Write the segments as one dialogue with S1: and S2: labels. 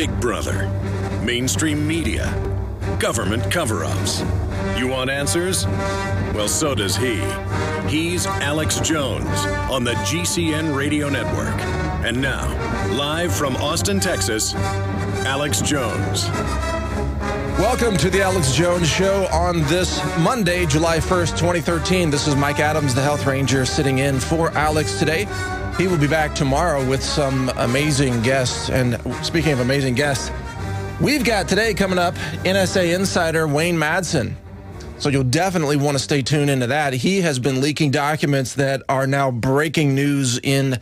S1: Big Brother, mainstream media, government cover-ups. You want answers? Well, so does he. He's Alex Jones on the GCN Radio Network. And now, live from Austin, Texas, Alex Jones.
S2: Welcome to the Alex Jones Show on this Monday, July 1st, 2013. This is Mike Adams, the Health Ranger, sitting in for Alex today. He will be back tomorrow with some amazing guests. And speaking of amazing guests, we've got today coming up NSA insider Wayne Madsen. So you'll definitely want to stay tuned into that. He has been leaking documents that are now breaking news in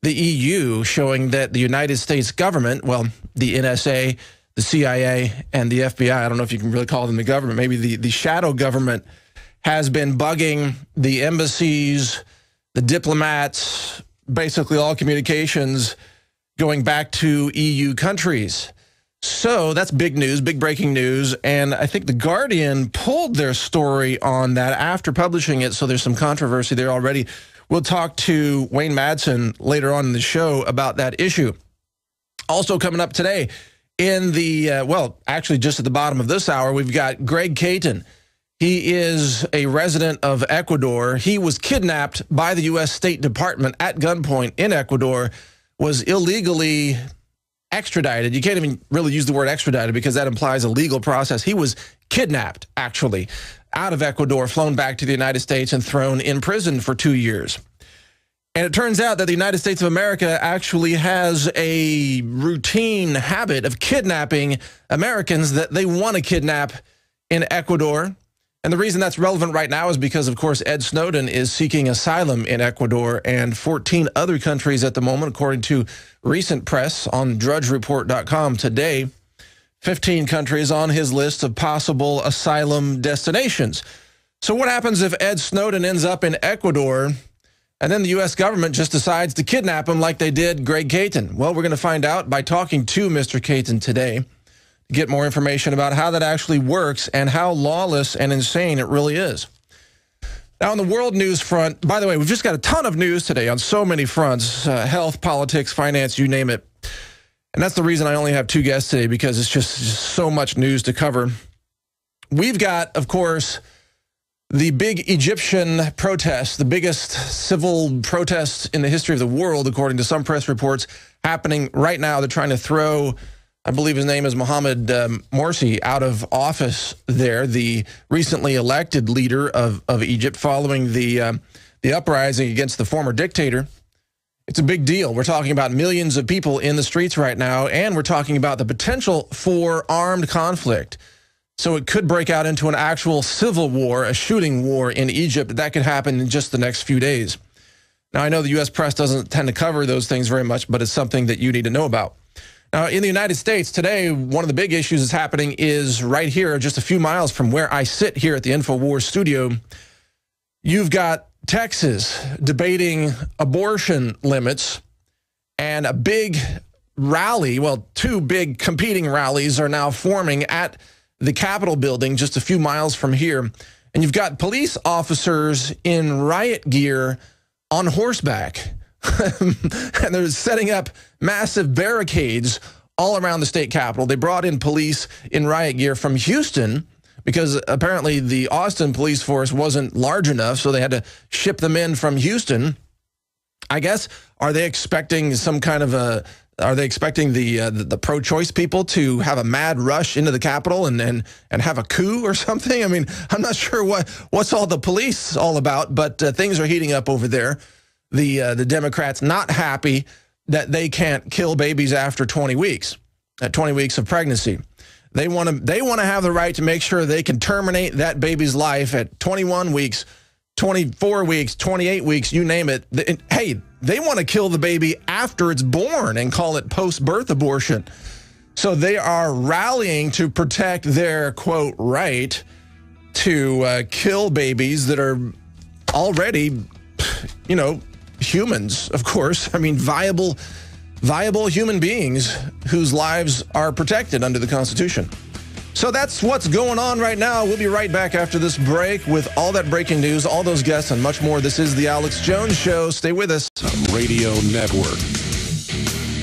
S2: the EU, showing that the United States government, well, the NSA, the CIA, and the FBI, I don't know if you can really call them the government, maybe the shadow government, has been bugging the embassies, the diplomats, basically all communications going back to EU countries. So that's big news, big breaking news, and I think The Guardian pulled their story on that after publishing it, so there's some controversy there already. We'll talk to Wayne Madsen later on in the show about that issue. Also coming up today, in the, well, actually just at the bottom of this hour, we've got Greg Caton. He is a resident of Ecuador. He was kidnapped by the U.S. State Department at gunpoint in Ecuador, was illegally extradited. You can't even really use the word extradited because that implies a legal process. He was kidnapped, actually, out of Ecuador, flown back to the United States and thrown in prison for 2 years. And it turns out that the United States of America actually has a routine habit of kidnapping Americans that they want to kidnap in Ecuador. And the reason that's relevant right now is because, of course, Ed Snowden is seeking asylum in Ecuador and 14 other countries at the moment, according to recent press on drudgereport.com today. 15 countries on his list of possible asylum destinations. So what happens if Ed Snowden ends up in Ecuador and then the U.S. government just decides to kidnap him like they did Greg Caton? Well, we're going to find out by talking to Mr. Caton today to get more information about how that actually works and how lawless and insane it really is. Now, on the world news front, by the way, we've just got a ton of news today on so many fronts, health, politics, finance, you name it. And that's the reason I only have two guests today, because it's just so much news to cover. We've got, of course, the big Egyptian protest, the biggest civil protest in the history of the world, according to some press reports, happening right now. They're trying to throw, I believe his name is Mohamed Morsi, out of office there, the recently elected leader of Egypt, following the uprising against the former dictator. It's a big deal. We're talking about millions of people in the streets right now, and we're talking about the potential for armed conflict. So it could break out into an actual civil war, a shooting war in Egypt. That could happen in just the next few days. Now, I know the U.S. press doesn't tend to cover those things very much, but it's something that you need to know about. Now, in the United States today, one of the big issues that's happening is right here, just a few miles from where I sit here at the InfoWars studio. You've got Texas debating abortion limits, and a big rally, well, two big competing rallies are now forming at the Capitol building just a few miles from here. And you've got police officers in riot gear on horseback. And they're setting up massive barricades all around the state capitol. They brought in police in riot gear from Houston because apparently the Austin police force wasn't large enough, so they had to ship them in from Houston. I guess, are they expecting some kind of a, are they expecting the pro-choice people to have a mad rush into the Capitol and have a coup or something? I mean, I'm not sure what's all the police all about, but things are heating up over there. The Democrats not happy that they can't kill babies after 20 weeks, at 20 weeks of pregnancy. They want to have the right to make sure they can terminate that baby's life at 21 weeks, 24 weeks, 28 weeks, you name it. Hey, they want to kill the baby after it's born and call it post-birth abortion. So they are rallying to protect their, quote, right to kill babies that are already, you know, humans, of course. I mean, viable human beings whose lives are protected under the Constitution. So that's what's going on right now. We'll be right back after this break with all that breaking news, all those guests, and much more. This is the Alex Jones Show. Stay with us.
S1: Radio Network.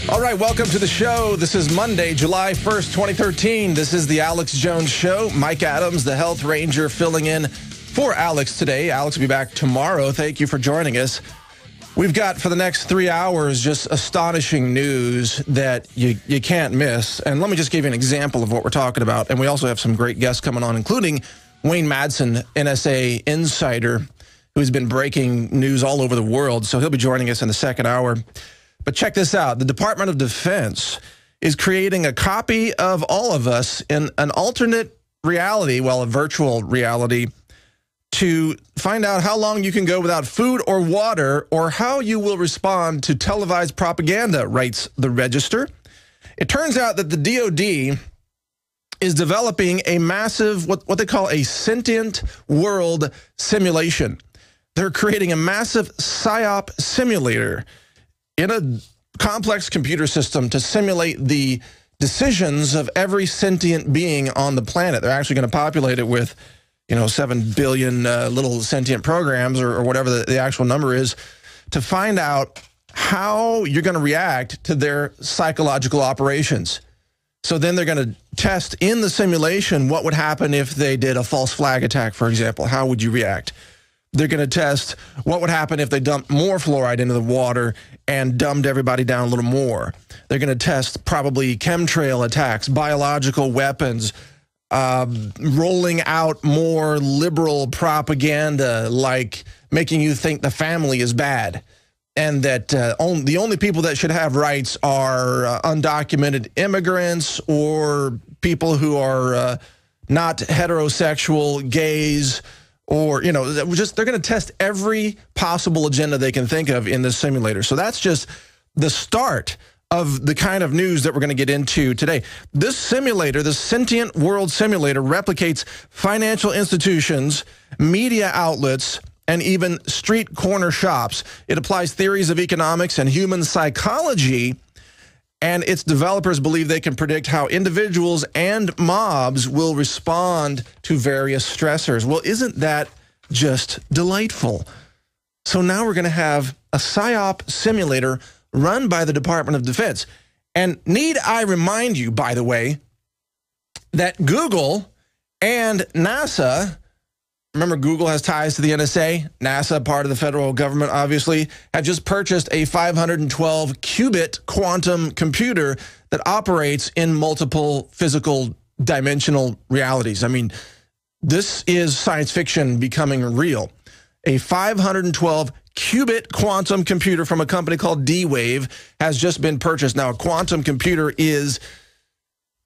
S2: All right, welcome to the show. This is Monday, July 1st, 2013. This is the Alex Jones Show. Mike Adams, the Health Ranger, filling in for Alex today. Alex will be back tomorrow. Thank you for joining us. We've got, for the next 3 hours, just astonishing news that you can't miss. And let me just give you an example of what we're talking about. And we also have some great guests coming on, including Wayne Madsen, NSA insider, who's been breaking news all over the world. So he'll be joining us in the second hour. But check this out. The Department of Defense is creating a copy of all of us in an alternate reality, well, a virtual reality, to find out how long you can go without food or water, or how you will respond to televised propaganda, writes the Register. It turns out that the DoD is developing a massive, what they call a sentient world simulation. They're creating a massive PSYOP simulator in a complex computer system to simulate the decisions of every sentient being on the planet. They're actually going to populate it with, 7 billion little sentient programs or whatever the actual number is, to find out how you're going to react to their psychological operations. So then they're going to test in the simulation what would happen if they did a false flag attack, for example. How would you react? They're going to test what would happen if they dumped more fluoride into the water and dumbed everybody down a little more. They're going to test probably chemtrail attacks, biological weapons, rolling out more liberal propaganda, like making you think the family is bad, and that the only people that should have rights are undocumented immigrants or people who are not heterosexual, gays, or, they're going to test every possible agenda they can think of in this simulator. So that's just the start of the kind of news that we're going to get into today. This simulator, the Sentient World Simulator, replicates financial institutions, media outlets, and even street corner shops. It applies theories of economics and human psychology, and its developers believe they can predict how individuals and mobs will respond to various stressors. Well, isn't that just delightful? So now we're going to have a PSYOP simulator run by the Department of Defense. And need I remind you, by the way, that Google and NASA, remember Google has ties to the NSA, NASA, part of the federal government, obviously, have just purchased a 512-qubit quantum computer that operates in multiple physical dimensional realities. I mean, this is science fiction becoming real. A 512-qubit quantum computer from a company called D-Wave has just been purchased. Now, a quantum computer is,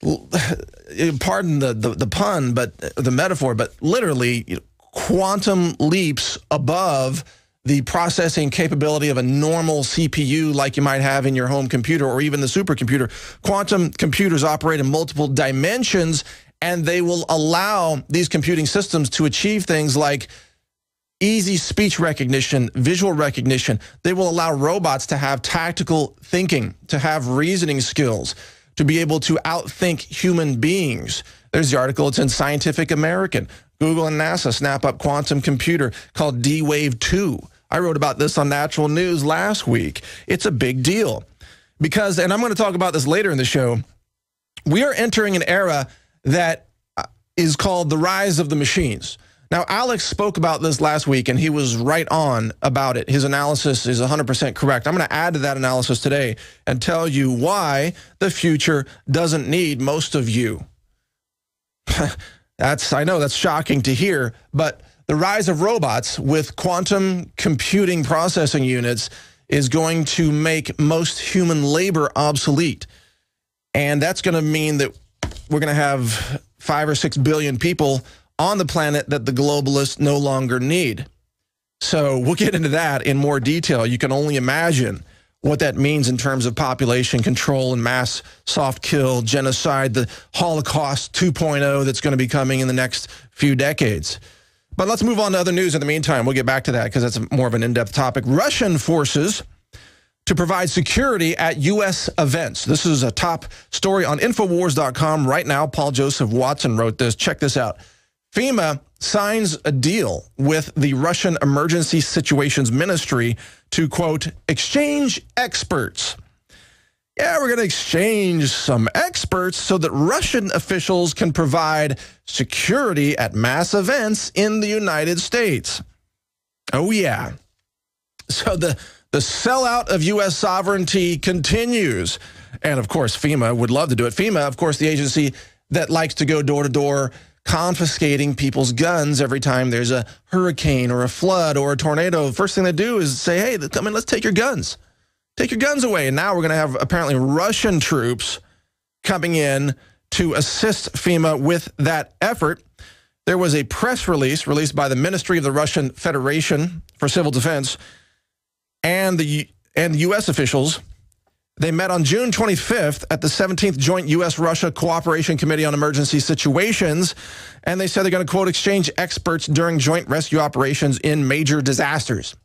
S2: pardon the pun, but the metaphor, but literally quantum leaps above the processing capability of a normal CPU like you might have in your home computer or even the supercomputer. Quantum computers operate in multiple dimensions, and they will allow these computing systems to achieve things like easy speech recognition, visual recognition. They will allow robots to have tactical thinking, to have reasoning skills, to be able to outthink human beings. There's the article. It's in Scientific American. Google and NASA snap up quantum computer called D-Wave 2. I wrote about this on Natural News last week. It's a big deal because, and I'm going to talk about this later in the show, we are entering an era that is called the rise of the machines. Now, Alex spoke about this last week, and he was right on about it. His analysis is 100% correct. I'm going to add to that analysis today and tell you why the future doesn't need most of you. I know that's shocking to hear, but the rise of robots with quantum computing processing units is going to make most human labor obsolete. And that's going to mean that we're going to have 5 or 6 billion people on the planet that the globalists no longer need. So we'll get into that in more detail. You can only imagine what that means in terms of population control and mass soft kill, genocide, the Holocaust 2.0 that's going to be coming in the next few decades. But let's move on to other news in the meantime. We'll get back to that because that's more of an in-depth topic. Russian forces to provide security at U.S. events. This is a top story on Infowars.com right now. Paul Joseph Watson wrote this. Check this out. FEMA signs a deal with the Russian Emergency Situations Ministry to, quote, exchange experts. yeah, we're going to exchange some experts so that Russian officials can provide security at mass events in the United States. Oh, yeah. So the sellout of U.S. sovereignty continues. And, of course, FEMA would love to do it. FEMA, of course, the agency that likes to go door to door confiscating people's guns every time there's a hurricane or a flood or a tornado. The first thing they do is say, hey, come in, let's take your guns. Take your guns away. And now we're going to have apparently Russian troops coming in to assist FEMA with that effort. There was a press release released by the Ministry of the Russian Federation for Civil Defense and the U.S. officials. They met on June 25th at the 17th Joint U.S.-Russia Cooperation Committee on Emergency Situations, and they said they're going to, quote, exchange experts during joint rescue operations in major disasters.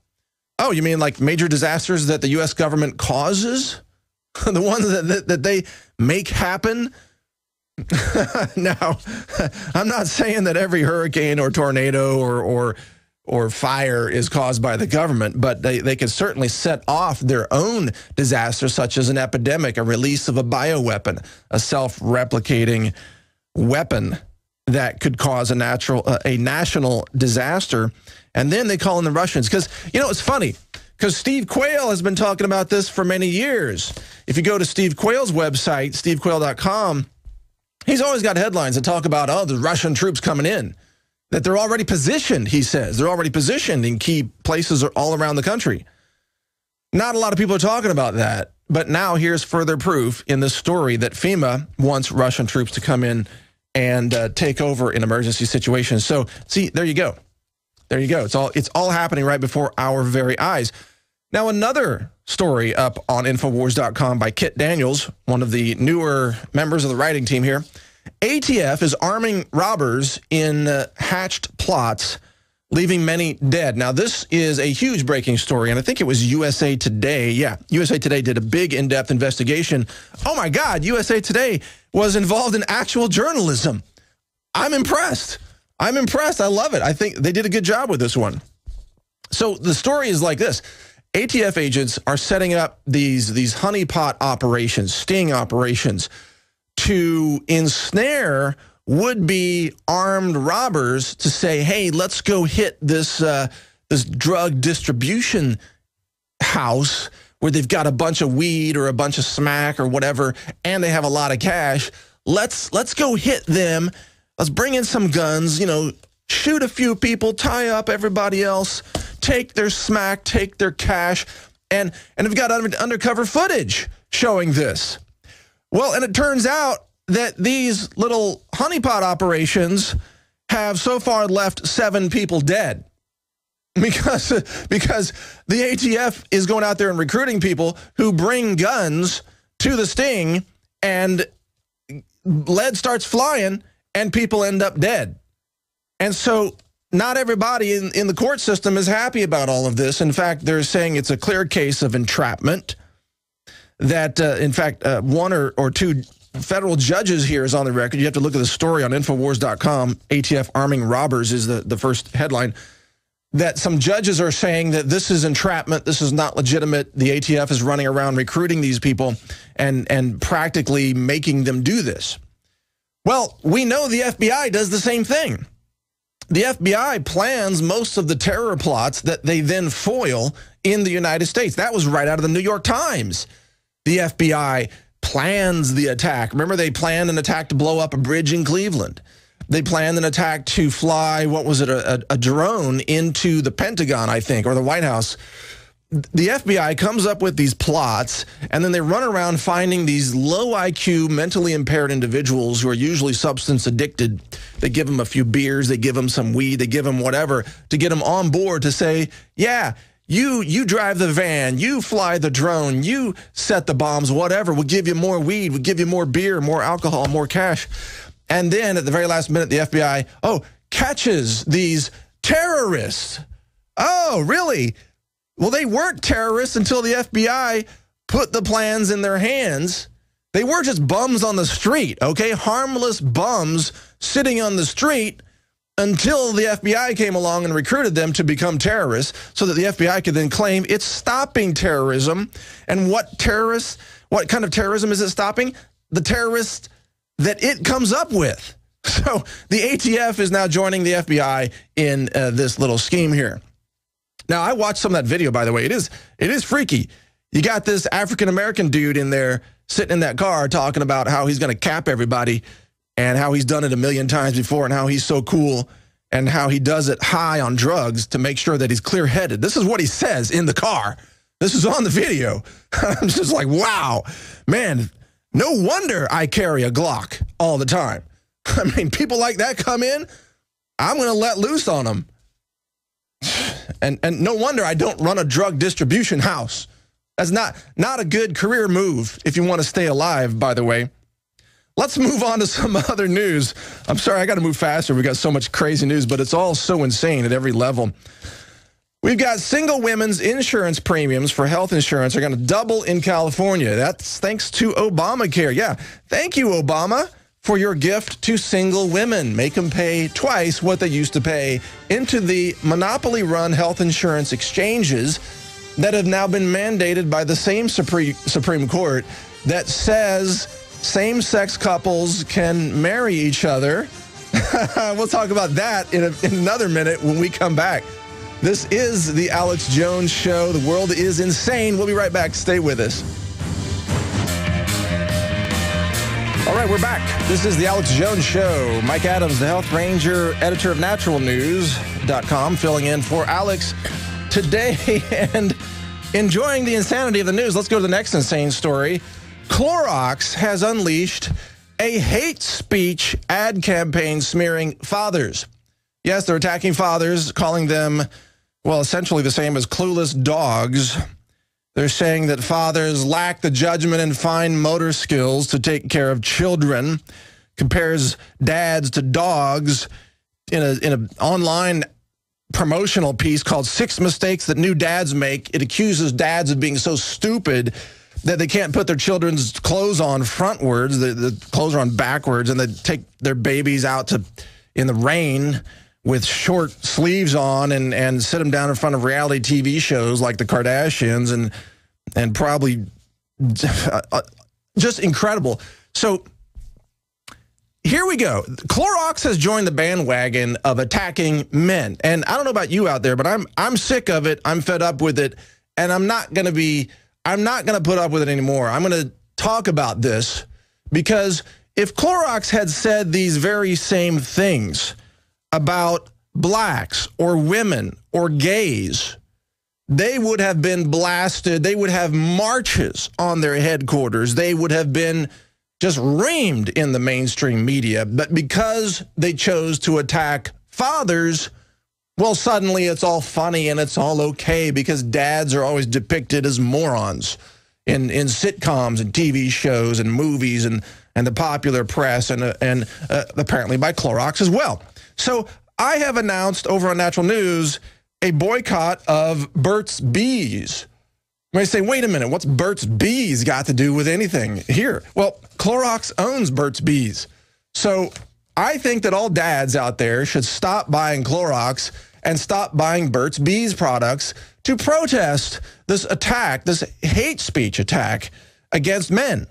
S2: Oh, you mean like major disasters that the U.S. government causes? The ones that they make happen? Now, I'm not saying that every hurricane or tornado or fire is caused by the government, but they could certainly set off their own disasters, such as an epidemic, a release of a bioweapon, a self-replicating weapon that could cause a national disaster. And then they call in the Russians. Because, you know, it's funny, because Steve Quayle has been talking about this for many years. If you go to Steve Quayle's website, stevequayle.com, he's always got headlines that talk about, oh, the Russian troops coming in. That they're already positioned, he says. They're already positioned in key places all around the country. Not a lot of people are talking about that. But now here's further proof in this story that FEMA wants Russian troops to come in and take over in emergency situations. So, see, there you go. There you go. It's all happening right before our very eyes. Now, another story up on Infowars.com by Kit Daniels, one of the newer members of the writing team here. ATF is arming robbers in hatched plots, leaving many dead. Now, this is a huge breaking story, and I think it was USA Today. Yeah, USA Today did a big in-depth investigation. Oh, my God, USA Today was involved in actual journalism. I'm impressed. I'm impressed. I love it. I think they did a good job with this one. So the story is like this. ATF agents are setting up these honeypot operations, sting operations, to ensnare would-be armed robbers to say, hey, let's go hit this drug distribution house where they've got a bunch of weed or a bunch of smack or whatever, and they have a lot of cash. Let's go hit them. Let's bring in some guns, you know, shoot a few people, tie up everybody else, take their smack, take their cash, and we've got undercover footage showing this. Well, and it turns out that these little honeypot operations have so far left 7 people dead because the ATF is going out there and recruiting people who bring guns to the sting, and lead starts flying and people end up dead. And so not everybody in the court system is happy about all of this. In fact, they're saying it's a clear case of entrapment, that, in fact, 1 or 2 federal judges here is on the record. You have to look at the story on Infowars.com. ATF arming robbers is the first headline. That some judges are saying that this is entrapment, this is not legitimate. The ATF is running around recruiting these people and practically making them do this. Well, we know the FBI does the same thing. The FBI plans most of the terror plots that they then foil in the United States. That was right out of the New York Times. The FBI plans the attack. Remember, they planned an attack to blow up a bridge in Cleveland. They planned an attack to fly, what was it, a drone into the Pentagon, I think, or the White House. The FBI comes up with these plots, and then they run around finding these low IQ, mentally impaired individuals who are usually substance addicted. They give them a few beers, they give them some weed, they give them whatever to get them on board to say, yeah, you drive the van, you fly the drone, you set the bombs, whatever. We'll give you more weed, we'll give you more beer, more alcohol, more cash. And then at the very last minute, the FBI, catches these terrorists. Oh, really? Well, they weren't terrorists until the FBI put the plans in their hands. They were just bums on the street, okay? Harmless bums sitting on the street until the FBI came along and recruited them to become terrorists so that the FBI could then claim it's stopping terrorism. And what kind of terrorism is it stopping? The terrorists that it comes up with. So the ATF is now joining the FBI in this little scheme here. Now, I watched some of that video, by the way. It is freaky. You got this African-American dude in there sitting in that car talking about how he's going to cap everybody and how he's done it a million times before and how he's so cool and how he does it high on drugs to make sure that he's clear-headed. This is what he says in the car. This is on the video. I'm just like, wow, man, no wonder I carry a Glock all the time. I mean, people like that come in, I'm going to let loose on them. And no wonder I don't run a drug distribution house. That's not a good career move if you want to stay alive, by the way. Let's move on to some other news. I'm sorry, I got to move faster. We've got so much crazy news, but it's all so insane at every level. We've got single women's insurance premiums for health insurance are going to double in California. That's thanks to Obamacare. Yeah, thank you, Obama, for your gift to single women. Make them pay twice what they used to pay into the monopoly-run health insurance exchanges that have now been mandated by the same Supreme Court that says same-sex couples can marry each other. We'll talk about that in another minute when we come back. This is the Alex Jones Show. The world is insane. We'll be right back. Stay with us. All right, we're back. This is the Alex Jones Show. Mike Adams, the Health Ranger, editor of naturalnews.com, filling in for Alex today and enjoying the insanity of the news. Let's go to the next insane story. Clorox has unleashed a hate speech ad campaign smearing fathers. Yes, they're attacking fathers, calling them, well, essentially the same as clueless dogs. They're saying that fathers lack the judgment and fine motor skills to take care of children, compares dads to dogs in an online promotional piece called 6 Mistakes That New Dads Make. It accuses dads of being so stupid that they can't put their children's clothes on frontwards. The clothes are on backwards, and they take their babies out in the rain with short sleeves on and sit them down in front of reality TV shows like the Kardashians and probably just incredible. So here we go. Clorox has joined the bandwagon of attacking men. And I don't know about you out there, but I'm sick of it. I'm fed up with it. And I'm not going to put up with it anymore. I'm going to talk about this because if Clorox had said these very same things about blacks or women or gays, they would have been blasted. They would have marches on their headquarters. They would have been just reamed in the mainstream media. But because they chose to attack fathers, well, suddenly it's all funny and it's all okay because dads are always depicted as morons in sitcoms and TV shows and movies and the popular press and apparently by Clorox as well. So I have announced over on Natural News a boycott of Burt's Bees. You may say, wait a minute, what's Burt's Bees got to do with anything here? Well, Clorox owns Burt's Bees. So I think that all dads out there should stop buying Clorox and stop buying Burt's Bees products to protest this attack, this hate speech attack against men.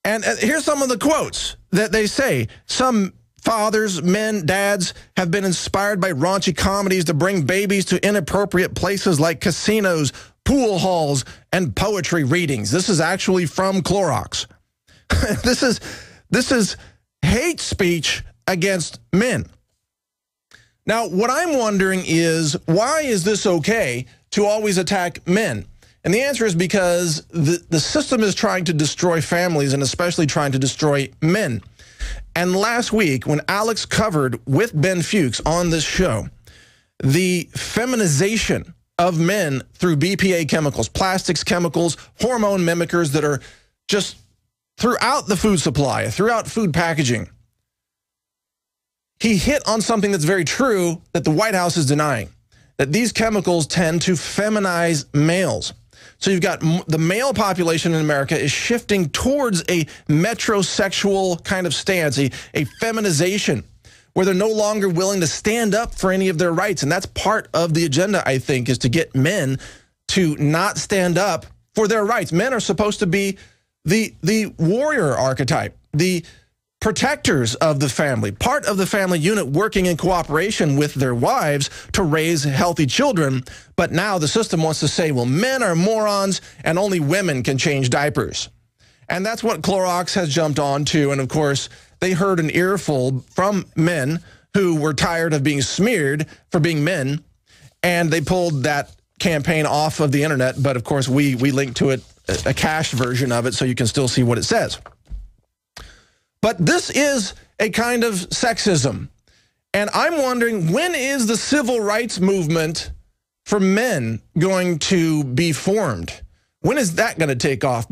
S2: And here's some of the quotes that they say. Some fathers, men, dads have been inspired by raunchy comedies to bring babies to inappropriate places like casinos, pool halls, and poetry readings. This is actually from Clorox. This is hate speech against men. Now, what I'm wondering is, why is this okay to always attack men? And the answer is because the system is trying to destroy families and especially trying to destroy men. And last week, when Alex covered with Ben Fuchs on this show, the feminization of men through BPA chemicals, plastics, chemicals, hormone mimickers that are just throughout the food supply, throughout food packaging, he hit on something that's very true that the White House is denying, that these chemicals tend to feminize males. So you've got the male population in America is shifting towards a metrosexual kind of stance, a feminization, where they're no longer willing to stand up for any of their rights. And that's part of the agenda, I think, is to get men to not stand up for their rights. Men are supposed to be the warrior archetype, the protectors of the family, part of the family unit working in cooperation with their wives to raise healthy children. But now the system wants to say, well, men are morons and only women can change diapers. And that's what Clorox has jumped on to. And of course, they heard an earful from men who were tired of being smeared for being men, and they pulled that campaign off of the internet. But of course, we link to it, a cached version of it, so you can still see what it says. But this is a kind of sexism. And I'm wondering, when is the civil rights movement for men going to be formed? When is that going to take off?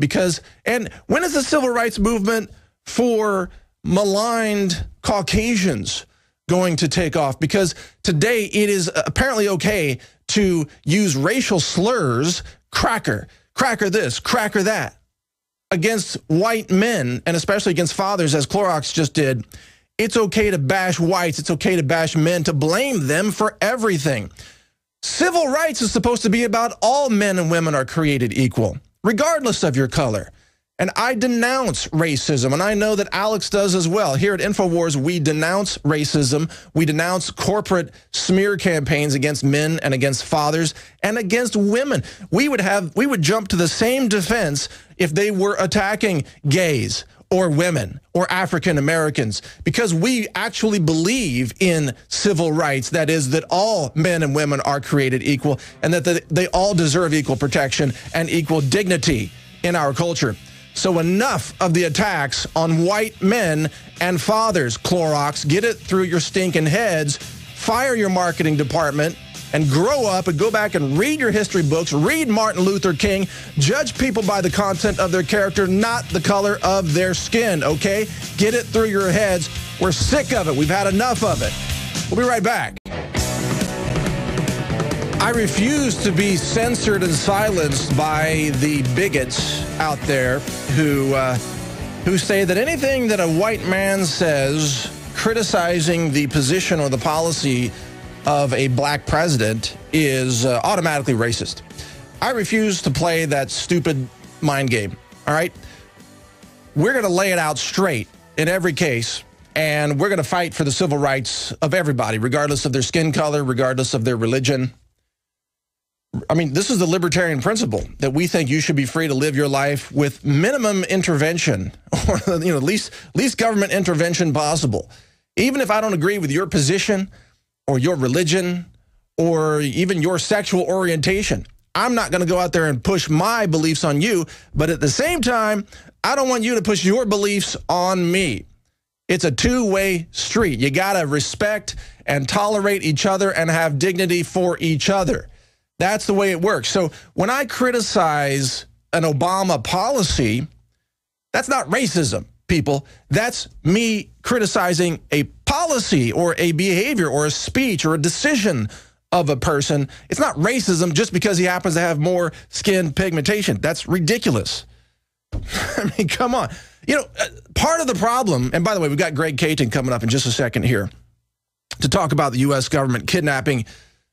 S2: And when is the civil rights movement for maligned Caucasians going to take off? Because today it is apparently okay to use racial slurs, cracker this, cracker that, against white men, and especially against fathers, as Clorox just did. It's okay to bash whites. It's okay to bash men, to blame them for everything. Civil rights is supposed to be about all men and women are created equal, regardless of your color. And I denounce racism, and I know that Alex does as well. Here at InfoWars, we denounce racism. We denounce corporate smear campaigns against men and against fathers and against women. We would jump to the same defense if they were attacking gays or women or African Americans, because we actually believe in civil rights. That is, that all men and women are created equal, and that they all deserve equal protection and equal dignity in our culture. So enough of the attacks on white men and fathers, Clorox. Get it through your stinking heads. Fire your marketing department and grow up and go back and read your history books. Read Martin Luther King. Judge people by the content of their character, not the color of their skin, okay? Get it through your heads. We're sick of it. We've had enough of it. We'll be right back. I refuse to be censored and silenced by the bigots out there who say that anything that a white man says criticizing the position or the policy of a black president is automatically racist. I refuse to play that stupid mind game, all right? We're going to lay it out straight in every case, and we're going to fight for the civil rights of everybody, regardless of their skin color, regardless of their religion. I mean, this is the libertarian principle, that we think you should be free to live your life with minimum intervention, or least government intervention possible. Even if I don't agree with your position or your religion or even your sexual orientation, I'm not going to go out there and push my beliefs on you. But at the same time, I don't want you to push your beliefs on me. It's a two-way street. You got to respect and tolerate each other and have dignity for each other. That's the way it works. So when I criticize an Obama policy, that's not racism, people. That's me criticizing a policy or a behavior or a speech or a decision of a person. It's not racism just because he happens to have more skin pigmentation. That's ridiculous. I mean, come on. Part of the problem, and by the way, we've got Greg Caton coming up in just a second here to talk about the U.S. government kidnapping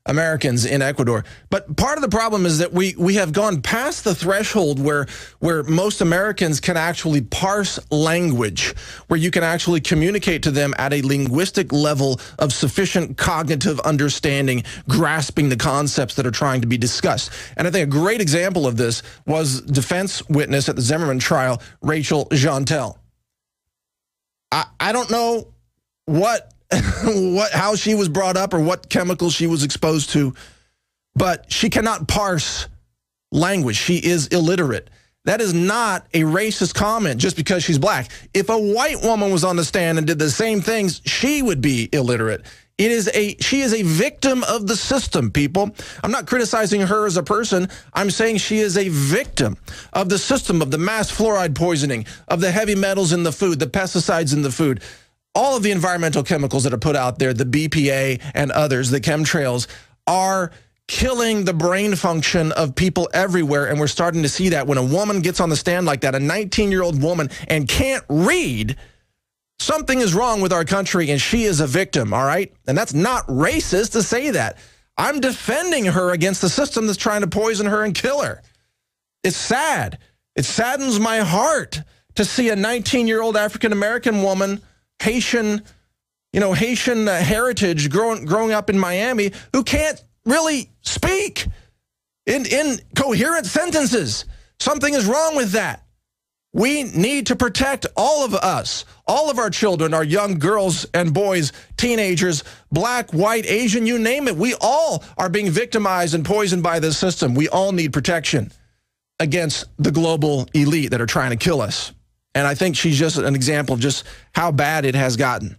S2: Americans in Ecuador. But part of the problem is that we have gone past the threshold where most Americans can actually parse language, where you can actually communicate to them at a linguistic level of sufficient cognitive understanding, grasping the concepts that are trying to be discussed. And I think a great example of this was defense witness at the Zimmerman trial, Rachel Jeantel. I don't know how she was brought up or what chemicals she was exposed to, but she cannot parse language. She is illiterate. That is not a racist comment just because she's black. If a white woman was on the stand and did the same things, she would be illiterate. She is a victim of the system, people. I'm not criticizing her as a person. I'm saying she is a victim of the system, of the mass fluoride poisoning, of the heavy metals in the food, the pesticides in the food. All of the environmental chemicals that are put out there, the BPA and others, the chemtrails, are killing the brain function of people everywhere. And we're starting to see that when a woman gets on the stand like that, a 19-year-old woman, and can't read, Something is wrong with our country, and she is a victim, all right? And that's not racist to say that. I'm defending her against the system that's trying to poison her and kill her. It's sad. It saddens my heart to see a 19-year-old African-American woman, Haitian heritage, growing up in Miami, who can't really speak in coherent sentences. Something is wrong with that. We need to protect all of us, all of our children, our young girls and boys, teenagers, black, white, Asian, you name it. We all are being victimized and poisoned by this system. We all need protection against the global elite that are trying to kill us. And I think she's just an example of just how bad it has gotten.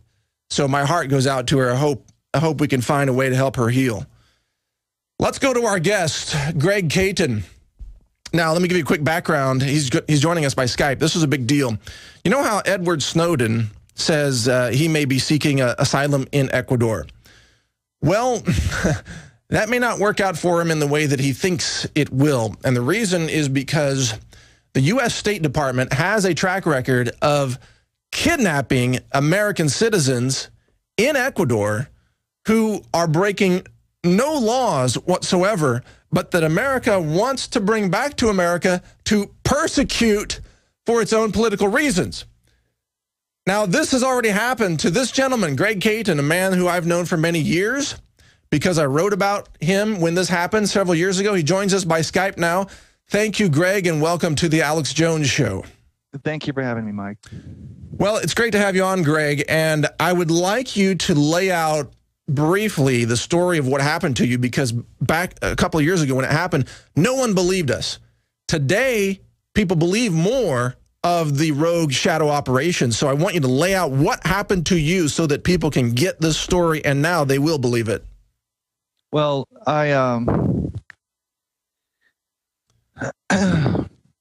S2: So my heart goes out to her. I hope we can find a way to help her heal. Let's go to our guest, Greg Caton. Now, let me give you a quick background. He's joining us by Skype. This is a big deal. You know how Edward Snowden says he may be seeking asylum in Ecuador? Well, that may not work out for him in the way that he thinks it will. And the reason is because the U.S. State Department has a track record of kidnapping American citizens in Ecuador who are breaking no laws whatsoever, but that America wants to bring back to America to persecute for its own political reasons. Now, this has already happened to this gentleman, Greg Caton, a man who I've known for many years because I wrote about him when this happened several years ago. He joins us by Skype now. Thank you, Greg, and welcome to the Alex Jones Show.
S3: Thank you for having me, Mike.
S2: Well, it's great to have you on, Greg, and I would like you to lay out briefly the story of what happened to you, because back a couple of years ago when it happened, no one believed us. Today, people believe more of the rogue shadow operation. So I want you to lay out what happened to you so that people can get this story, and now they will believe it.
S3: Well,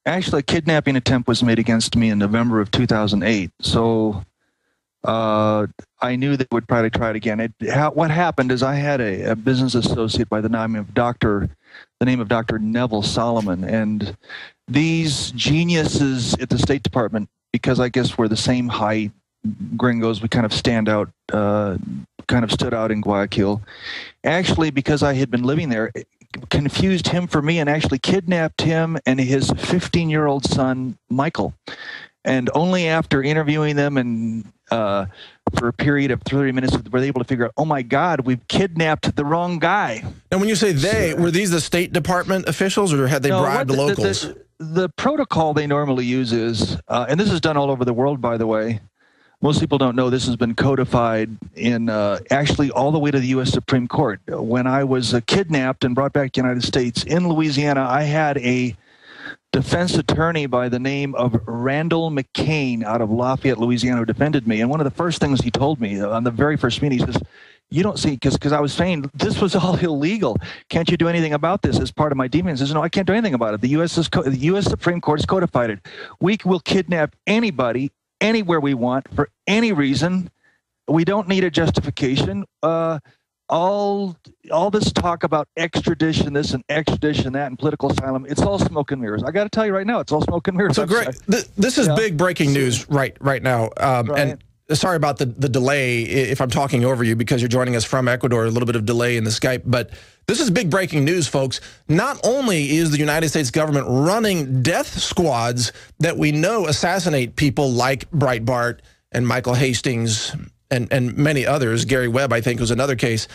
S3: actually, a kidnapping attempt was made against me in November of 2008. So I knew they would probably try it again. What happened is I had a business associate by the name of Dr. Neville Solomon, and these geniuses at the State Department, because I guess we're the same height, gringos, we kind of stand out, kind of stood out in Guayaquil. Actually, because I had been living there, confused him for me and actually kidnapped him and his 15-year-old son, Michael. And only after interviewing them and for a period of 30 minutes, were they able to figure out, oh my God, we've kidnapped the wrong guy.
S2: And when you say they, were these the State Department officials, or had they bribed the locals?
S3: The protocol they normally use is, and this is done all over the world, by the way. Most people don't know this has been codified in actually all the way to the U.S. Supreme Court. When I was kidnapped and brought back to the United States in Louisiana, I had a defense attorney by the name of Randall McCain out of Lafayette, Louisiana, who defended me. And one of the first things he told me on the very first meeting, he says, you don't see, because I was saying this was all illegal. Can't you do anything about this as part of my demons? He says, no, I can't do anything about it. The U.S. Supreme Court has codified it. We will kidnap anybody, anywhere we want, for any reason. We don't need a justification. All this talk about extradition, this and extradition, that, and political asylum, it's all smoke and mirrors. I got to tell you right now, it's all smoke and mirrors.
S2: So, Greg, this is big breaking news right now. And sorry about the delay if I'm talking over you, because you're joining us from Ecuador, a little bit of delay in the Skype. But this is big breaking news, folks. Not only is the United States government running death squads that we know assassinate people like Breitbart and Michael Hastings and many others, Gary Webb, I think, was another case.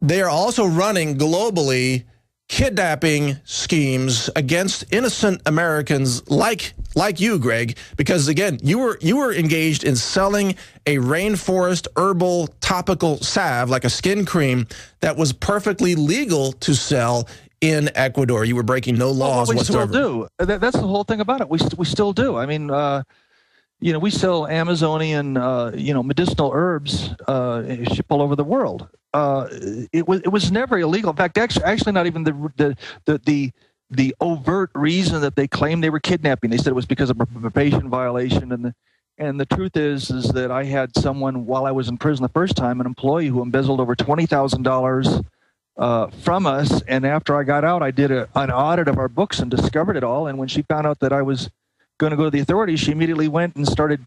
S2: They are also running globally kidnapping schemes against innocent Americans like you, Greg, because again, you were engaged in selling a rainforest herbal topical salve, like a skin cream, that was perfectly legal to sell in Ecuador. You were breaking no laws whatsoever.
S3: We still do. That's the whole thing about it. We still do. I mean, we sell Amazonian, medicinal herbs, ship all over the world. It was never illegal. In fact, actually, not even the overt reason that they claimed they were kidnapping. They said it was because of a probation violation, and the truth is that I had someone while I was in prison the first time, an employee who embezzled over $20,000 from us, and after I got out, I did an audit of our books and discovered it all. And when she found out that I was going to go to the authorities, she immediately went and started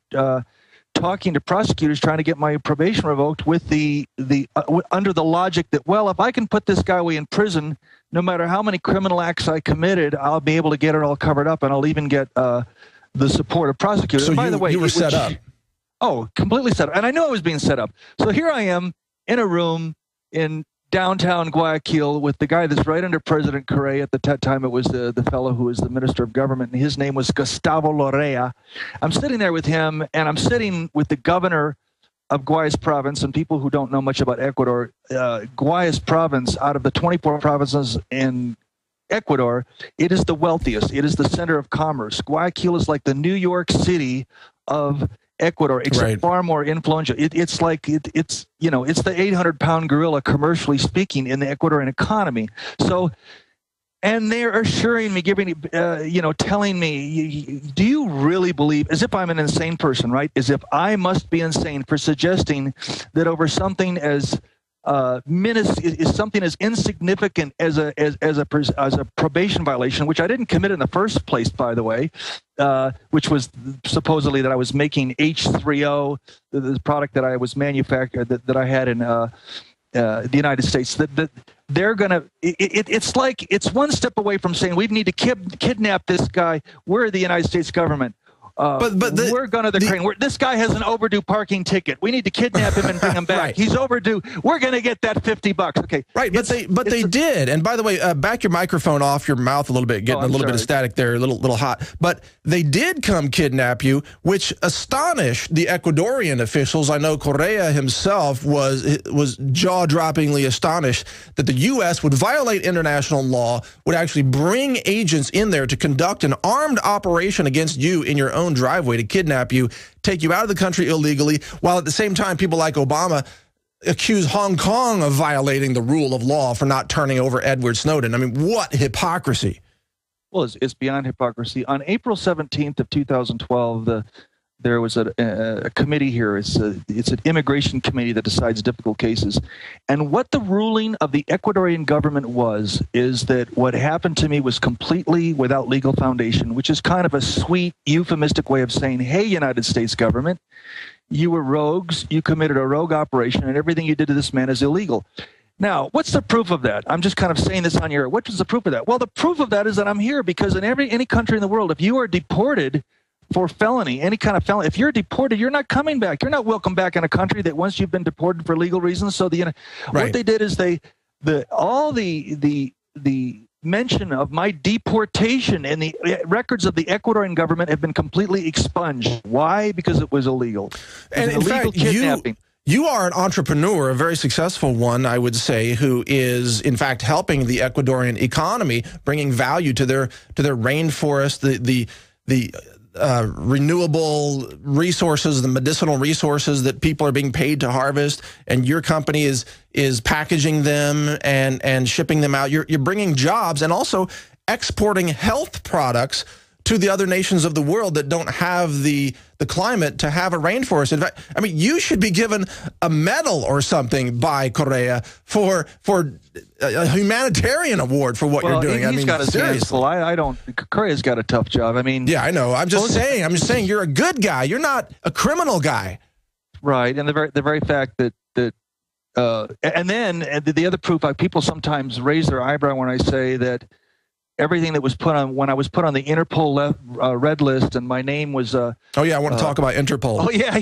S3: talking to prosecutors trying to get my probation revoked with under the logic that, well, if I can put this guy away in prison, no matter how many criminal acts I committed, I'll be able to get it all covered up, and I'll even get the support of prosecutors.
S2: So
S3: and by the way,
S2: you were set up.
S3: Oh, completely set up. And I knew I was being set up. So here I am in a room in downtown Guayaquil with the guy that's right under President Correa. At the time, it was the fellow who was the Minister of Government, and his name was Gustavo Lorea. I'm sitting there with him, and I'm sitting with the governor of Guayas province. And people who don't know much about Ecuador, Guayas province, out of the 24 provinces in Ecuador, it is the wealthiest. It is the center of commerce. Guayaquil is like the New York City of Ecuador, except far more influential. It's the 800-pound gorilla, commercially speaking, in the Ecuadorian economy. So, and they're assuring me, telling me, do you really believe, as if I'm an insane person, right? As if I must be insane for suggesting that over something as is something as insignificant as a probation violation, which I didn't commit in the first place, by the way, which was supposedly that I was making H3O, the product that I was manufactured that I had in the United States. That they're gonna. It's like it's one step away from saying we need to kidnap this guy. We're the United States government. We're going to the crane. This guy has an overdue parking ticket. We need to kidnap him and bring him back. Right. He's overdue. We're going to get that $50. Okay.
S2: Right, but they did. And by the way, back your microphone off your mouth a little bit, getting a little bit of static there, a little hot. But they did come kidnap you, which astonished the Ecuadorian officials. I know Correa himself was jaw-droppingly astonished that the U.S. would violate international law, would actually bring agents in there to conduct an armed operation against you in your own driveway to kidnap you, take you out of the country illegally, while at the same time people like Obama accuse Hong Kong of violating the rule of law for not turning over Edward Snowden. I mean, what hypocrisy.
S3: Well, it's beyond hypocrisy. On April 17th of 2012, there was a committee here. It's an immigration committee that decides difficult cases. And what the ruling of the Ecuadorian government is that what happened to me was completely without legal foundation, which is kind of a sweet, euphemistic way of saying, hey, United States government, you were rogues, you committed a rogue operation, and everything you did to this man is illegal. Now, what's the proof of that? I'm just kind of saying this on your, what is the proof of that? Well, the proof of that is that I'm here because in any country in the world, if you are deported for felony, any kind of felony, if you're deported, you're not coming back. You're not welcome back in a country that once you've been deported for legal reasons. So what they did is all the mention of my deportation and the records of the Ecuadorian government have been completely expunged. Why? Because it was illegal.
S2: And in fact, kidnapping. You are an entrepreneur, a very successful one, I would say, who is, in fact, helping the Ecuadorian economy, bringing value to their rainforest, the renewable resources, the medicinal resources that people are being paid to harvest, and your company is packaging them and shipping them out. You're bringing jobs and also exporting health products to the other nations of the world that don't have the climate to have a rainforest. In fact, I mean, you should be given a medal or something by Correa for a humanitarian award for what you're doing.
S3: He's got his hands full. I don't. Correa's got a tough job. I mean,
S2: yeah, I know. I'm just saying you're a good guy. You're not a criminal guy.
S3: Right, and the very fact that and then the other proof, people sometimes raise their eyebrow when I say that everything that was put on, when I was put on the Interpol red list and my name was
S2: oh yeah, I want to talk about Interpol.
S3: Oh yeah.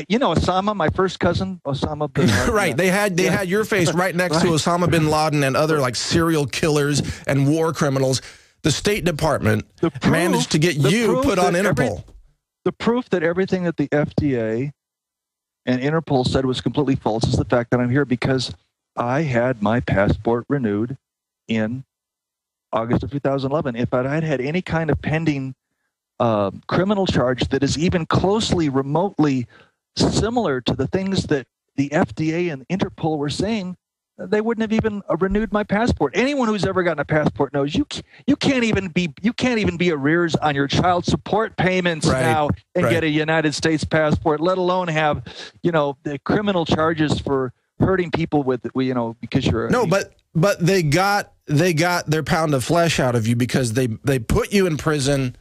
S3: You know Osama, my first cousin, Osama bin Laden.
S2: Right. They had your face right next to Osama bin Laden and other like serial killers and war criminals. The State Department managed to get you put on Interpol.
S3: The proof that everything that the FDA and Interpol said was completely false is the fact that I'm here because I had my passport renewed in August of 2011. If I had any kind of pending criminal charge that is even closely, remotely similar to the things that the FDA and Interpol were saying, they wouldn't have even renewed my passport. Anyone who's ever gotten a passport knows you can't even be arrears on your child support payments now and get a United States passport, let alone have the criminal charges for hurting people with because you're
S2: But they got their pound of flesh out of you because they put you in prison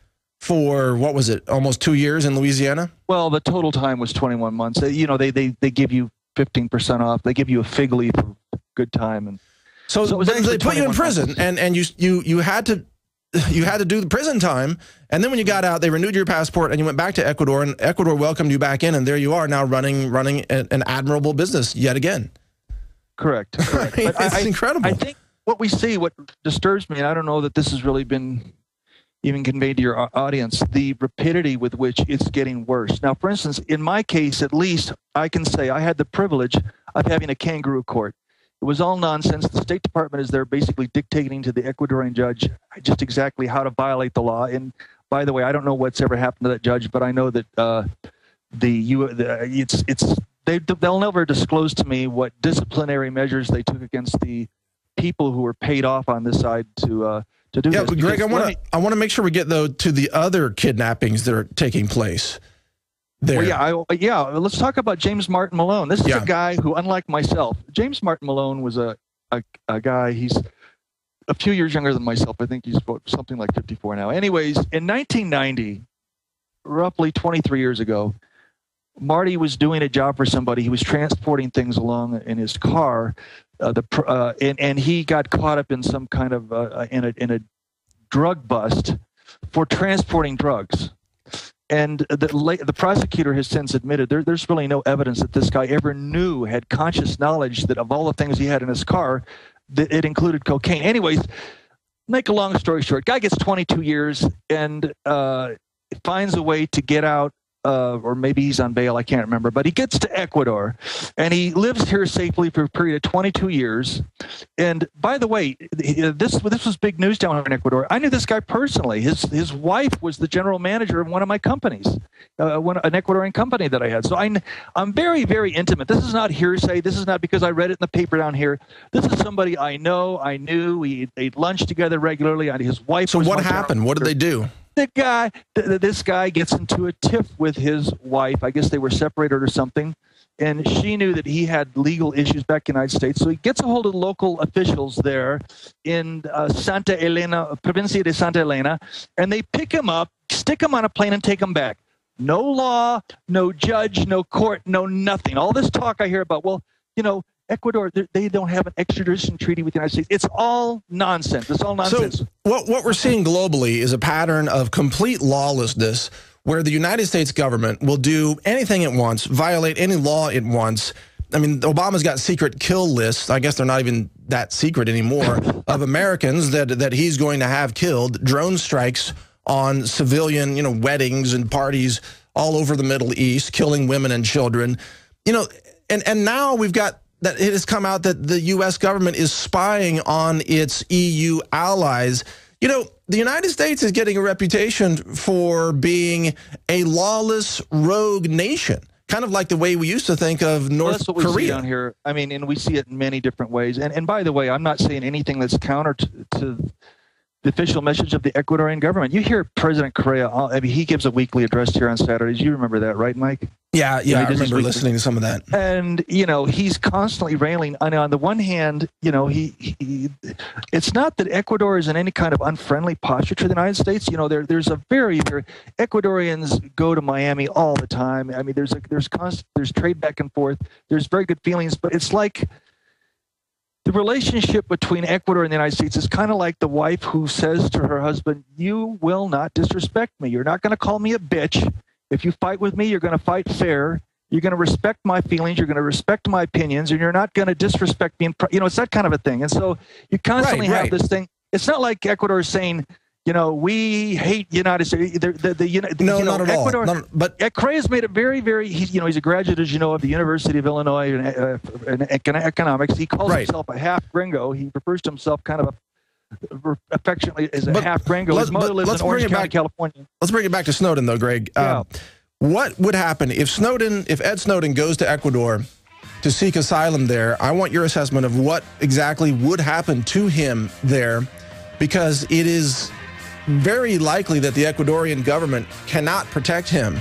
S2: for, what was it, almost 2 years in Louisiana?
S3: Well, the total time was 21 months. You know, they give you 15% off. They give you a fig leaf for good time. And
S2: so they put you in prison, and you had to do the prison time, and then when you got out, they renewed your passport, and you went back to Ecuador, and Ecuador welcomed you back in, and there you are now running an admirable business yet again.
S3: Correct.
S2: But it's incredible.
S3: I think what disturbs me, and I don't know that this has really been even conveyed to your audience, the rapidity with which it's getting worse. Now, for instance, in my case, at least, I can say I had the privilege of having a kangaroo court. It was all nonsense. The State Department is there basically dictating to the Ecuadorian judge just exactly how to violate the law. And by the way, I don't know what's ever happened to that judge, but I know that they'll never disclose to me what disciplinary measures they took against the people who were paid off on this side to do this.
S2: But Greg, I want to make sure we get though to the other kidnappings that are taking place there.
S3: Well, let's talk about James Martin Malone. This is a guy who, unlike myself, James Martin Malone was a guy. He's a few years younger than myself. I think he's something like 54 now. Anyways, in 1990, roughly 23 years ago, Marty was doing a job for somebody. He was transporting things along in his car, and he got caught up in some kind of in a drug bust for transporting drugs. And the prosecutor has since admitted there's really no evidence that this guy ever had conscious knowledge that of all the things he had in his car, that it included cocaine. Anyways, make a long story short, guy gets 22 years and finds a way to get out. Or maybe he's on bail, I can't remember, but he gets to Ecuador, and he lives here safely for a period of 22 years. And by the way, this was big news down here in Ecuador. I knew this guy personally. His wife was the general manager of one of my companies, an Ecuadorian company that I had. So I'm very, very intimate. This is not hearsay. This is not because I read it in the paper down here. This is somebody I knew. We ate lunch together regularly. His wife.
S2: So what happened? What did they do?
S3: This guy gets into a tiff with his wife. I guess they were separated or something. And she knew that he had legal issues back in the United States. So he gets a hold of local officials there in Santa Elena, Provincia de Santa Elena. And they pick him up, stick him on a plane, and take him back. No law, no judge, no court, no nothing. All this talk I hear about, Ecuador, they don't have an extradition treaty with the United States. It's all nonsense. It's all nonsense.
S2: So what we're seeing globally is a pattern of complete lawlessness where the United States government will do anything it wants, violate any law it wants. I mean, Obama's got secret kill lists. I guess they're not even that secret anymore of Americans that he's going to have killed. Drone strikes on civilian, weddings and parties all over the Middle East, killing women and children. And now we've got that it has come out that the U.S. government is spying on its EU allies. The United States is getting a reputation for being a lawless, rogue nation, kind of like the way we used to think of North Korea.
S3: That's what we see down here. I mean, and we see it in many different ways. And by the way, I'm not saying anything that's counter to the official message of the Ecuadorian government. You hear President Correa, he gives a weekly address here on Saturdays. You remember that, right, Mike?
S2: Yeah, I remember listening to some of that.
S3: And, he's constantly railing. On the one hand, it's not that Ecuador is in any kind of unfriendly posture to the United States. There's a very, very, Ecuadorians go to Miami all the time. I mean, there's trade back and forth. There's very good feelings, but it's like the relationship between Ecuador and the United States is kind of like the wife who says to her husband, you will not disrespect me. You're not going to call me a bitch. If you fight with me, you're going to fight fair. You're going to respect my feelings. You're going to respect my opinions, and you're not going to disrespect me. It's that kind of a thing. And so you constantly have this thing. It's not like Ecuador is saying, we hate the United States.
S2: Not at
S3: Ecuador,
S2: all. But
S3: Correa's made it very, very. He's a graduate, as you know, of the University of Illinois in economics. He calls himself a half gringo. He refers to himself kind of affectionately as a half gringo. His mother lives in Orange County, California.
S2: Let's bring it back to Snowden, though, Greg. What would happen if Ed Snowden goes to Ecuador to seek asylum there? I want your assessment of what exactly would happen to him there, because it is very likely that the Ecuadorian government cannot protect him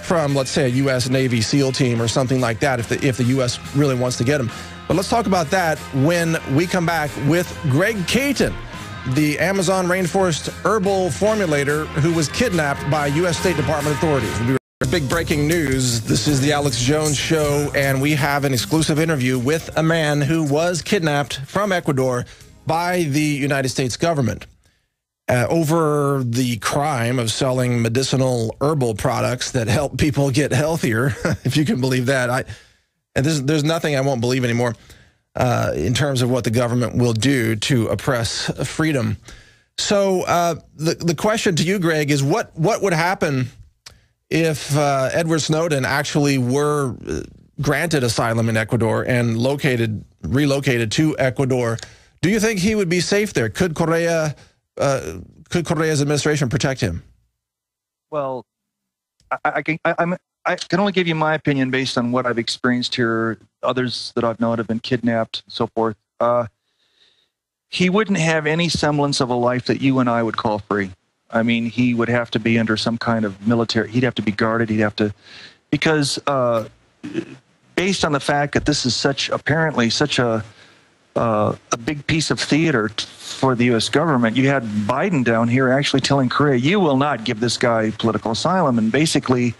S2: from, let's say, a U.S. Navy SEAL team or something like that if the U.S. really wants to get him. But let's talk about that when we come back with Greg Caton, the Amazon rainforest herbal formulator who was kidnapped by U.S. State Department authorities. We'll be big breaking news. This is the Alex Jones Show, and we have an exclusive interview with a man who was kidnapped from Ecuador by the United States government over the crime of selling medicinal herbal products that help people get healthier, if you can believe that. There's nothing I won't believe anymore in terms of what the government will do to oppress freedom. So the question to you, Greg, is what would happen if Edward Snowden actually were granted asylum in Ecuador and relocated to Ecuador? Do you think he would be safe there? Could Correa's administration protect him?
S3: Well, I can only give you my opinion based on what I've experienced here. Others that I've known have been kidnapped, so forth. He wouldn't have any semblance of a life that you and I would call free. I mean, he would have to be under some kind of military. He'd have to be guarded. He'd have to, because based on the fact that this is apparently such a big piece of theater for the U.S. government. You had Biden down here actually telling Correa, you will not give this guy political asylum. And basically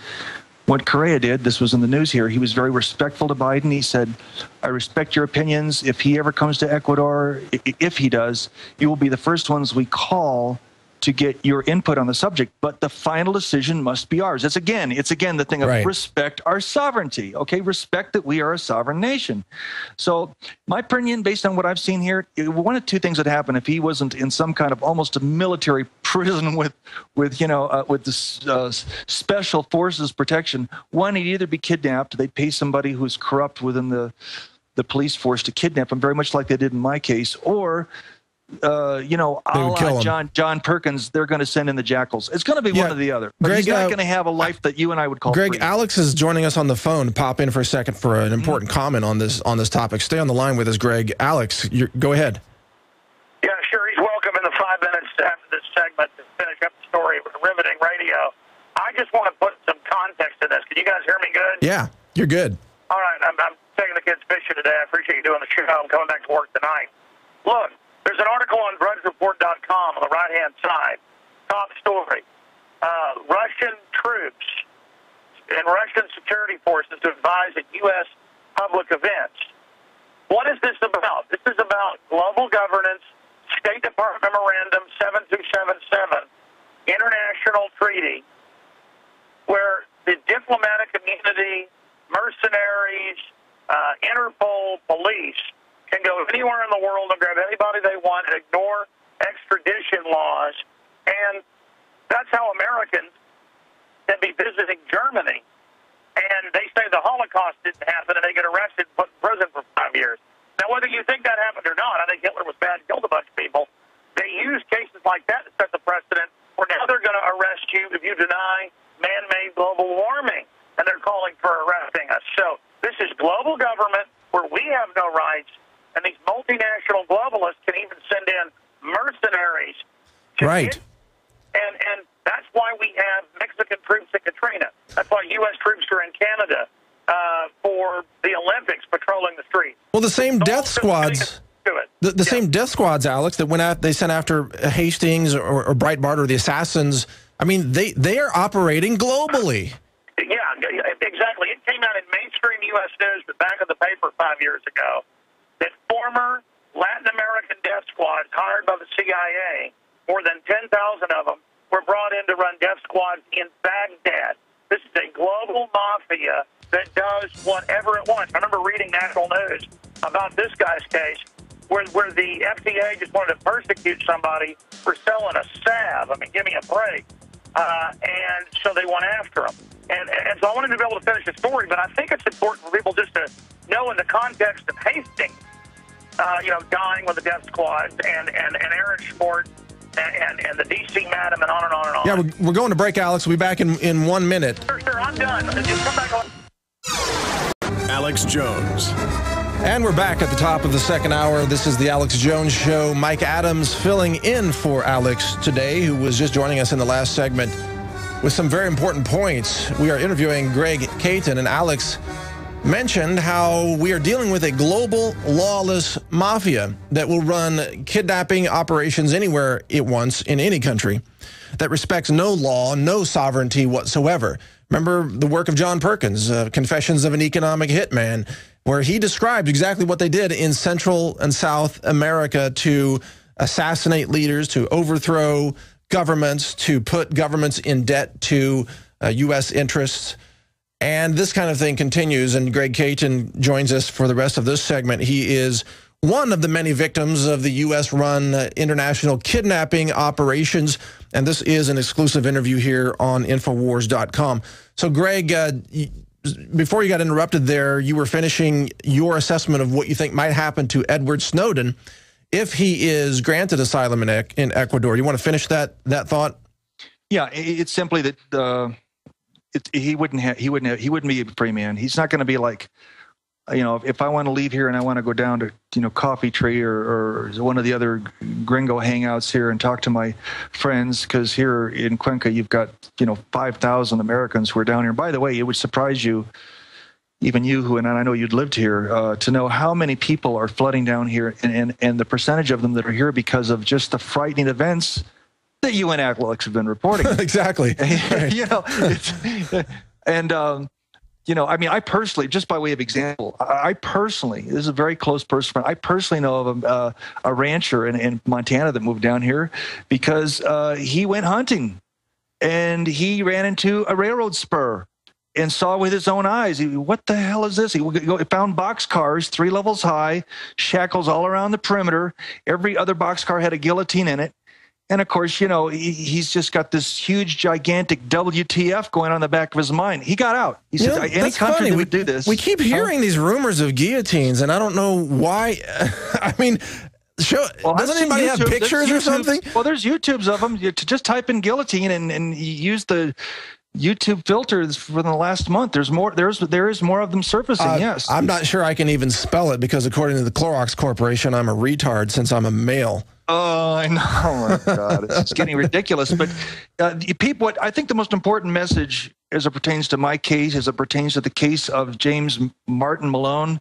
S3: what Correa did, this was in the news here, he was very respectful to Biden. He said, I respect your opinions. If he ever comes to Ecuador, if he does, you will be the first ones we call to get your input on the subject, but the final decision must be ours. It's again the thing of respect our sovereignty, okay? Respect that we are a sovereign nation. So my opinion, based on what I've seen here, one of two things would happen if he wasn't in some kind of almost a military prison with the special forces protection. One, he'd either be kidnapped, they'd pay somebody who's corrupt within the police force to kidnap him, very much like they did in my case, or a la John Perkins, they're going to send in the jackals. It's going to be one or the other. But Greg, he's not going to have a life that you and I would call
S2: Greg,
S3: free.
S2: Alex is joining us on the phone. Pop in for a second for an important comment on this topic. Stay on the line with us, Greg. Alex, go ahead.
S4: Yeah, sure. He's welcome in the 5 minutes after this segment to finish up the story with riveting radio. I just want to put some context to this. Can you guys hear me good?
S2: Yeah, you're good.
S4: All right. I'm taking the kids fishing today. I appreciate you doing the show. I'm coming back to work tonight. Look. There's an article on drudgereport.com on the right-hand side. Top story. Russian troops and Russian security forces to advise at U.S. public events. What is this about? This is about global governance, State Department Memorandum 7277, international treaty, where the diplomatic immunity, mercenaries, Interpol, police, can go anywhere in the world and grab anybody they want and ignore extradition laws. And that's how Americans can be visiting Germany. And they say the Holocaust didn't happen and they get arrested and put in prison for 5 years. Now, whether you think that happened or not, I think Hitler was bad and killed a bunch of people. They use cases like that to set the precedent where now they're going to arrest you if you deny man-made global warming. And they're calling for arresting us. So this is global government where we have no rights. And these multinational globalists can even send in mercenaries.
S2: Right.
S4: And that's why we have Mexican troops at Katrina. That's why U.S. troops are in Canada for the Olympics patrolling the streets.
S2: Well, the same death squads. The same death squads, Alex, that they sent after Hastings or Breitbart or the assassins. I mean, they are operating globally.
S4: Yeah, exactly. It came out in mainstream U.S. news, the back of the paper 5 years ago, that former Latin American death squads hired by the CIA, more than 10,000 of them, were brought in to run death squads in Baghdad. This is a global mafia that does whatever it wants. I remember reading national news about this guy's case where the FDA just wanted to persecute somebody for selling a salve. I mean, give me a break. And so they went after him. And so I wanted to be able to finish the story, but I think it's important for people just to know in the context of Hastings, dying with the death squads and Aaron Schwartz and the D.C. Madam and on and on and on.
S2: Yeah, we're going to break, Alex. We'll be back in 1 minute.
S4: Sure, I'm done. Just come back on.
S1: Alex Jones.
S2: And we're back at the top of the second hour. This is the Alex Jones Show. Mike Adams filling in for Alex today, who was just joining us in the last segment with some very important points. We are interviewing Greg Caton, and Alex, mentioned how we are dealing with a global lawless mafia that will run kidnapping operations anywhere it wants in any country, that respects no law, no sovereignty whatsoever. Remember the work of John Perkins, Confessions of an Economic Hitman, where he described exactly what they did in Central and South America to assassinate leaders, to overthrow governments, to put governments in debt to U.S. interests. And this kind of thing continues, and Greg Caton joins us for the rest of this segment. He is one of the many victims of the U.S.-run international kidnapping operations, and this is an exclusive interview here on Infowars.com. So, Greg, before you got interrupted there, you were finishing your assessment of what you think might happen to Edward Snowden if he is granted asylum in Ecuador. You want to finish that thought?
S3: Yeah, it's simply that he wouldn't be a free man. He's not going to be like, if I want to leave here and I want to go down to Coffee Tree or one of the other gringo hangouts here and talk to my friends, because here in Cuenca you've got 5,000 Americans who are down here. By the way, it would surprise you, even you and I know you'd lived here, to know how many people are flooding down here and the percentage of them that are here because of just the frightening events that you and Alex have been reporting.
S2: Exactly.
S3: I personally, just by way of example, this is a very close person friend. I personally know of a rancher in Montana that moved down here because he went hunting and he ran into a railroad spur and saw with his own eyes, what the hell is this? He found boxcars 3 levels high, shackles all around the perimeter. Every other boxcar had a guillotine in it. And of course, he's just got this huge, gigantic WTF going on in the back of his mind. He got out. He said, any country that would do this.
S2: We keep hearing these rumors of guillotines, and I don't know why. I mean, doesn't anybody have pictures or something?
S3: Well, there's YouTubes of them. You just type in guillotine and you use the YouTube filters for the last month. There's more. There is more of them surfacing. Yes.
S2: I'm not sure I can even spell it because according to the Clorox Corporation, I'm a retard since I'm a male.
S3: Oh, I know. Oh, my God. It's getting ridiculous. But people, I think the most important message as it pertains to my case, as it pertains to the case of James Martin Malone,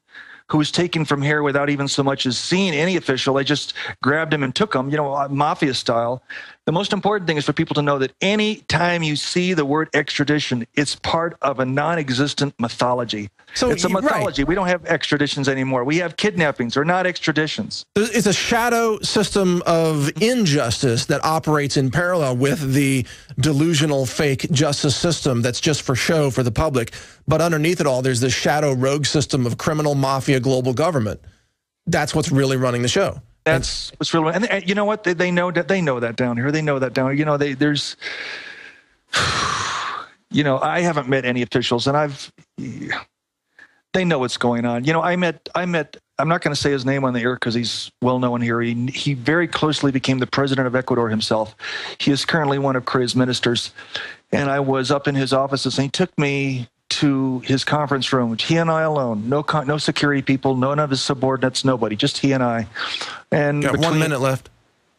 S3: who was taken from here without even so much as seeing any official. They just grabbed him and took him, mafia style. The most important thing is for people to know that any time you see the word extradition, it's part of a non-existent mythology. So it's a mythology. Right. We don't have extraditions anymore. We have kidnappings. They're not extraditions.
S2: It's a shadow system of injustice that operates in parallel with the delusional fake justice system that's just for show for the public. But underneath it all, there's this shadow rogue system of criminal mafia global government. That's what's really running the show.
S3: That's what's really, and you know what? They know that down here. They know that down here. There's, I haven't met any officials, and they know what's going on. I met. I'm not going to say his name on the air because he's well known here. He very closely became the president of Ecuador himself. He is currently one of Cruz's ministers, and I was up in his offices, and he took me to his conference room, he and I alone, no security people, none of his subordinates, nobody, just he and I. And
S2: got 1 minute left.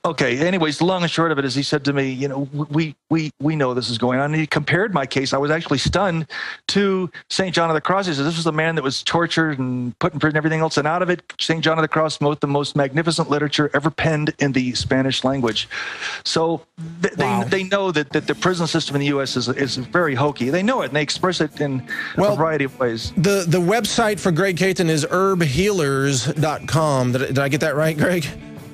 S3: Okay. Anyways, the long and short of it is he said to me, we know this is going on. And he compared my case. I was actually stunned to St. John of the Cross. He said, this was a man that was tortured and put in prison and everything else. And out of it, St. John of the Cross wrote the most magnificent literature ever penned in the Spanish language. So they know that the prison system in the U.S. is very hokey. They know it, and they express it in a variety of ways.
S2: The website for Greg Caton is herbhealers.com. Did I get that right, Greg?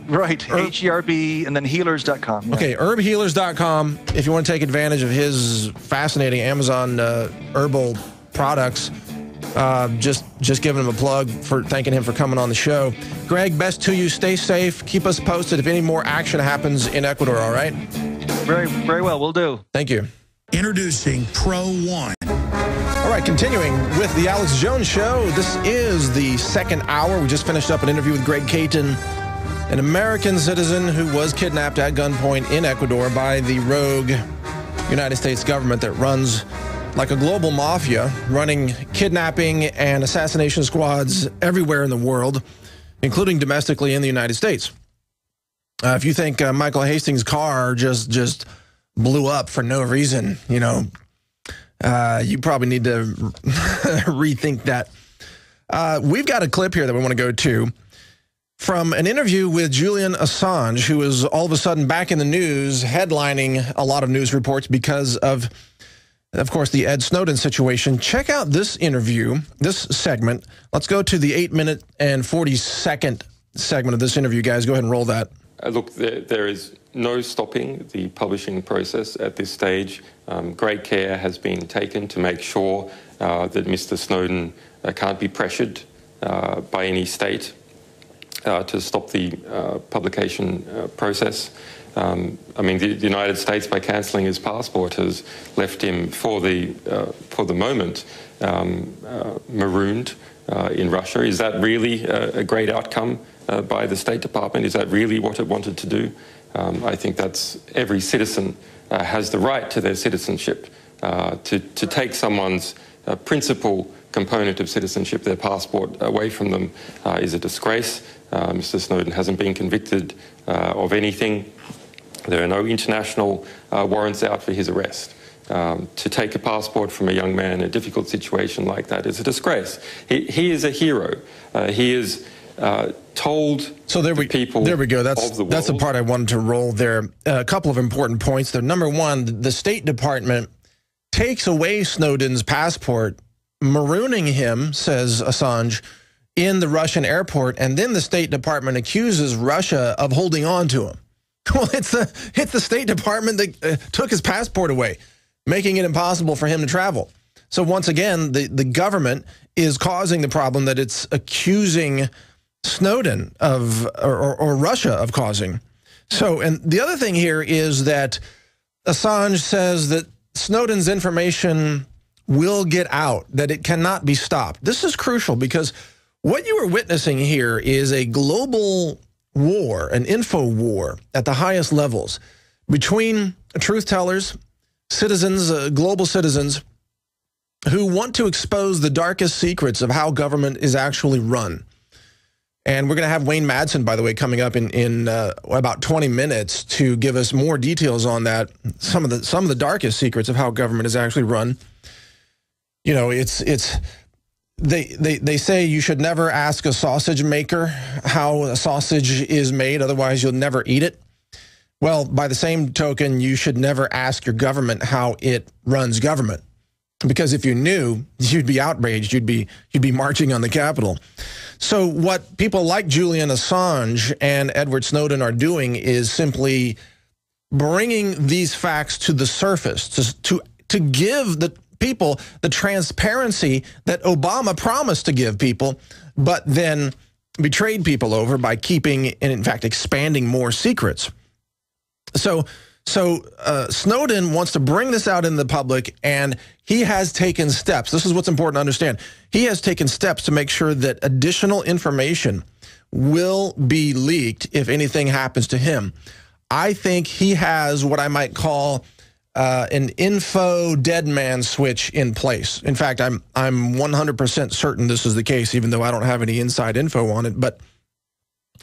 S3: Right, HERB and then healers.com. Yeah.
S2: Okay, herbhealers.com. If you want to take advantage of his fascinating Amazon herbal products, just giving him a plug for thanking him for coming on the show. Greg, best to you. Stay safe. Keep us posted if any more action happens in Ecuador, all right?
S3: Very, very well. We'll do.
S2: Thank you.
S5: Introducing Pro One.
S2: All right, continuing with the Alex Jones Show. This is the second hour. We just finished up an interview with Greg Caton, an American citizen who was kidnapped at gunpoint in Ecuador by the rogue United States government that runs like a global mafia, running kidnapping and assassination squads everywhere in the world, including domestically in the United States. If you think Michael Hastings' car just blew up for no reason, you probably need to rethink that. We've got a clip here that we want to go to from an interview with Julian Assange, who is all of a sudden back in the news, headlining a lot of news reports because of course, the Ed Snowden situation. Check out this interview, this segment. Let's go to the 8-minute and 40-second segment of this interview, guys. Go ahead and roll that.
S6: Look, there is no stopping the publishing process at this stage. Great care has been taken to make sure that Mr. Snowden can't be pressured by any state to stop the publication process. I mean, the United States, by cancelling his passport, has left him for the moment marooned in Russia. Is that really a great outcome by the State Department? Is that really what it wanted to do? I think that's every citizen has the right to their citizenship. To take someone's principal component of citizenship, their passport, away from them is a disgrace. Mr. Snowden hasn't been convicted of anything. There are no international warrants out for his arrest. To take a passport from a young man in a difficult situation like that is a disgrace. He is a hero. He is told people. There we go. That's
S2: the part I wanted to roll there. A couple of important points there. Number one, the State Department takes away Snowden's passport, marooning him, says Assange, in the Russian airport, and then the State Department accuses Russia of holding on to him. Well, it's the State Department that took his passport away, making it impossible for him to travel. So once again, the government is causing the problem that it's accusing Snowden of, or Russia of causing. So, and the other thing here is that Assange says that Snowden's information will get out, that it cannot be stopped. This is crucial because what you are witnessing here is a global war, an info war at the highest levels between truth tellers, citizens, global citizens who want to expose the darkest secrets of how government is actually run. And we're going to have Wayne Madsen, by the way, coming up in about 20 minutes to give us more details on that, some of the darkest secrets of how government is actually run. You know, they say you should never ask a sausage maker how a sausage is made, otherwise you'll never eat it. Well, by the same token, you should never ask your government how it runs government, because if you knew, you'd be outraged. You'd be marching on the Capitol. So what people like Julian Assange and Edward Snowden are doing is simply bringing these facts to the surface to give the people the transparency that Obama promised to give people, but then betrayed people over by keeping and in fact expanding more secrets. So Snowden wants to bring this out in the public, and he has taken steps. This is what's important to understand. He has taken steps to make sure that additional information will be leaked if anything happens to him. I think he has what I might call an info dead man switch in place. In fact, I'm 100% certain this is the case, even though I don't have any inside info on it. But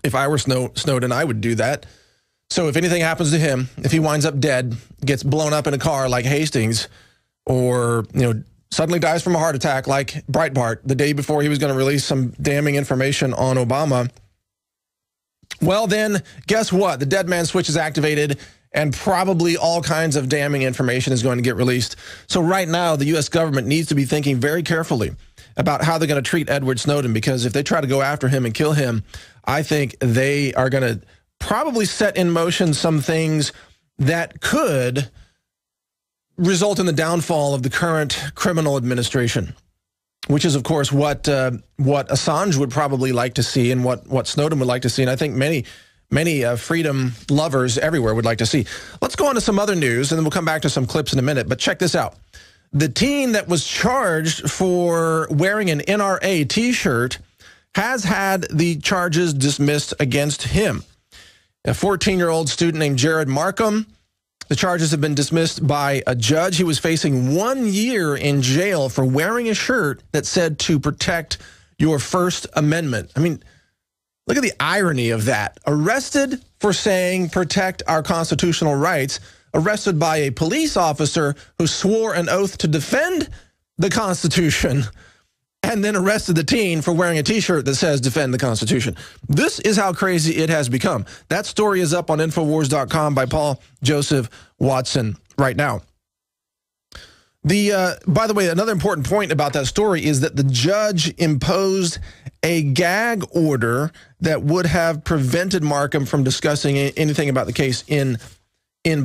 S2: if I were Snowden, I would do that. So if anything happens to him, if he winds up dead, gets blown up in a car like Hastings, or suddenly dies from a heart attack like Breitbart the day before he was going to release some damning information on Obama, well then, guess what? The dead man switch is activated, and probably all kinds of damning information is going to get released. So right now, the U.S. government needs to be thinking very carefully about how they're going to treat Edward Snowden, because if they try to go after him and kill him, I think they are going to probably set in motion some things that could result in the downfall of the current criminal administration, which is, of course, what Assange would probably like to see, and what Snowden would like to see, and I think many freedom lovers everywhere would like to see. Let's go on to some other news, and then we'll come back to some clips in a minute. But check this out. The teen that was charged for wearing an NRA T-shirt has had the charges dismissed against him. A 14-year-old student named Jared Markham. The charges have been dismissed by a judge. He was facing 1 year in jail for wearing a shirt that said to protect your First Amendment. I mean, look at the irony of that. Arrested for saying protect our constitutional rights, arrested by a police officer who swore an oath to defend the Constitution, and then arrested the teen for wearing a T-shirt that says defend the Constitution. This is how crazy it has become. That story is up on Infowars.com by Paul Joseph Watson right now. By the way, another important point about that story is that the judge imposed a gag order that would have prevented Markham from discussing anything about the case in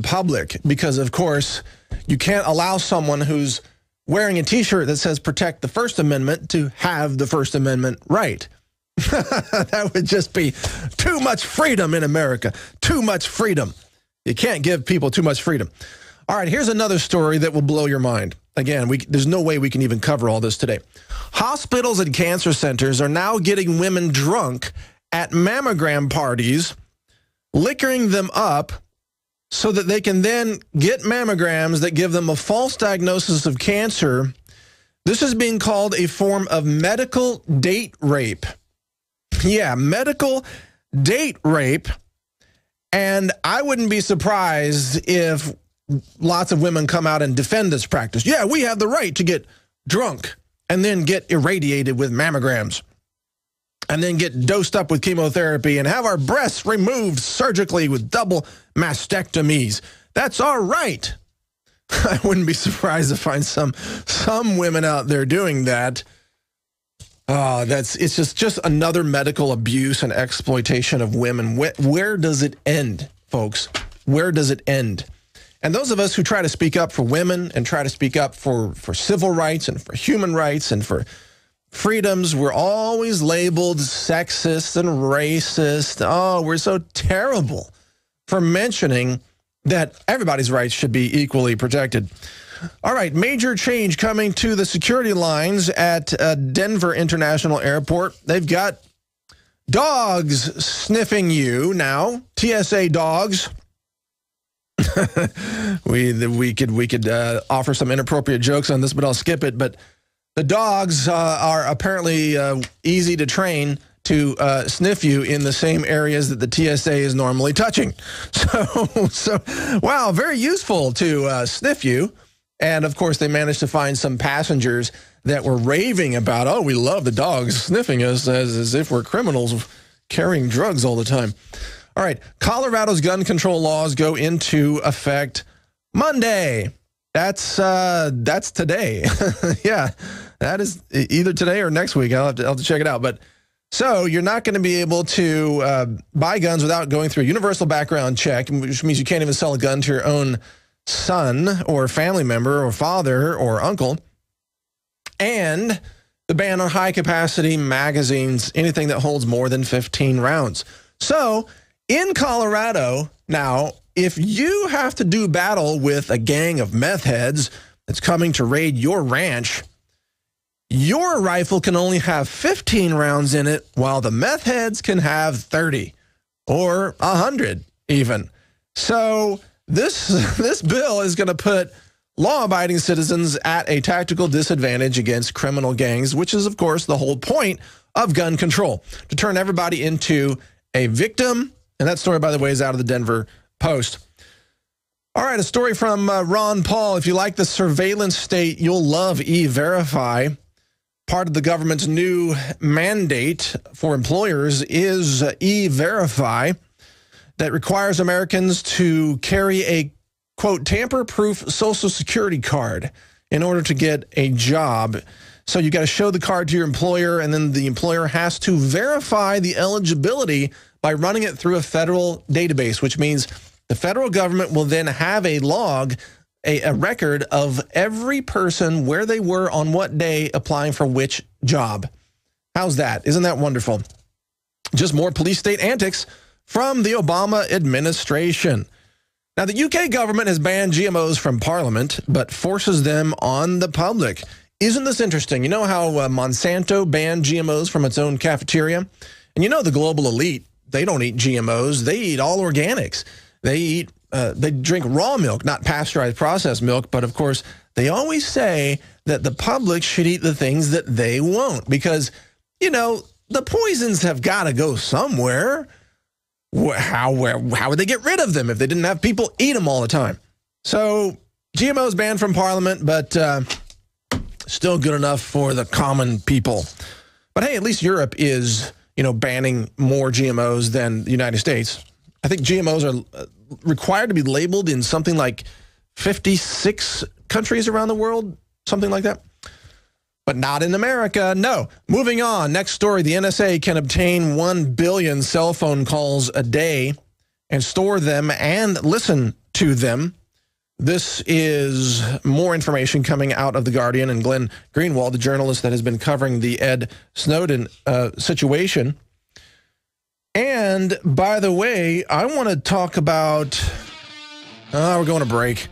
S2: public, because, of course, you can't allow someone who's wearing a T-shirt that says protect the First Amendment to have the First Amendment right. That would just be too much freedom in America. Too much freedom. You can't give people too much freedom. All right, here's another story that will blow your mind. Again, there's no way we can even cover all this today. Hospitals and cancer centers are now getting women drunk at mammogram parties, liquoring them up so that they can then get mammograms that give them a false diagnosis of cancer. This is being called a form of medical date rape. Yeah, medical date rape. And I wouldn't be surprised if lots of women come out and defend this practice. Yeah, we have the right to get drunk and then get irradiated with mammograms and then get dosed up with chemotherapy and have our breasts removed surgically with double mastectomies. That's our right. I wouldn't be surprised to find some women out there doing that. It's just another medical abuse and exploitation of women. Where does it end, folks? Where does it end? And those of us who try to speak up for women and try to speak up for civil rights and for human rights and for freedoms, we're always labeled sexist and racist. Oh, we're so terrible for mentioning that everybody's rights should be equally protected. All right, major change coming to the security lines at Denver International Airport. They've got dogs sniffing you now, TSA dogs. we could offer some inappropriate jokes on this, but I'll skip it. But the dogs are apparently easy to train to sniff you in the same areas that the TSA is normally touching. So wow, very useful to sniff you. And of course, they managed to find some passengers that were raving about, oh, we love the dogs sniffing us as if we're criminals carrying drugs all the time. All right, Colorado's gun control laws go into effect Monday. That's today. Yeah, that is either today or next week. I'll have to check it out. But so you're not going to be able to buy guns without going through a universal background check, which means you can't even sell a gun to your own son or family member or father or uncle. And the ban on high-capacity magazines, anything that holds more than 15 rounds. So in Colorado now, if you have to do battle with a gang of meth heads that's coming to raid your ranch, your rifle can only have 15 rounds in it, while the meth heads can have 30 or 100 even. So this bill is going to put law-abiding citizens at a tactical disadvantage against criminal gangs, which is, of course, the whole point of gun control, to turn everybody into a victim. And that story, by the way, is out of the Denver Post. All right, a story from Ron Paul. If you like the surveillance state, you'll love E-Verify. Part of the government's new mandate for employers is E-Verify that requires Americans to carry a, quote, tamper-proof Social Security card in order to get a job. So you got to show the card to your employer, and then the employer has to verify the eligibility by running it through a federal database, which means the federal government will then have a log, a record of every person, where they were on what day applying for which job. How's that? Isn't that wonderful? Just more police state antics from the Obama administration. Now, the UK government has banned GMOs from Parliament, but forces them on the public. Isn't this interesting? You know how Monsanto banned GMOs from its own cafeteria? And you know the global elite, they don't eat GMOs. They eat all organics. They drink raw milk, not pasteurized processed milk. But, of course, they always say that the public should eat the things that they won't because, you know, the poisons have got to go somewhere. How would they get rid of them if they didn't have people eat them all the time? So GMOs banned from Parliament, but Still good enough for the common people. But hey, at least Europe is, banning more GMOs than the United States. I think GMOs are required to be labeled in something like 56 countries around the world, something like that. But not in America, no. Moving on, next story, the NSA can obtain 1 billion cell phone calls a day and store them and listen to them. This is more information coming out of The Guardian, and Glenn Greenwald, the journalist that has been covering the Ed Snowden situation. And by the way, I want to talk about, we're going to break.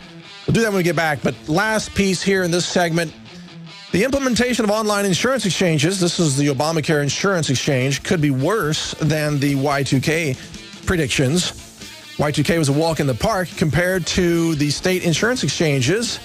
S2: We'll do that when we get back. But last piece here in this segment, the implementation of online insurance exchanges, this is the Obamacare insurance exchange, could be worse than the Y2K predictions. Y2K was a walk in the park compared to the state insurance exchanges,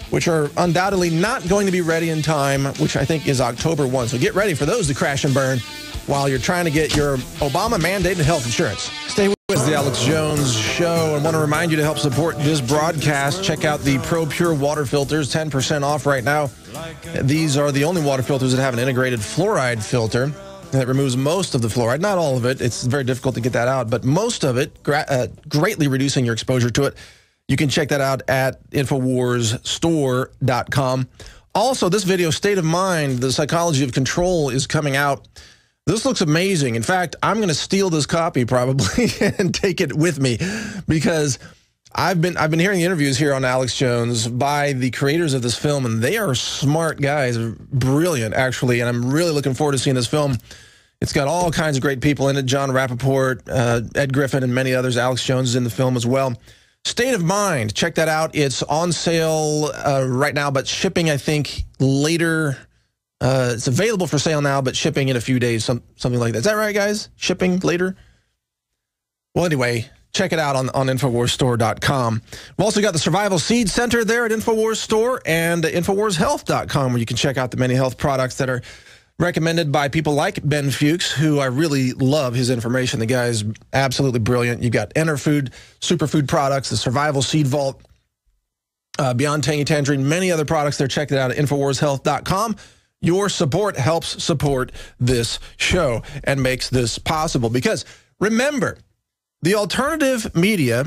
S2: which are undoubtedly not going to be ready in time, which I think is October 1. So get ready for those to crash and burn while you're trying to get your Obama-mandated health insurance. Stay with us, the Alex Jones Show. I want to remind you to help support this broadcast. Check out the Pro Pure water filters, 10% off right now. These are the only water filters that have an integrated fluoride filter that removes most of the fluoride, not all of it. It's very difficult to get that out, but most of it, greatly reducing your exposure to it. You can check that out at InfoWarsStore.com. Also, this video, State of Mind, the Psychology of Control, is coming out. This looks amazing. In fact, I'm going to steal this copy probably and take it with me, because I've been hearing the interviews here on Alex Jones by the creators of this film, and they are smart guys, brilliant actually, and I'm really looking forward to seeing this film. It's got all kinds of great people in it, John Rappaport, Ed Griffin, and many others. Alex Jones is in the film as well. State of Mind, check that out. It's on sale right now, but shipping, I think, later. It's available for sale now, but shipping in a few days, something like that. Is that right, guys? Shipping later? Well, anyway, check it out on InfoWarsStore.com. We've also got the Survival Seed Center there at InfoWars Store, and InfoWarsHealth.com, where you can check out the many health products that are recommended by people like Ben Fuchs, who I really love his information. The guy is absolutely brilliant. You've got Enerfood, Superfood products, the Survival Seed Vault, Beyond Tangy Tangerine, many other products there. Check it out at InfoWarsHealth.com. Your support helps support this show and makes this possible. Because remember, the alternative media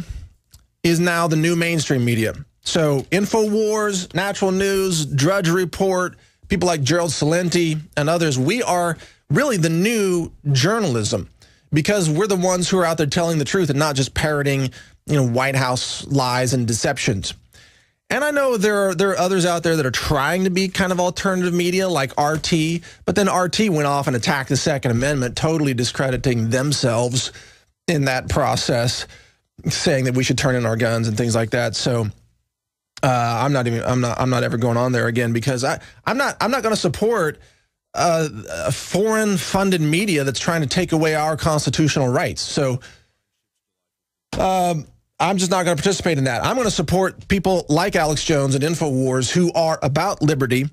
S2: is now the new mainstream media. So InfoWars, Natural News, Drudge Report, people like Gerald Celente and others, we are really the new journalism, because we're the ones who are out there telling the truth and not just parroting, White House lies and deceptions. And I know there are others out there that are trying to be kind of alternative media, like RT, but then RT went off and attacked the Second Amendment, totally discrediting themselves in that process, saying that we should turn in our guns and things like that. So I'm not ever going on there again, because I'm not going to support a foreign funded media that's trying to take away our constitutional rights. So I'm just not going to participate in that. I'm going to support people like Alex Jones and InfoWars who are about liberty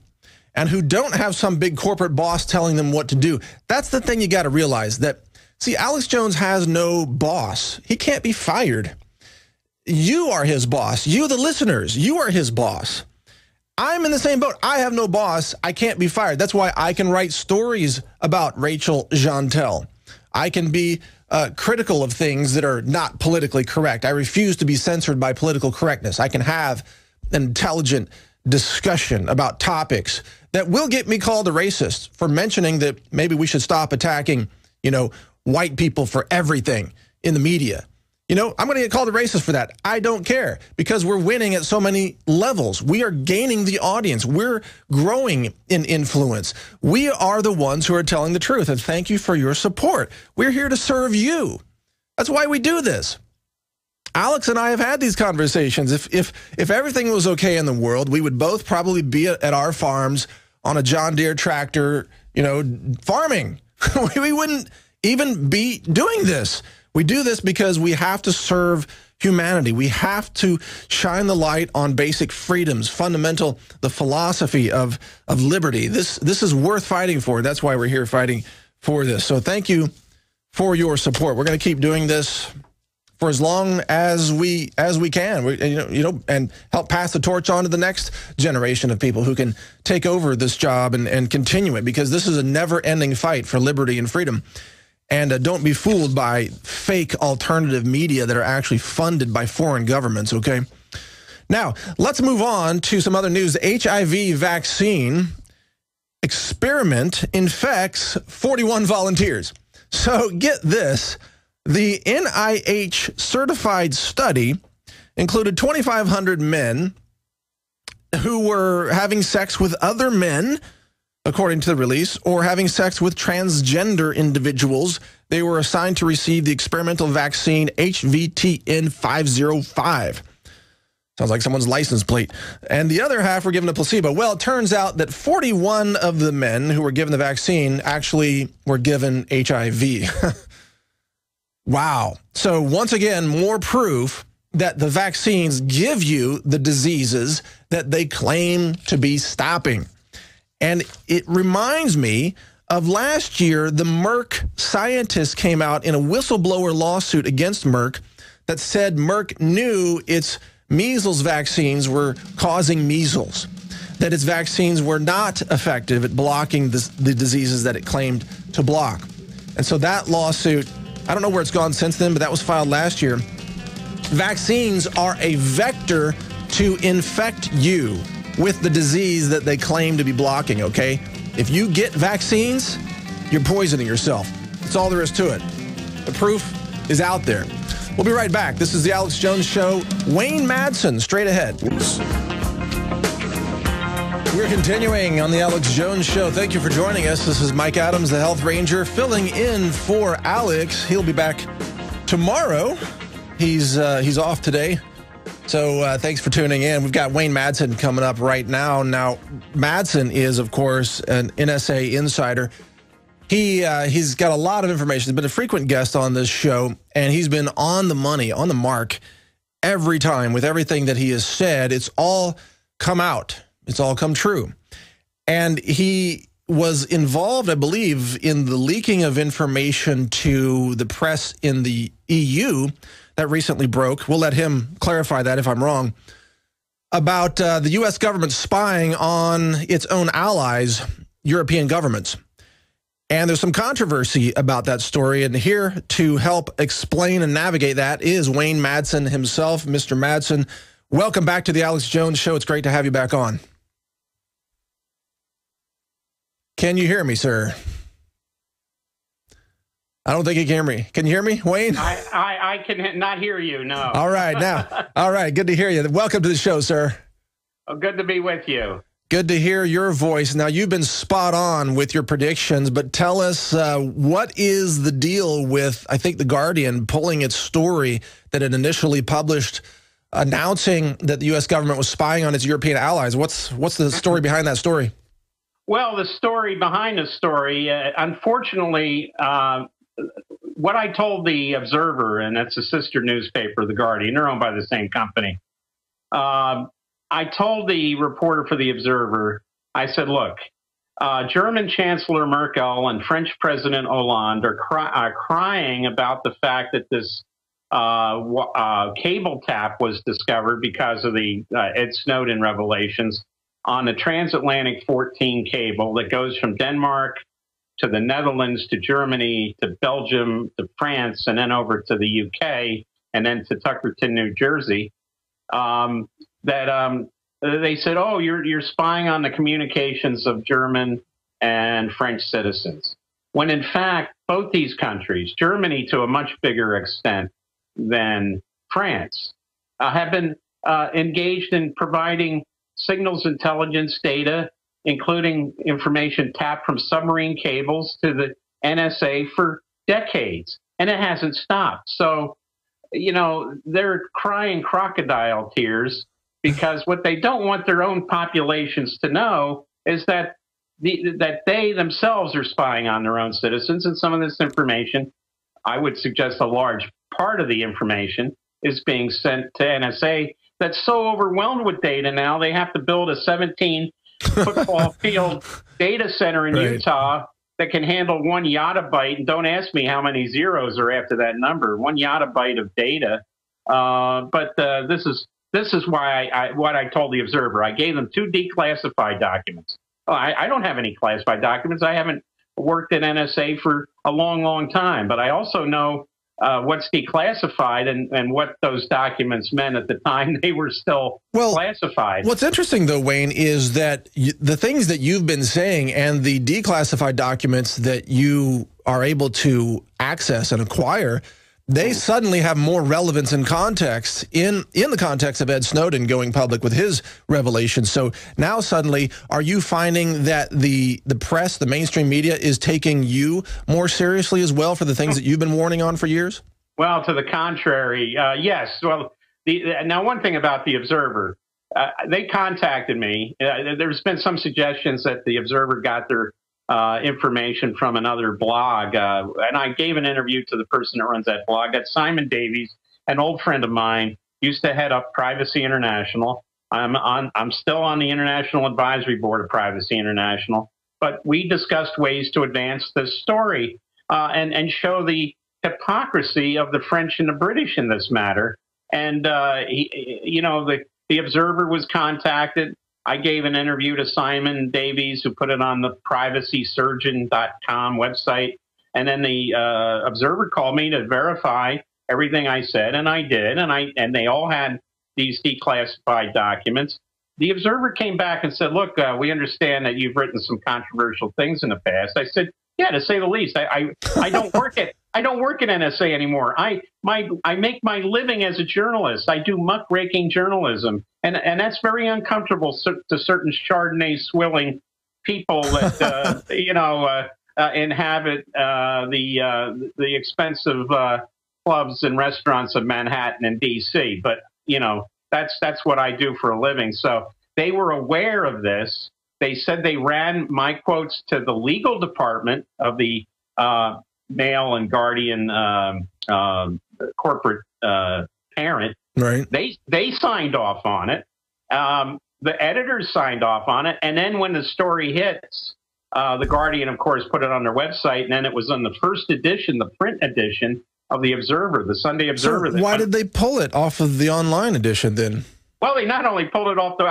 S2: and who don't have some big corporate boss telling them what to do. That's the thing you got to realize. That, see, Alex Jones has no boss. He can't be fired. You are his boss. You, the listeners, you are his boss. I'm in the same boat. I have no boss. I can't be fired. That's why I can write stories about Rachel Jeantel. I can be critical of things that are not politically correct. I refuse to be censored by political correctness. I can have an intelligent discussion about topics that will get me called a racist for mentioning that maybe we should stop attacking, white people for everything in the media. I'm going to get called a racist for that. I don't care, because we're winning at so many levels. We are gaining the audience. We're growing in influence. We are the ones who are telling the truth, and thank you for your support. We're here to serve you. That's why we do this. Alex and I have had these conversations. If everything was okay in the world, we would both probably be at our farms on a John Deere tractor, farming. We wouldn't even be doing this. We do this because we have to serve humanity. We have to shine the light on basic freedoms, the philosophy of liberty. This is worth fighting for. That's why we're here fighting for this. So thank you for your support. We're going to keep doing this for as long as we can, and help pass the torch on to the next generation of people who can take over this job and continue it, because this is a never-ending fight for liberty and freedom. And don't be fooled by fake alternative media that are actually funded by foreign governments, okay? Now, let's move on to some other news. The HIV vaccine experiment infects 41 volunteers. So get this. The NIH certified study included 2,500 men who were having sex with other men, according to the release, or having sex with transgender individuals. They were assigned to receive the experimental vaccine HVTN 505. Sounds like someone's license plate. And the other half were given a placebo. Well, it turns out that 41 of the men who were given the vaccine actually were given HIV. Wow. So once again, more proof that the vaccines give you the diseases that they claim to be stopping. And it reminds me of last year, the Merck scientists came out in a whistleblower lawsuit against Merck that said Merck knew its measles vaccines were causing measles, that its vaccines were not effective at blocking the diseases that it claimed to block. And so that lawsuit, I don't know where it's gone since then, but that was filed last year. Vaccines are a vector to infect you with the disease that they claim to be blocking, okay? If you get vaccines, you're poisoning yourself. That's all there is to it. The proof is out there. We'll be right back. This is the Alex Jones Show. Wayne Madsen, straight ahead. We're continuing on the Alex Jones Show. Thank you for joining us. This is Mike Adams, the Health Ranger, filling in for Alex. He'll be back tomorrow. He's off today. So thanks for tuning in. We've got Wayne Madsen coming up right now. Now, Madsen is, of course, an NSA insider. He's got a lot of information. He's been a frequent guest on this show, and he's been on the money, on the mark, every time with everything that he has said. It's all come out. It's all come true. And he was involved, I believe, in the leaking of information to the press in the EU that recently broke. We'll let him clarify that if I'm wrong, about the U.S. government spying on its own allies, European governments. And there's some controversy about that story. And here to help explain and navigate that is Wayne Madsen himself. Mr. Madsen, welcome back to the Alex Jones Show. It's great to have you back on. Can you hear me, sir? I don't think you can hear me. Can you hear me, Wayne?
S7: I can not hear you, no.
S2: All right, now. All right, good to hear you. Welcome to the show, sir.
S7: Oh, good to be with you.
S2: Good to hear your voice. Now, you've been spot on with your predictions, but tell us what is the deal with, I think, The Guardian pulling its story that it initially published announcing that the U.S. government was spying on its European allies. What's the story behind that story?
S7: Well, the story behind the story, unfortunately, what I told the Observer, and that's a sister newspaper, The Guardian, they're owned by the same company. I told the reporter for the Observer, I said, look, German Chancellor Merkel and French President Hollande are crying about the fact that this cable tap was discovered because of the Ed Snowden revelations on the transatlantic 14 cable that goes from Denmark to the Netherlands to Germany to Belgium to France and then over to the UK and then to Tuckerton, New Jersey. They said, oh, you're spying on the communications of German and French citizens. When in fact, both these countries, Germany to a much bigger extent than France, have been engaged in providing signals intelligence data, including information tapped from submarine cables to the NSA for decades, and it hasn't stopped. So, you know, they're crying crocodile tears because what they don't want their own populations to know is that that they themselves are spying on their own citizens, and some of this information, I would suggest a large part of the information, is being sent to NSA that's so overwhelmed with data now they have to build a 17 football field data center in Utah that can handle 1 yottabyte, and don't ask me how many zeros are after that number, 1 yottabyte of data. But this is why what I told the Observer. I gave them 2 declassified documents. I don't have any classified documents. I haven't worked at NSA for a long, long time, but I also know what's declassified and what those documents meant at the time they were still classified.
S2: What's interesting, though, Wayne, is that the things that you've been saying and the declassified documents that you are able to access and acquire, they suddenly have more relevance and context in the context of Ed Snowden going public with his revelations. So now suddenly, are you finding that the press, the mainstream media, is taking you more seriously as well for the things that you've been warning on for years?
S7: Well, to the contrary, yes. Well, now one thing about the Observer, they contacted me. There's been some suggestions that the Observer got their information from another blog. And I gave an interview to the person that runs that blog. That's Simon Davies, an old friend of mine, used to head up Privacy International. I'm still on the International Advisory Board of Privacy International. But we discussed ways to advance this story and show the hypocrisy of the French and the British in this matter. And, the Observer was contacted. I gave an interview to Simon Davies, who put it on the privacysurgeon.com website. And then the Observer called me to verify everything I said, and I did. And they all had these declassified documents. The Observer came back and said, look, we understand that you've written some controversial things in the past. I said, yeah, to say the least. I don't work at NSA anymore. I make my living as a journalist. I do muckraking journalism, and that's very uncomfortable to certain Chardonnay swilling people that inhabit the expensive clubs and restaurants of Manhattan and D.C. But that's what I do for a living. So they were aware of this. They said they ran my quotes to the legal department of the Mail and Guardian corporate parent.
S2: Right.
S7: They signed off on it. The editors signed off on it. And then when the story hits, the Guardian, of course, put it on their website. And then it was on the first edition, the print edition of the Observer, the Sunday Observer.
S2: So why did they pull it off of the online edition then?
S7: Well, they not only pulled it off the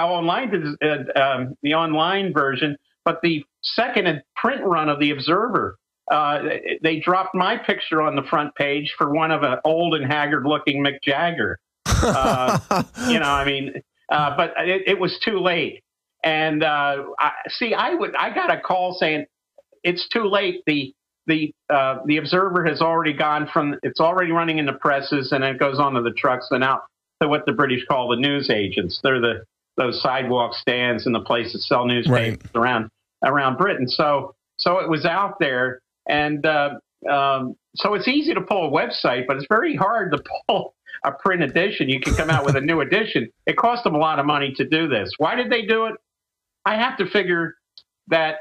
S7: online version, but the second print run of the Observer. They dropped my picture on the front page for one of an old and haggard-looking Mick Jagger. But it was too late. And I got a call saying it's too late. The Observer has already gone from it's already running in the presses, and it goes on to the trucks and out to what the British call the news agents. They're those sidewalk stands and the place that sell newspapers around Britain. So it was out there, and so it's easy to pull a website, but it's very hard to pull a print edition. You can come out with a new edition. It cost them a lot of money to do this. Why did they do it? I have to figure that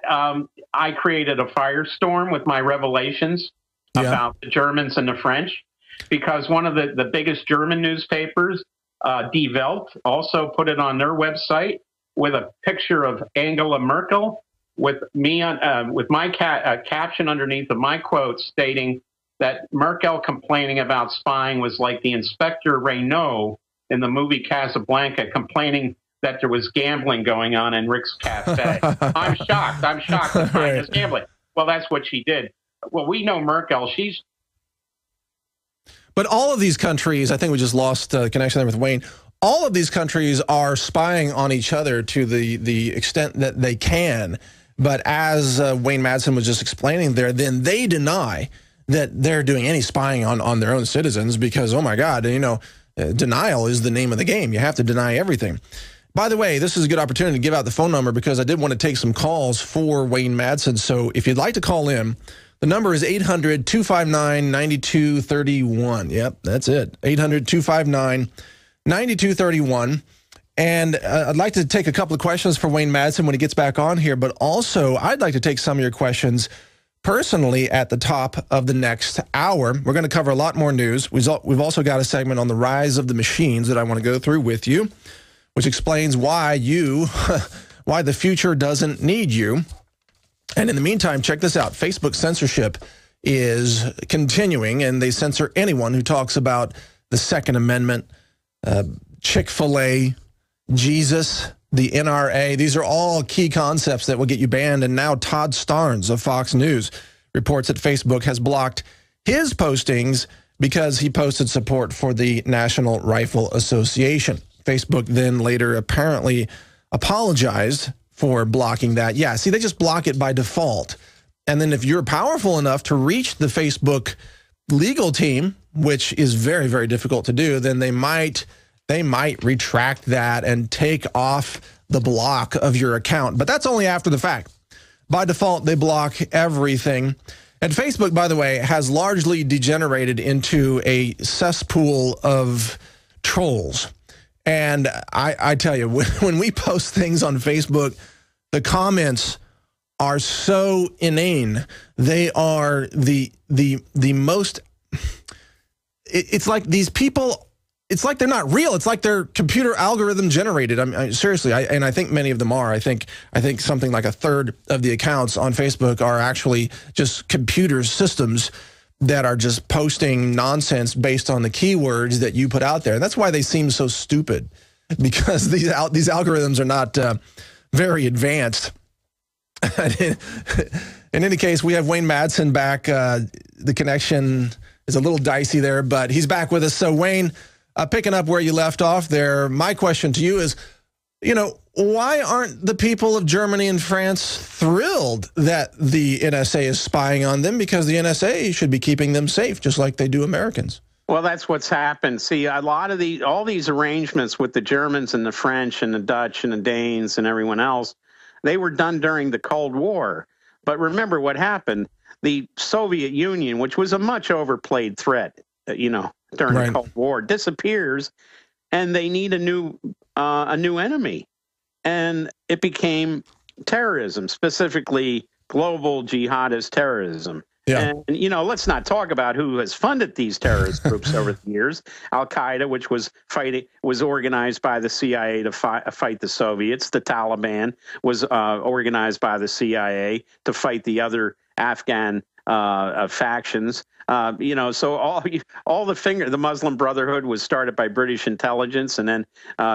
S7: I created a firestorm with my revelations about the Germans and the French, because one of the biggest German newspapers, Die Welt, also put it on their website with a picture of Angela Merkel with me on with my caption underneath of my quote stating that Merkel complaining about spying was like the Inspector Renault in the movie Casablanca complaining that there was gambling going on in Rick's Cafe. I'm shocked that there's gambling. Well, that's what she did. Well, we know Merkel.
S2: But all of these countries, I think we just lost connection there with Wayne. All of these countries are spying on each other to the extent that they can. But as Wayne Madsen was just explaining there, then they deny that they're doing any spying on their own citizens because, oh my God, denial is the name of the game. You have to deny everything. By the way, this is a good opportunity to give out the phone number because I did want to take some calls for Wayne Madsen. So if you'd like to call in, the number is 800-259-9231. Yep, that's it. 800-259-9231. And I'd like to take a couple of questions for Wayne Madsen when he gets back on here, but also I'd like to take some of your questions personally at the top of the next hour. We're going to cover a lot more news. We've also got a segment on the rise of the machines that I want to go through with you, which explains why the future doesn't need you. And in the meantime, check this out. Facebook censorship is continuing, and they censor anyone who talks about the Second Amendment, Chick-fil-A, Jesus, the NRA. These are all key concepts that will get you banned. And now Todd Starnes of Fox News reports that Facebook has blocked his postings because he posted support for the National Rifle Association. Facebook then later apparently apologized for blocking that. Yeah, see, they just block it by default. And then if you're powerful enough to reach the Facebook legal team, which is very, very difficult to do, then they might retract that and take off the block of your account. But that's only after the fact. By default, they block everything. And Facebook, by the way, has largely degenerated into a cesspool of trolls. And I tell you, when we post things on Facebook, the comments are so inane. They are the most, it's like these people, it's like they're not real. It's like they're computer algorithm generated. Seriously, and I think many of them are. I think something like a third of the accounts on Facebook are actually just computer systems that are just posting nonsense based on the keywords that you put out there. And that's why they seem so stupid, because these algorithms are not very advanced. In any case, we have Wayne Madsen back. The connection is a little dicey there, but he's back with us. So, Wayne, picking up where you left off there, my question to you is, why aren't the people of Germany and France thrilled that the NSA is spying on them? Because the NSA should be keeping them safe, just like they do Americans. Well, that's what's happened. See, all these arrangements with the Germans and the French and the Dutch and the Danes and everyone else, they were done during the Cold War. But remember what happened. The Soviet Union, which was a much overplayed threat, during the Cold War, disappears, and they need a new enemy. And it became terrorism, specifically global jihadist terrorism. Yeah. And, let's not talk about who has funded these terrorist groups over the years. Al-Qaeda, which was organized by the CIA to fight the Soviets. The Taliban was organized by the CIA to fight the other Afghan factions. So the Muslim Brotherhood was started by British intelligence and then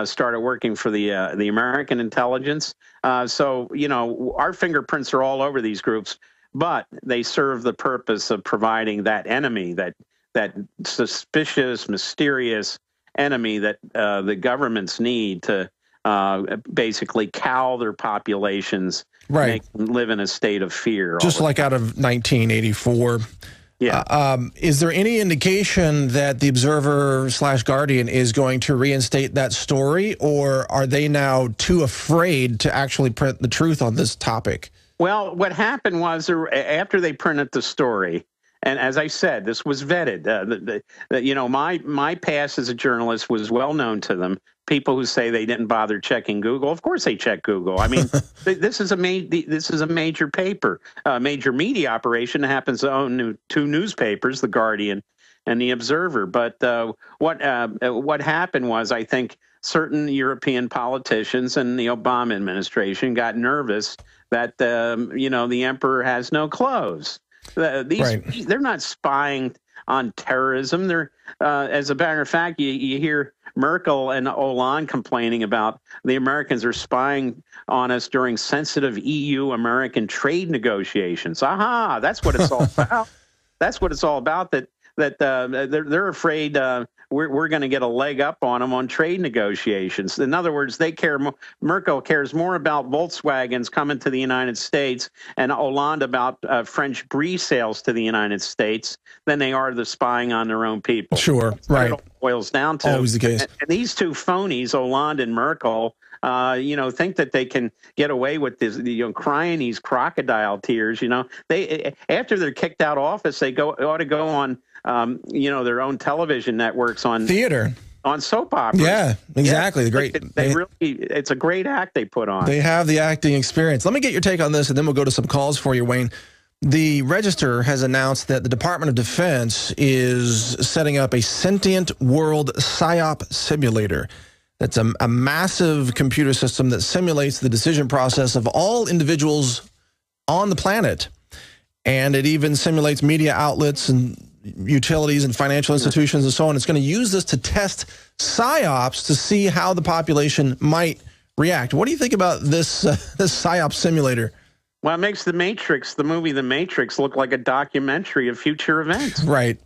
S2: started working for the American intelligence. Our fingerprints are all over these groups, but they serve the purpose of providing that enemy, that suspicious, mysterious enemy that the governments need to basically cow their populations, make them live in a state of fear. Just like out of 1984. Yeah. Is there any indication that the Observer/Guardian is going to reinstate that story, or are they now too afraid to actually print the truth on this topic? Well, what happened was after they printed the story, and as I said, this was vetted. My past as a journalist was well known to them. People who say they didn't bother checking Google, of course they check Google. I mean, this is a major paper, major media operation that happens to own two newspapers, The Guardian and The Observer. But what happened was, I think certain European politicians and the Obama administration got nervous that the emperor has no clothes. They're not spying on terrorism. They're, as a matter of fact, you hear Merkel and Hollande complaining about the Americans are spying on us during sensitive EU-American trade negotiations. Aha, that's what it's all about. That's what it's all about. That they're afraid we're going to get a leg up on them on trade negotiations. In other words, Merkel cares more about Volkswagens coming to the United States and Hollande about French brie sales to the United States than they are the spying on their own people. Sure, that's right. What it boils down to. Always the case. And these two phonies, Hollande and Merkel, think that they can get away with this, crying these crocodile tears. They after they're kicked out of office, they ought to go on, their own television networks on theater, on soap operas. Yeah, exactly. Yeah, it's a great act they put on. They have the acting experience. Let me get your take on this, and then we'll go to some calls for you, Wayne. The Register has announced that the Department of Defense is setting up a sentient world PSYOP simulator. That's a massive computer system that simulates the decision process of all individuals on the planet. And it even simulates media outlets and utilities and financial institutions and so on. It's going to use this to test psyops to see how the population might react. What do you think about this this psyop simulator?
S7: Well, it makes the movie The Matrix, look like a documentary of future events.
S2: Right.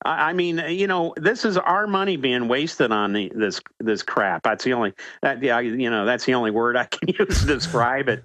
S7: I mean, you know, this is our money being wasted on this crap. That's the only that's the only word I can use to describe it.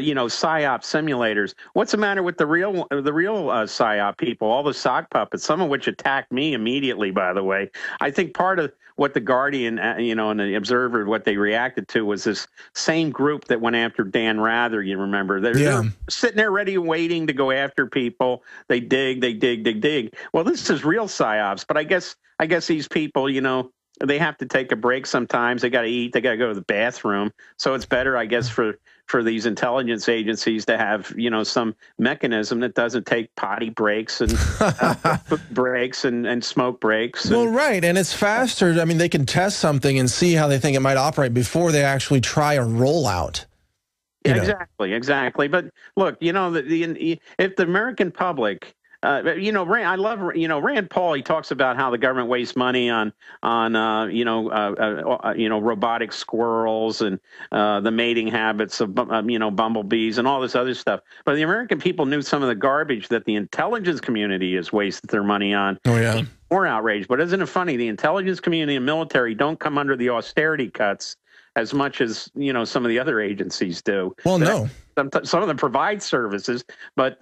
S7: You know, psyop simulators. What's the matter with the real psyop people? All the sock puppets, some of which attacked me immediately. By the way, I think part of what the Guardian, you know, and the Observer, what they reacted to was this same group that went after Dan Rather. You remember? They're sitting there ready and waiting to go after people. They dig. Well, this is real psyops. But I guess these people, you know, they have to take a break sometimes. They got to eat. They got to go to the bathroom. So it's better, I guess, for these intelligence agencies to have, you know, some mechanism that doesn't take potty breaks and breaks and smoke breaks.
S2: Well, right. And it's faster. I mean, they can test something and see how they think it might operate before they actually try a rollout.
S7: Exactly. But look, you know, if the American public, you know, I love, you know, Rand Paul. He talks about how the government wastes money on robotic squirrels and the mating habits of you know, bumblebees and all this other stuff. But the American people knew some of the garbage that the intelligence community has wasted their money on.
S2: Oh yeah,
S7: more outraged. But isn't it funny? The intelligence community and military don't come under the austerity cuts as much as, you know, some of the other agencies do.
S2: Well, no.
S7: Some of them provide services, but,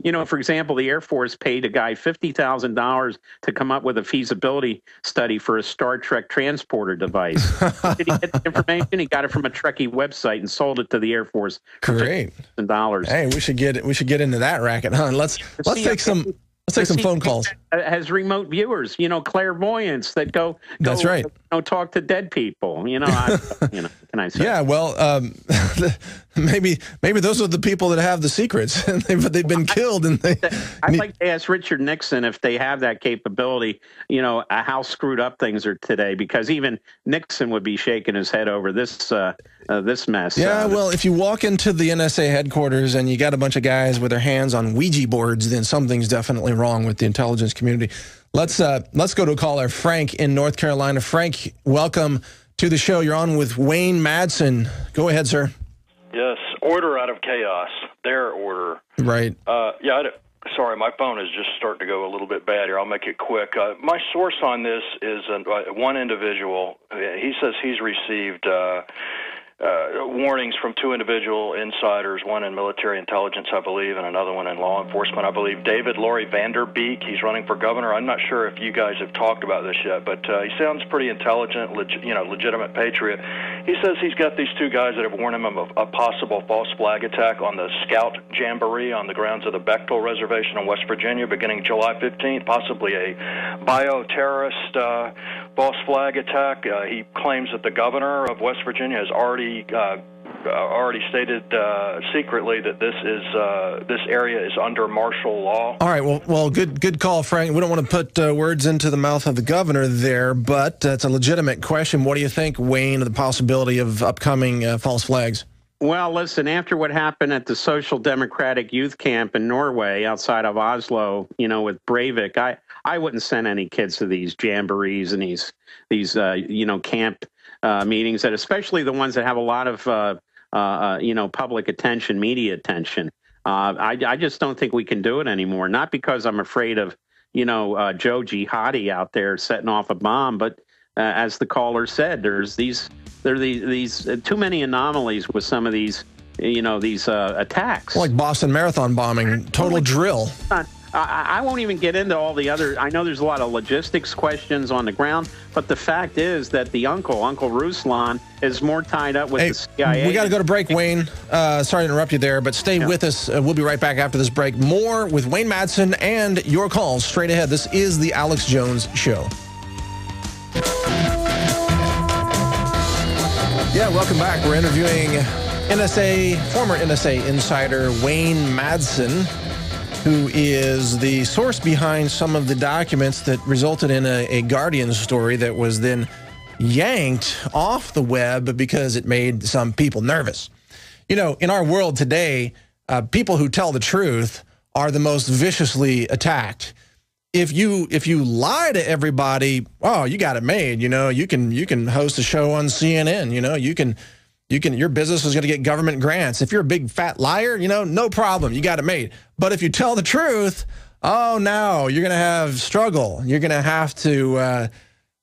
S7: you know, for example, the Air Force paid a guy $50,000 to come up with a feasibility study for a Star Trek transporter device. Did he get the information? He got it from a Trekkie website and sold it to the Air Force for $50,000.
S2: Hey, we should get into that racket, huh? Let's take some phone calls.
S7: Has remote viewers, you know, clairvoyants that go.
S2: That's right.
S7: You know, talk to dead people. You know, you know. Can I say?
S2: Yeah. Well, maybe those are the people that have the secrets, but they've been killed. And
S7: I'd like to ask Richard Nixon if they have that capability. You know, how screwed up things are today, because even Nixon would be shaking his head over this mess.
S2: Yeah. Well, if you walk into the NSA headquarters and you got a bunch of guys with their hands on Ouija boards, then something's definitely wrong with the intelligence community. Let's go to a caller, Frank in North Carolina. Frank, welcome to the show. You're on with Wayne Madsen. Go ahead, sir.
S8: Yes, order out of chaos. Their order.
S2: Right.
S8: Sorry, my phone is just starting to go a little bit bad here. I'll make it quick. My source on this is one individual. He says he's received warnings from two individual insiders, one in military intelligence, I believe, and another one in law enforcement, I believe. David Laurie Vanderbeek, he's running for governor. I'm not sure if you guys have talked about this yet, but he sounds pretty intelligent, legitimate patriot. He says he's got these two guys that have warned him of a possible false flag attack on the Scout Jamboree on the grounds of the Bechtel Reservation in West Virginia beginning July 15th, possibly a bioterrorist false flag attack. He claims that the governor of West Virginia has already stated secretly that this area is under martial law.
S2: All right. Well, good call, Frank. We don't want to put words into the mouth of the governor there, but it's a legitimate question. What do you think, Wayne, of the possibility of upcoming false flags?
S7: Well, listen, after what happened at the Social Democratic Youth Camp in Norway outside of Oslo, you know, with Breivik, I wouldn't send any kids to these jamborees and these camp meetings, that especially the ones that have a lot of public attention, media attention. I just don't think we can do it anymore. Not because I'm afraid of Joe Jihadi out there setting off a bomb, but as the caller said, there are these too many anomalies with some of these attacks.
S2: Like Boston Marathon bombing, total drill.
S7: I won't even get into all the other. I know there's a lot of logistics questions on the ground, but the fact is that the Uncle Ruslan, is more tied up with the CIA.
S2: We got to go to break, Wayne. Sorry to interrupt you there, but stay with us. We'll be right back after this break. More with Wayne Madsen and your calls straight ahead. This is the Alex Jones Show. Yeah, welcome back. We're interviewing former NSA insider Wayne Madsen, who is the source behind some of the documents that resulted in a Guardian story that was then yanked off the web because it made some people nervous. you know, in our world today, people who tell the truth are the most viciously attacked. If you lie to everybody, oh, you got it made. You know, you can host a show on CNN. You know, your business is going to get government grants. If you're a big fat liar, you know, no problem. You got it made. But if you tell the truth, oh, no, you're going to have struggle. You're going to have to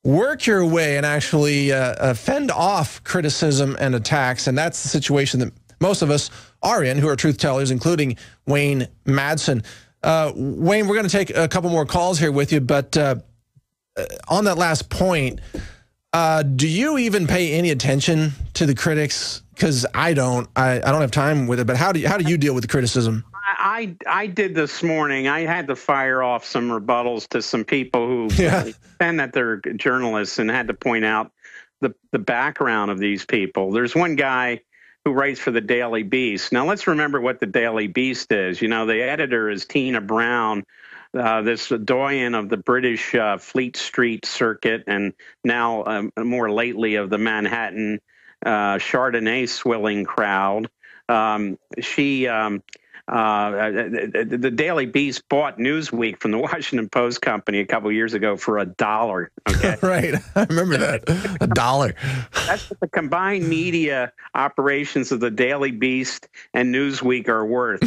S2: work your way and actually fend off criticism and attacks. And that's the situation that most of us are in, who are truth tellers, including Wayne Madsen. Wayne, we're going to take a couple more calls here with you, but on that last point, do you even pay any attention to the critics? Because I don't have time with it. But how do you deal with the criticism?
S7: I did this morning. I had to fire off some rebuttals to some people who pretend that they're journalists, and had to point out the background of these people. There's one guy who writes for the Daily Beast. Now, let's remember what the Daily Beast is. You know, the editor is Tina Brown, this doyen of the British Fleet Street circuit, and now more lately of the Manhattan Chardonnay swilling crowd. The Daily Beast bought Newsweek from the Washington Post Company a couple of years ago for $1. Okay,
S2: right? I remember that. $1.
S7: That's what the combined media operations of the Daily Beast and Newsweek are worth.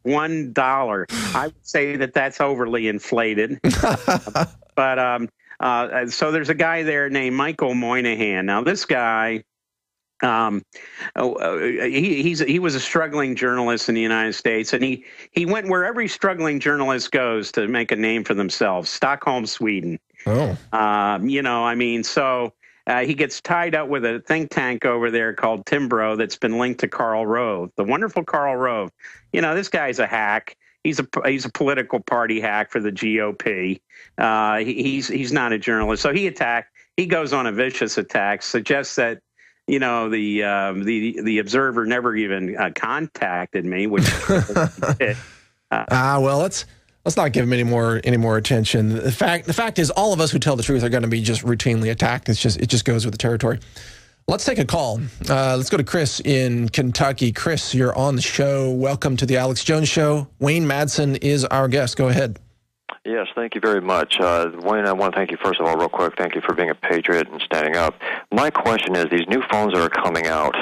S7: $1. I would say that that's overly inflated. But so there's a guy there named Michael Moynihan. Now this guy. He was a struggling journalist in the United States, and he went where every struggling journalist goes to make a name for themselves: Stockholm, Sweden. Oh, you know, I mean, so he gets tied up with a think tank over there called Timbro that's been linked to Karl Rove, the wonderful Karl Rove. You know, this guy's a hack. He's a political party hack for the GOP. He's not a journalist, so he goes on a vicious attack, suggests that, you know, the Observer never even contacted me, which
S2: well, let's not give him any more attention. The fact is, all of us who tell the truth are going to be just routinely attacked. It just goes with the territory. Let's take a call. Let's go to Chris in Kentucky. Chris, you're on the show. Welcome to the Alex Jones Show. Wayne Madsen is our guest. Go ahead.
S9: Yes, thank you very much. Wayne, I want to thank you, first of all, real quick. Thank you for being a patriot and standing up. My question is, these new phones that are coming out,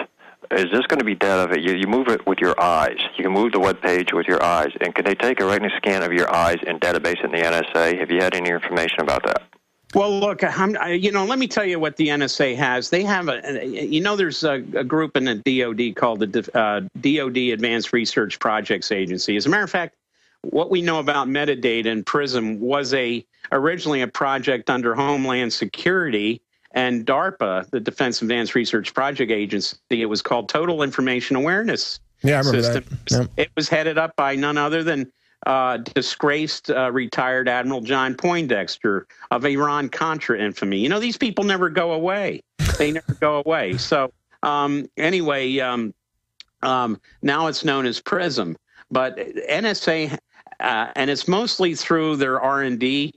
S9: is this going to be data? You move it with your eyes. You can move the web page with your eyes. And could they take a retina scan of your eyes in database in the NSA? Have you had any information about that?
S7: Well, look, you know, let me tell you what the NSA has. They have there's a group in the DOD called the DOD Advanced Research Projects Agency. As a matter of fact, what we know about metadata in PRISM was originally a project under Homeland Security and DARPA, the Defense Advanced Research Project Agency. It was called Total Information Awareness System. I remember that. Yep. It was headed up by none other than disgraced retired Admiral John Poindexter of Iran-Contra infamy. You know, these people never go away. They never go away. So anyway, now it's known as PRISM. But NSA, and it's mostly through their R&D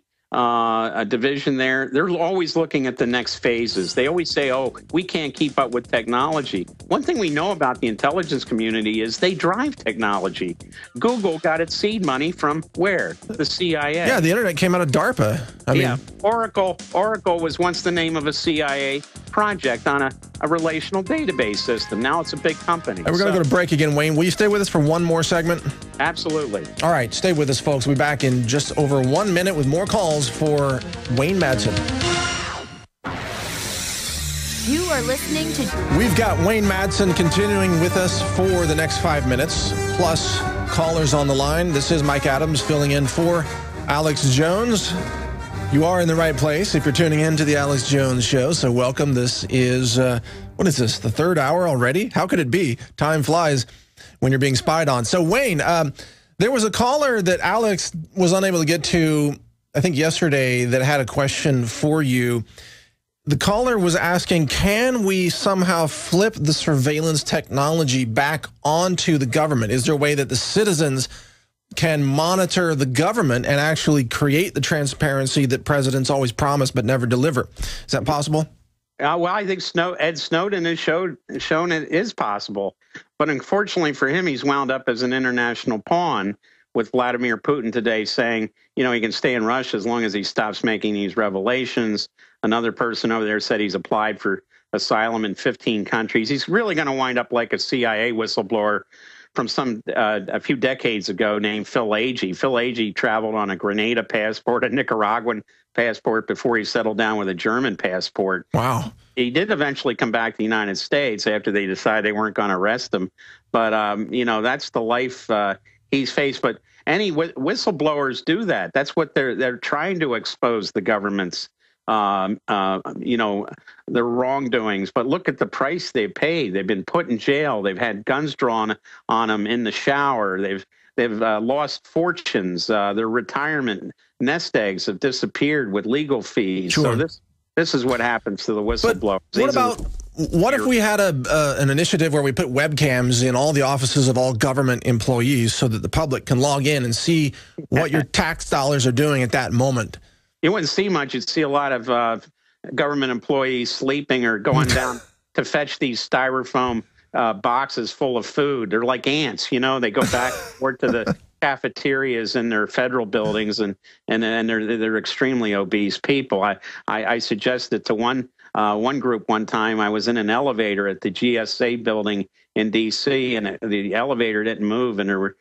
S7: division there, they're always looking at the next phases. They always say, oh, we can't keep up with technology. One thing we know about the intelligence community is they drive technology. Google got its seed money from where? The CIA.
S2: Yeah, the internet came out of DARPA. I mean,
S7: Oracle was once the name of a CIA project on a relational database system. Now it's a big company.
S2: And we're going to go to break again, Wayne. Will you stay with us for one more segment?
S7: Absolutely.
S2: All right, stay with us, folks. We'll be back in just over 1 minute with more calls for Wayne Madsen.
S10: You are listening to...
S2: We've got Wayne Madsen continuing with us for the next 5 minutes, plus callers on the line. This is Mike Adams filling in for Alex Jones. You are in the right place if you're tuning in to the Alex Jones Show, so welcome. This is, what is this, the third hour already? How could it be? Time flies when you're being spied on. So, Wayne, there was a caller that Alex was unable to get to, I think, yesterday, that had a question for you. The caller was asking, can we somehow flip the surveillance technology back onto the government? Is there a way that the citizens can monitor the government and actually create the transparency that presidents always promise but never deliver? Is that possible?
S7: Well, I think Ed Snowden has shown it is possible. But unfortunately for him, he's wound up as an international pawn, with Vladimir Putin today saying, you know, he can stay in Russia as long as he stops making these revelations. Another person over there said he's applied for asylum in 15 countries. He's really going to wind up like a CIA whistleblower from a few decades ago named Phil Agee. Phil Agee traveled on a Grenada passport, a Nicaraguan passport, before he settled down with a German passport.
S2: Wow.
S7: He did eventually come back to the United States after they decided they weren't going to arrest him. But, you know, that's the life he's faced. But any whistleblowers do that. That's what they're trying to expose the government's, you know, their wrongdoings. But look at the price they've paid. They've been put in jail. They've had guns drawn on them in the shower. They've lost fortunes. Their retirement nest eggs have disappeared with legal fees.
S2: Sure.
S7: So this is what happens to the whistleblowers.
S2: What if we had an initiative where we put webcams in all the offices of all government employees so that the public can log in and see what your tax dollars are doing at that moment?
S7: You wouldn't see much. You'd see a lot of government employees sleeping or going down to fetch these styrofoam boxes full of food. They're like ants, you know. They go back and forth to the cafeterias in their federal buildings, and they're extremely obese people. I suggested to one group one time. I was in an elevator at the GSA building in D.C., and the elevator didn't move, and there were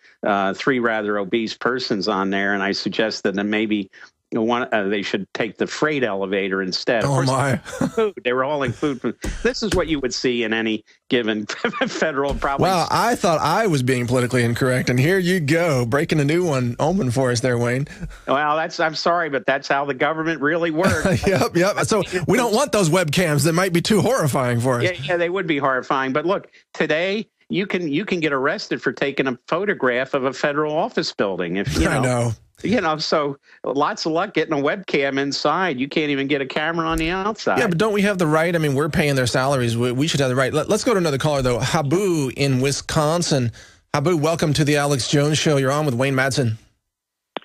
S7: 3 rather obese persons on there, and I suggested that maybe they should take the freight elevator instead.
S2: Oh, my.
S7: Food. They were hauling food. This is what you would see in any given federal problem.
S2: Well, I thought I was being politically incorrect, and here you go, breaking a new one open for us there, Wayne.
S7: Well, I'm sorry, but that's how the government really works.
S2: Yep. So we don't want those webcams that might be too horrifying for us.
S7: Yeah, they would be horrifying. But look, today you can get arrested for taking a photograph of a federal office building. If you know.
S2: I know.
S7: You know, so lots of luck getting a webcam inside. You can't even get a camera on the outside.
S2: Yeah, but don't we have the right? I mean, we're paying their salaries. We should have the right. Let's go to another caller, though. Habu in Wisconsin. Habu, welcome to the Alex Jones Show. You're on with Wayne Madsen.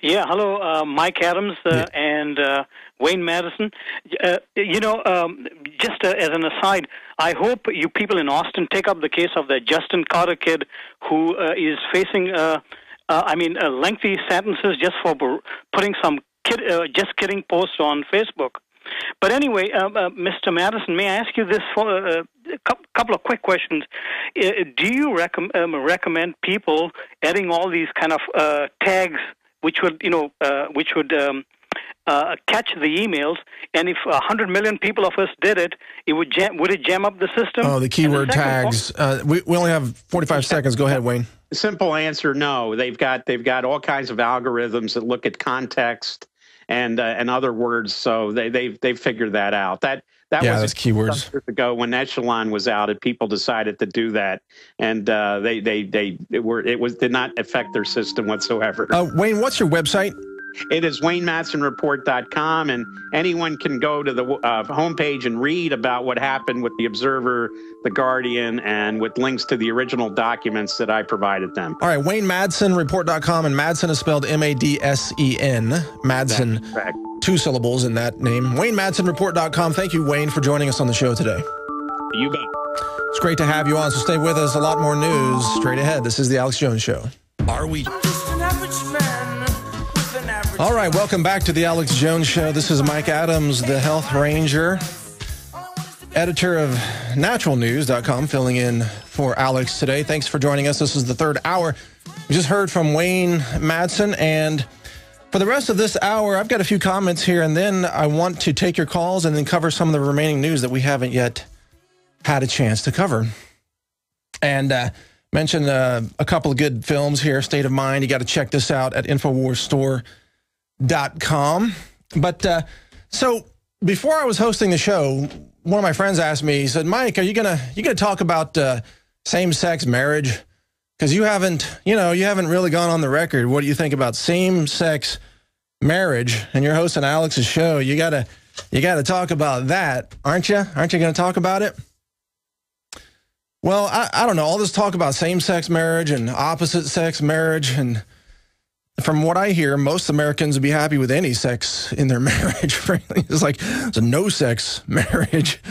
S11: Yeah, hello, Mike Adams and Wayne Madsen. You know, just as an aside, I hope you people in Austin take up the case of the Justin Carter kid who is facing lengthy sentences just for putting some just kidding posts on Facebook. But anyway, Mr. Madison, may I ask you this for a couple of quick questions? Do you recommend people adding all these kind of tags, which would catch the emails, and if 100 million people of us did it, would it jam up the system?
S2: Oh, the keyword tags. We only have 45 seconds. Go ahead, Wayne.
S7: Simple answer: no. They've got all kinds of algorithms that look at context and other words, so they've figured that out. That was
S2: keywords
S7: years ago when Echelon was out, and people decided to do that, and it did not affect their system whatsoever.
S2: Wayne, what's your website?
S7: It is WayneMadsenReport.com, and anyone can go to the homepage and read about what happened with the Observer, the Guardian, and with links to the original documents that I provided them.
S2: All right, WayneMadsenReport.com, and Madsen is spelled M-A-D-S-E-N. Madsen,
S7: correct.
S2: 2 syllables in that name. WayneMadsenReport.com. Thank you, Wayne, for joining us on the show today.
S7: You bet.
S2: It's great to have you on, so stay with us. A lot more news straight ahead. This is The Alex Jones Show.
S5: Are we?
S2: All right, welcome back to the Alex Jones Show. This is Mike Adams, the Health Ranger, editor of naturalnews.com, filling in for Alex today. Thanks for joining us. This is the 3rd hour. We just heard from Wayne Madsen, and for the rest of this hour, I've got a few comments here, and then I want to take your calls and then cover some of the remaining news that we haven't yet had a chance to cover. And mention a couple of good films here. State of Mind, you got to check this out at InfoWarsStore.com. But so before I was hosting the show, one of my friends asked me, he said, Mike, are you gonna talk about same-sex marriage? Because you haven't really gone on the record. What do you think about same-sex marriage? And you're hosting Alex's show. You gotta talk about that, aren't you? Aren't you gonna talk about it? Well, I don't know. All this talk about same-sex marriage and opposite-sex marriage, and from what I hear, most Americans would be happy with any sex in their marriage. Frankly, it's like it's a no-sex marriage.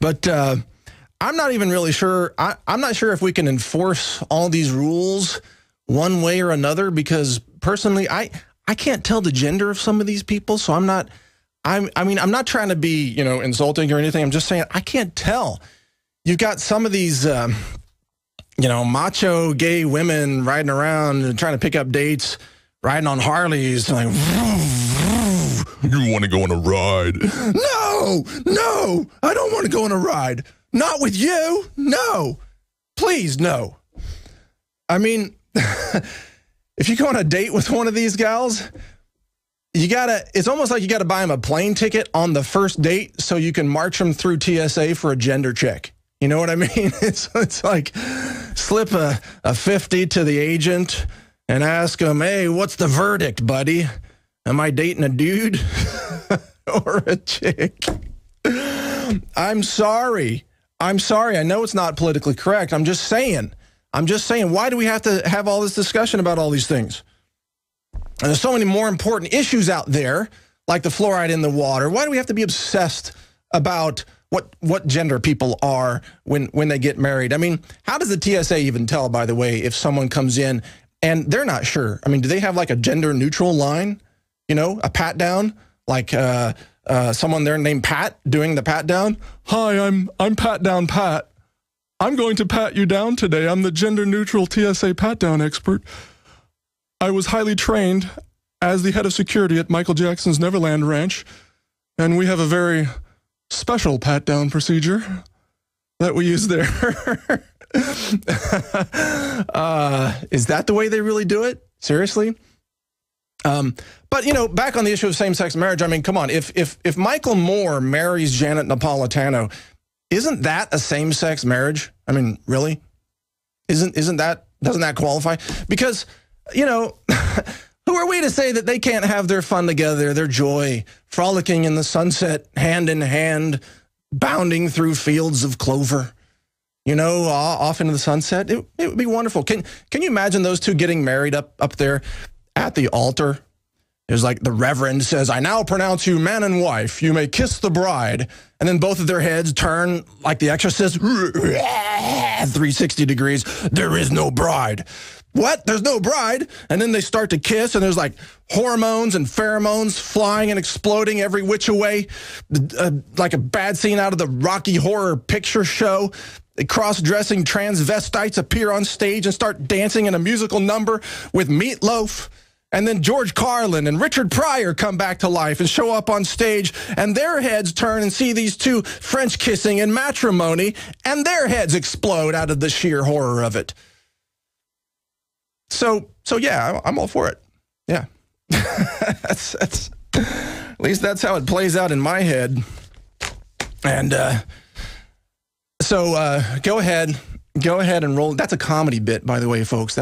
S2: But I'm not even really sure. I'm not sure if we can enforce all these rules one way or another, because personally, I can't tell the gender of some of these people. So I'm not trying to be, insulting or anything. I'm just saying I can't tell. You've got some of these, macho gay women riding around and trying to pick up dates, riding on Harleys, like, you want to go on a ride? No, I don't want to go on a ride. Not with you. No, please, no. I mean, if you go on a date with one of these gals, it's almost like you got to buy them a plane ticket on the first date so you can march them through TSA for a gender check. You know what I mean? It's like slip a 50 to the agent and ask him, hey, what's the verdict, buddy? Am I dating a dude or a chick? I'm sorry. I know it's not politically correct. I'm just saying, why do we have to have all this discussion about all these things? And there's so many more important issues out there, like the fluoride in the water. Why do we have to be obsessed about what gender people are when they get married? I mean, how does the TSA even tell, by the way, if someone comes in and they're not sure? I mean, do they have like a gender neutral line? A pat down, like someone there named Pat doing the pat down. Hi, I'm Pat Down Pat. I'm going to pat you down today. I'm the gender neutral TSA pat down expert. I was highly trained as the head of security at Michael Jackson's Neverland Ranch, and we have a very special pat down procedure that we use there. Is that the way they really do it? Seriously? But, back on the issue of same-sex marriage, I mean, come on. If Michael Moore marries Janet Napolitano, isn't that a same-sex marriage? I mean, really? Doesn't that qualify? Because, who are we to say that they can't have their fun together, their joy, frolicking in the sunset, hand in hand, bounding through fields of clover, off into the sunset? It would be wonderful. Can you imagine those two getting married up there at the altar? It was like the reverend says, I now pronounce you man and wife. You may kiss the bride. And then both of their heads turn like the Exorcist, 360 degrees. There is no bride. What? There's no bride? And then they start to kiss, and there's like hormones and pheromones flying and exploding every which way, like a bad scene out of the Rocky Horror Picture Show. The cross-dressing transvestites appear on stage and start dancing in a musical number with Meatloaf. And then George Carlin and Richard Pryor come back to life and show up on stage, and their heads turn and see these two French kissing in matrimony, and their heads explode out of the sheer horror of it. So yeah, I'm all for it. Yeah. That's at least that's how it plays out in my head. And so go ahead and roll. That's a comedy bit, by the way, folks.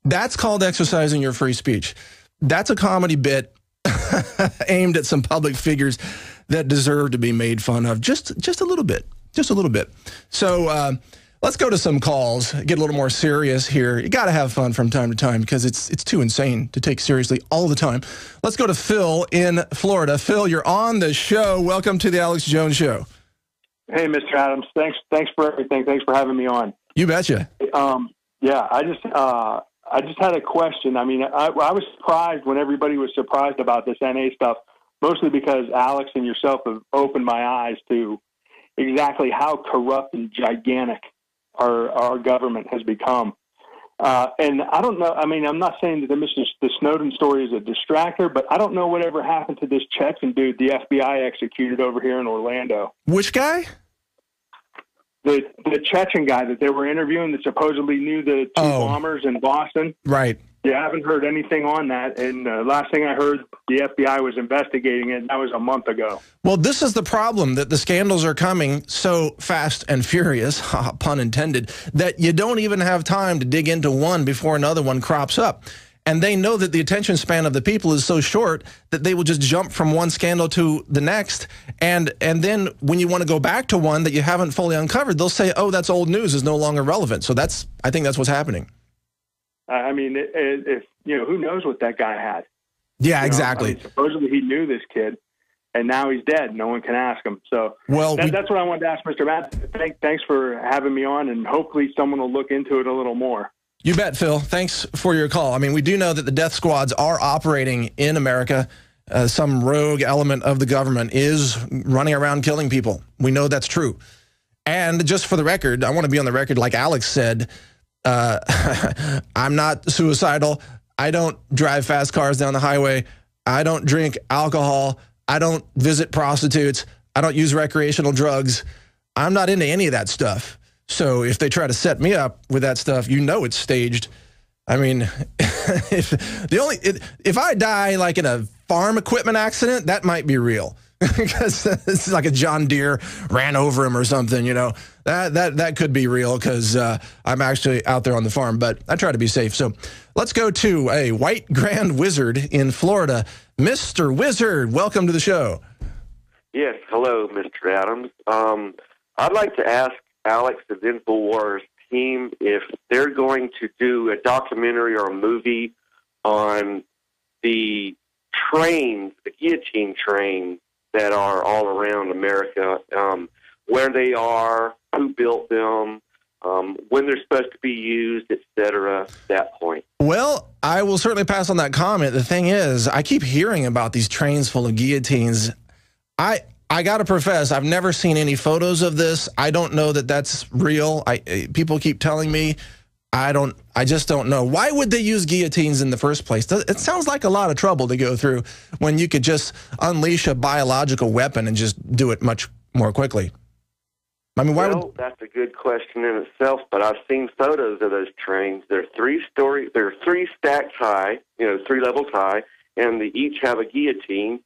S2: That's called exercising your free speech. That's a comedy bit aimed at some public figures that deserve to be made fun of. Just a little bit. Just a little bit. So let's go to some calls, get a little more serious here. You got to have fun from time to time because it's too insane to take seriously all the time. Let's go to Phil in Florida. Phil, you're on the show. Welcome to the Alex Jones Show.
S12: Hey, Mr. Adams. Thanks for everything. Thanks for having me on.
S2: You betcha.
S12: Yeah, I just had a question. I mean, I was surprised when everybody was surprised about this NA stuff, mostly because Alex and yourself have opened my eyes to exactly how corrupt and gigantic our government has become. And I don't know. I mean, I'm not saying that the Snowden story is a distractor, but I don't know whatever happened to this Chechen dude the FBI executed over here in Orlando.
S2: Which guy?
S12: The Chechen guy that they were interviewing that supposedly knew the two bombers in Boston.
S2: Right.
S12: Yeah, I haven't heard anything on that. And last thing I heard, the FBI was investigating it, and that was a month ago.
S2: Well, this is the problem, that the scandals are coming so fast and furious, pun intended, that you don't even have time to dig into one before another one crops up. And they know that the attention span of the people is so short that they will just jump from one scandal to the next. And then when you want to go back to one that you haven't fully uncovered, they'll say, oh, that's old news, is no longer relevant. So I think that's what's happening.
S12: I mean, if who knows what that guy had?
S2: Yeah, exactly.
S12: I mean, supposedly he knew this kid. and now he's dead. No one can ask him. So that's what I wanted to ask Mr. Madsen. Thanks for having me on, and hopefully someone will look into it a little more.
S2: You bet, Phil. Thanks for your call. I mean, we do know that the death squads are operating in America. Some rogue element of the government is running around killing people. We know that's true. And just for the record, I want to be on the record, like Alex said, I'm not suicidal. I don't drive fast cars down the highway. I don't drink alcohol. I don't visit prostitutes. I don't use recreational drugs. I'm not into any of that stuff. So if they try to set me up with that stuff, you know it's staged. I mean, if I die like in a farm equipment accident, that might be real. Because it's like a John Deere ran over him or something, you know. That could be real because I'm actually out there on the farm, but I try to be safe. So let's go to a white grand wizard in Florida. Mr. Wizard, welcome to the show.
S13: Yes, hello, Mr. Adams. I'd like to ask Alex of InfoWars team if they're going to do a documentary or a movie on the trains, the guillotine trains that are all around America, where they are, who built them, when they're supposed to be used, etc., that point.
S2: Well, I will certainly pass on that comment. The thing is, I keep hearing about these trains full of guillotines. I got to profess, I've never seen any photos of this. I don't know that that's real. People keep telling me. I just don't know. Why would they use guillotines in the first place? It sounds like a lot of trouble to go through when you could just unleash a biological weapon and just do it much more quickly. I mean, why would...
S13: That's a good question in itself, but I've seen photos of those trains. They're three stacks high, you know, 3 levels high, and they each have a guillotine.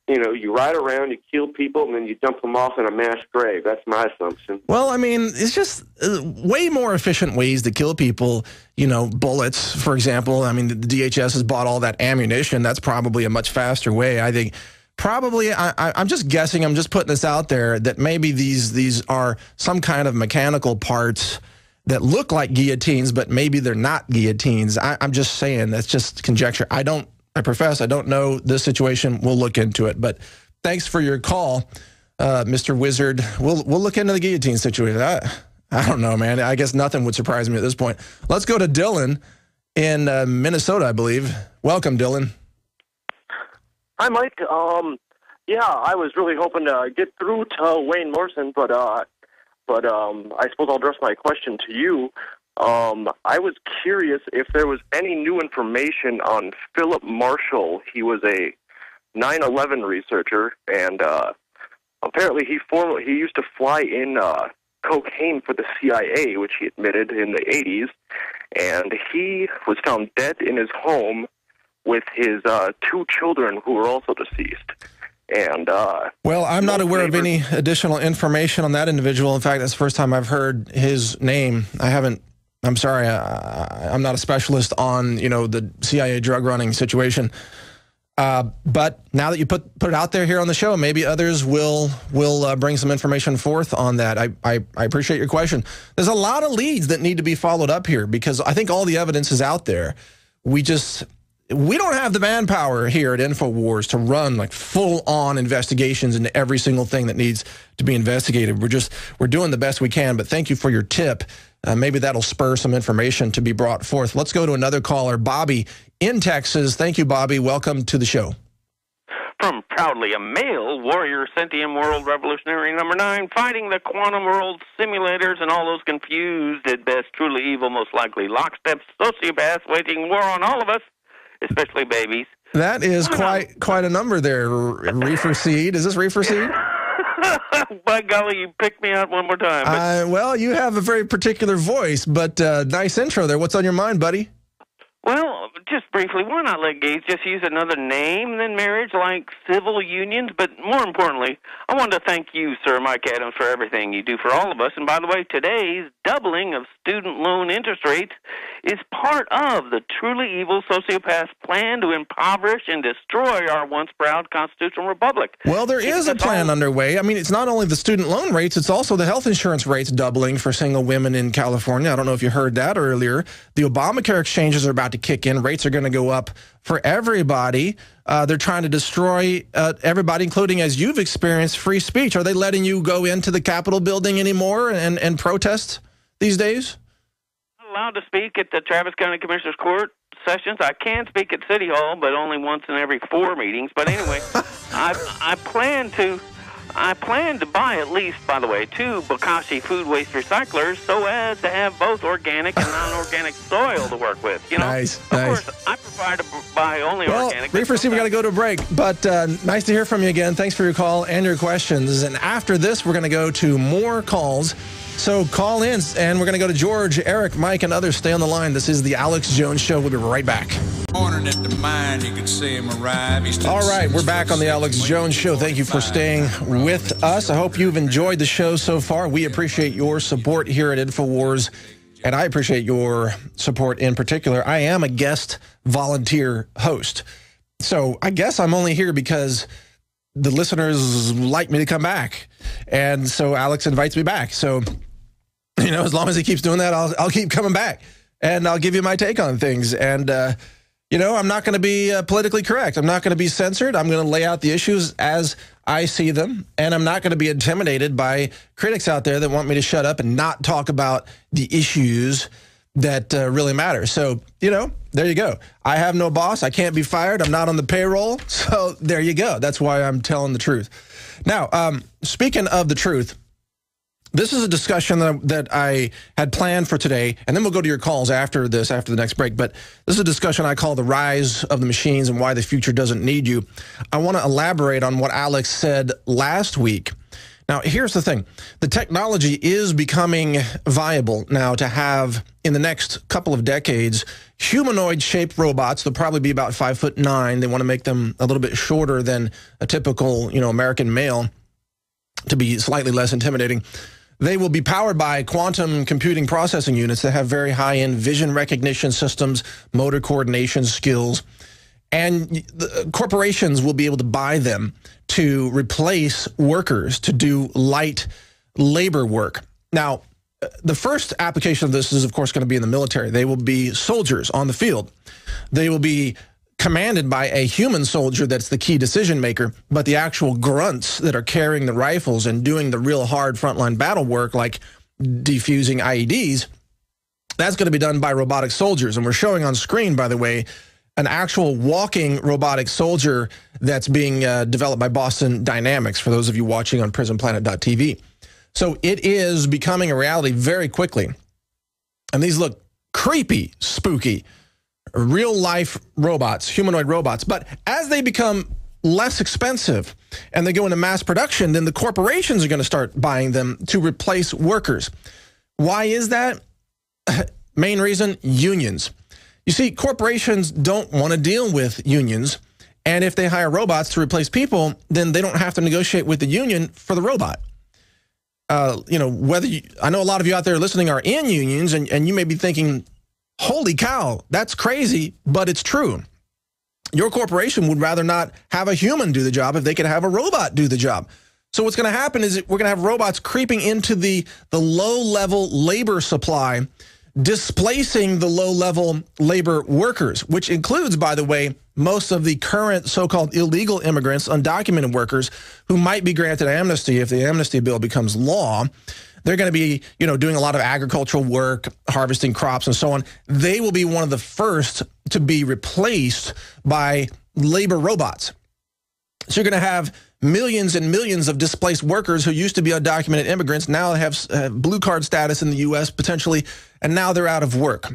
S13: You know, you ride around, you kill people, and then you dump them off in a mass grave. That's my assumption.
S2: Well, I mean, it's just way more efficient ways to kill people. You know, bullets, for example. I mean, the DHS has bought all that ammunition. That's probably a much faster way. I think probably, I'm just guessing, I'm just putting this out there, that maybe these are some kind of mechanical parts that look like guillotines, but maybe they're not guillotines. I'm just saying, that's just conjecture. I profess I don't know this situation. We'll look into it. But thanks for your call, Mr. Wizard. We'll look into the guillotine situation. I don't know, man. I guess nothing would surprise me at this point. Let's go to Dylan in Minnesota, I believe. Welcome, Dylan.
S14: Hi, Mike. Yeah, I was really hoping to get through to Wayne Madsen, but I suppose I'll address my question to you. I was curious if there was any new information on Philip Marshall. He was a 9/11 researcher, and apparently he used to fly in cocaine for the CIA, which he admitted in the 80s, and he was found dead in his home with his 2 children who were also deceased. And
S2: well, I'm not aware of any additional information on that individual. In fact, that's the first time I've heard his name. I'm sorry, I'm not a specialist on, you know, the CIA drug running situation. But now that you put it out there here on the show, maybe others will bring some information forth on that. I appreciate your question. There's a lot of leads that need to be followed up here because I think all the evidence is out there. We don't have the manpower here at InfoWars to run like full-on investigations into every single thing that needs to be investigated. We're doing the best we can, but thank you for your tip. Maybe that'll spur some information to be brought forth. Let's go to another caller, Bobby in Texas. Thank you, Bobby. Welcome to the show.
S15: From proudly a male warrior, Sentium World Revolutionary number 9, fighting the quantum world simulators and all those confused, at best, truly evil, most likely lockstep sociopaths waging war on all of us, especially babies.
S2: That is quite a number there. Reefer Seed. Is this Reefer Seed?
S15: By golly, you picked me out one more time.
S2: Well, you have a very particular voice, but nice intro there. What's on your mind, buddy?
S15: Well, just briefly, why not let gays just use another name than marriage, like civil unions? But more importantly, I wanted to thank you, Sir Mike Adams, for everything you do for all of us. And by the way, today's doubling of student loan interest rates is part of the truly evil sociopath's plan to impoverish and destroy our once proud constitutional republic.
S2: Well, there is a plan underway. I mean, it's not only the student loan rates, it's also the health insurance rates doubling for single women in California. I don't know if you heard that earlier. The Obamacare exchanges are about to kick in. Rates are going to go up for everybody. They're trying to destroy everybody, including, as you've experienced, free speech. Are they letting you go into the Capitol building anymore and protest these days?
S15: I'm allowed to speak at the Travis County Commissioner's Court sessions. I can speak at City Hall, but only once in every 4 meetings. But anyway, I plan to buy at least, by the way, 2 Bokashi food waste recyclers so as to have both organic and non-organic soil to work with. You know,
S2: nice.
S15: Of course, I prefer to buy only organic.
S2: Reefer, we got to go to a break, but nice to hear from you again. Thanks for your call and your questions. And after this, we're going to go to more calls. So call in, and we're going to go to George, Eric, Mike, and others. Stay on the line. This is the Alex Jones Show. We'll be right back. All right, we're back on the Alex Jones Show. Thank you for staying with us. I hope you've enjoyed the show so far. We appreciate your support here at InfoWars, and I appreciate your support in particular. I am a guest volunteer host, so I guess I'm only here because the listeners like me to come back, and so Alex invites me back. So, you know, as long as he keeps doing that, I'll keep coming back, and I'll give you my take on things. And you know, I'm not going to be politically correct. I'm not going to be censored. I'm going to lay out the issues as I see them, and I'm not going to be intimidated by critics out there that want me to shut up and not talk about the issues that really matter. So, you know, there you go. I have no boss. I can't be fired. I'm not on the payroll. So there you go. That's why I'm telling the truth. Now, speaking of the truth, this is a discussion that I had planned for today, and then we'll go to your calls after this, after the next break. But this is a discussion I call the rise of the machines and why the future doesn't need you. I want to elaborate on what Alex said last week. Now, here's the thing. The technology is becoming viable now to have, in the next couple of decades, humanoid-shaped robots. They'll probably be about 5'9". They want to make them a little bit shorter than a typical, you know, American male to be slightly less intimidating. They will be powered by quantum computing processing units that have very high-end vision recognition systems, motor coordination skills, and the corporations will be able to buy them to replace workers to do light labor work. Now, the first application of this is, of course, going to be in the military. They will be soldiers on the field. They will be commanded by a human soldier that's the key decision maker, but the actual grunts that are carrying the rifles and doing the real hard frontline battle work, like defusing IEDs, that's going to be done by robotic soldiers. And we're showing on screen, by the way, an actual walking robotic soldier that's being developed by Boston Dynamics, for those of you watching on Prisonplanet.tv. So it is becoming a reality very quickly. And these look creepy, spooky, real-life robots, humanoid robots. But as they become less expensive and they go into mass production, then the corporations are going to start buying them to replace workers. Why is that? Main reason, unions. You see, corporations don't want to deal with unions, and if they hire robots to replace people, then they don't have to negotiate with the union for the robot. You know, I know a lot of you out there listening are in unions, and you may be thinking, holy cow, that's crazy, but it's true. Your corporation would rather not have a human do the job if they could have a robot do the job. So what's going to happen is we're going to have robots creeping into the low-level labor supply, displacing the low-level labor workers, which includes, by the way, most of the current so-called illegal immigrants, undocumented workers, who might be granted amnesty if the amnesty bill becomes law. They're going to be, you know, doing a lot of agricultural work, harvesting crops and so on. They will be one of the first to be replaced by labor robots. So you're going to have millions and millions of displaced workers who used to be undocumented immigrants, now have blue card status in the U.S. potentially, and now they're out of work.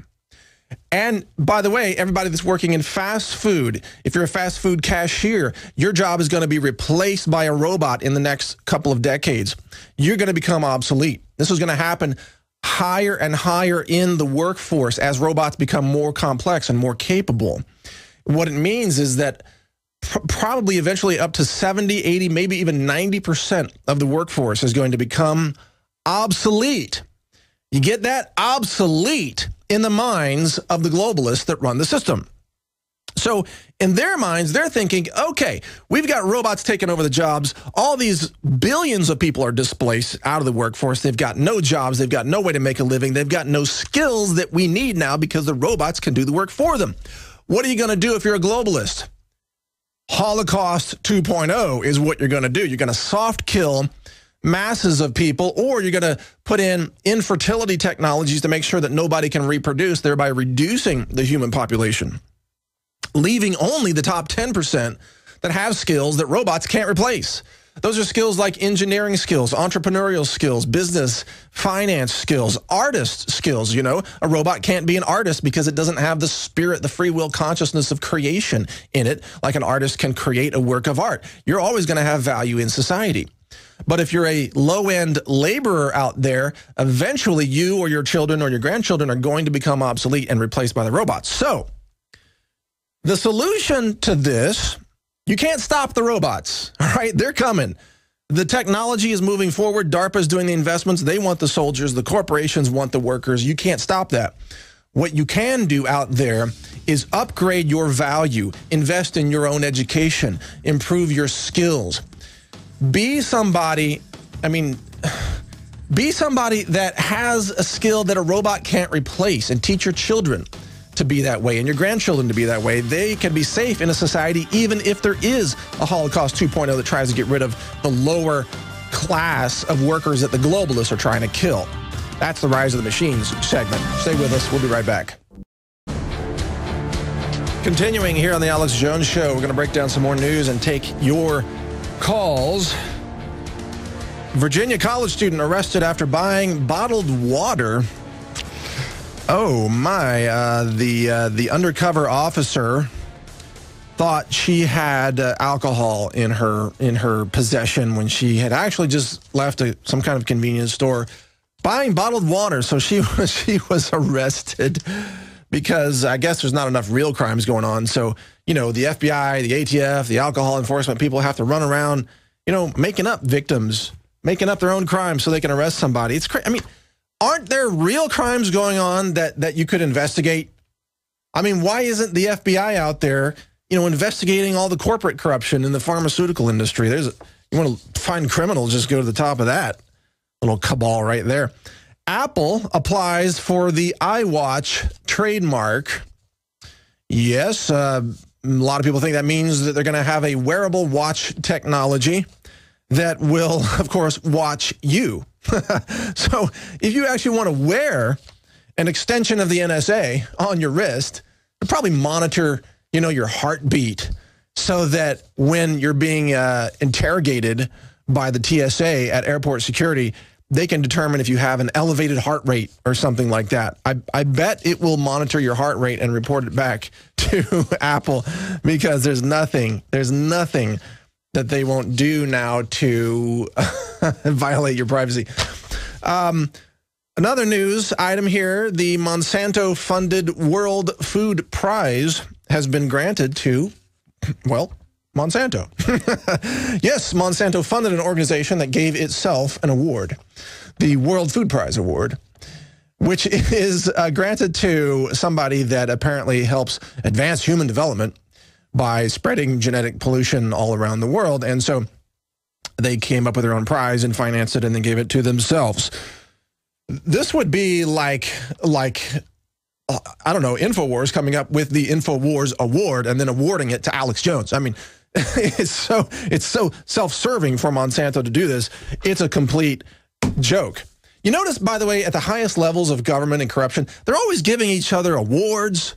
S2: And by the way, everybody that's working in fast food, if you're a fast food cashier, your job is going to be replaced by a robot in the next couple of decades. You're going to become obsolete. This is going to happen higher and higher in the workforce as robots become more complex and more capable. What it means is that probably eventually up to 70, 80, maybe even 90% of the workforce is going to become obsolete. You get that? Obsolete in the minds of the globalists that run the system. So in their minds, they're thinking, okay, we've got robots taking over the jobs. All these billions of people are displaced out of the workforce. They've got no jobs. They've got no way to make a living. They've got no skills that we need now because the robots can do the work for them. What are you going to do if you're a globalist? Holocaust 2.0 is what you're going to do. You're going to soft kill masses of people, or you're going to put in infertility technologies to make sure that nobody can reproduce, thereby reducing the human population, leaving only the top 10% that have skills that robots can't replace. Those are skills like engineering skills, entrepreneurial skills, business, finance skills, artist skills. You know, a robot can't be an artist because it doesn't have the spirit, the free will consciousness of creation in it, like an artist can create a work of art. You're always going to have value in society. But if you're a low-end laborer out there, eventually you or your children or your grandchildren are going to become obsolete and replaced by the robots. So the solution to this, you can't stop the robots, all right? They're coming. The technology is moving forward. DARPA's doing the investments. They want the soldiers. The corporations want the workers. You can't stop that. What you can do out there is upgrade your value, invest in your own education, improve your skills. Be somebody, be somebody that has a skill that a robot can't replace, and teach your children to be that way and your grandchildren to be that way. They can be safe in a society even if there is a Holocaust 2.0 that tries to get rid of the lower class of workers that the globalists are trying to kill. That's the Rise of the Machines segment. Stay with us. We'll be right back. Continuing here on the Alex Jones Show, we're going to break down some more news and take your calls. Virginia college student arrested after buying bottled water. Oh my, the undercover officer thought she had alcohol in her possession when she had actually just left some kind of convenience store buying bottled water. So she was arrested because I guess there's not enough real crimes going on. So, you know, the FBI, the ATF, the alcohol enforcement people have to run around, you know, making up victims, making up their own crimes so they can arrest somebody. It's crazy. I mean, aren't there real crimes going on that you could investigate? I mean, why isn't the FBI out there, you know, investigating all the corporate corruption in the pharmaceutical industry? You want to find criminals, just go to the top of that little cabal right there. Apple applies for the iWatch trademark. Yes, a lot of people think that means that they're going to have a wearable watch technology that will, of course, watch you. So if you actually want to wear an extension of the NSA on your wrist, they'll probably monitor, you know, your heartbeat so that when you're being interrogated by the TSA at airport security, they can determine if you have an elevated heart rate or something like that. I bet it will monitor your heart rate and report it back to Apple, because there's nothing that they won't do now to violate your privacy. Another news item here, the Monsanto-funded World Food Prize has been granted to, well, Monsanto. Yes, Monsanto funded an organization that gave itself an award, the World Food Prize Award, which is granted to somebody that apparently helps advance human development by spreading genetic pollution all around the world. And so they came up with their own prize and financed it and then gave it to themselves. This would be like I don't know, InfoWars coming up with the InfoWars Award and then awarding it to Alex Jones. I mean, it's so self-serving for Monsanto to do this. It's a complete joke. You notice, by the way, at the highest levels of government and corruption, they're always giving each other awards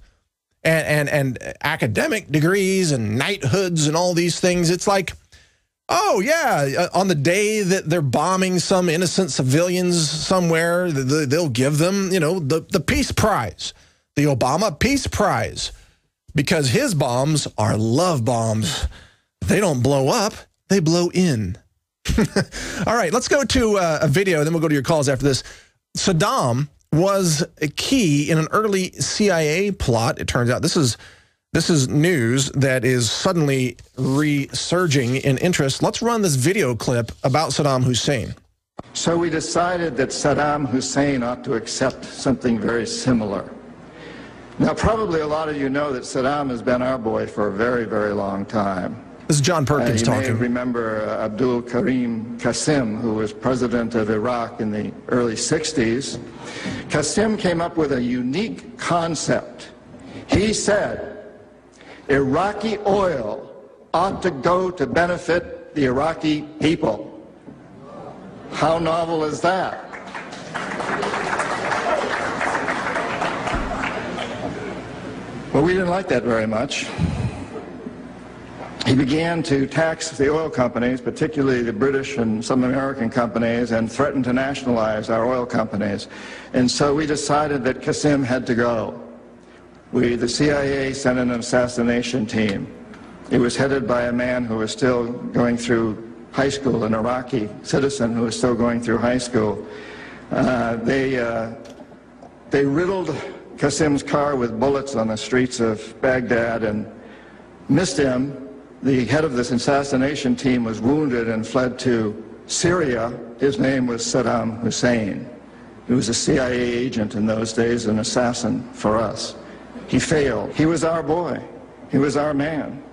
S2: and academic degrees and knighthoods and all these things. It's like, oh, yeah, on the day that they're bombing some innocent civilians somewhere, they'll give them, you know, the Peace Prize, the Obama Peace Prize, because his bombs are love bombs. They don't blow up, they blow in. All right, let's go to a video, then we'll go to your calls after this. Saddam was a key in an early CIA plot. It turns out this is news that is suddenly resurging in interest. Let's run this video clip about Saddam Hussein.
S16: So we decided that Saddam Hussein ought to accept something very similar. Now, probably a lot of you know that Saddam has been our boy for a very, very long time.
S2: This is John Perkins talking.
S16: You may remember Abdul Karim Qasim, who was president of Iraq in the early 60s. Qasim came up with a unique concept. He said Iraqi oil ought to go to benefit the Iraqi people. How novel is that? Well, we didn't like that very much. He began to tax the oil companies, particularly the British and some American companies, and threatened to nationalize our oil companies. And so we decided that Qasem had to go. The CIA sent an assassination team. It was headed by a man who was still going through high school, an Iraqi citizen who was still going through high school. They riddled Qasem's car with bullets on the streets of Baghdad and missed him. The head of this assassination team was wounded and fled to Syria. His name was Saddam Hussein. He was a CIA agent in those days, an assassin for us. He failed. He was our boy. He was our man.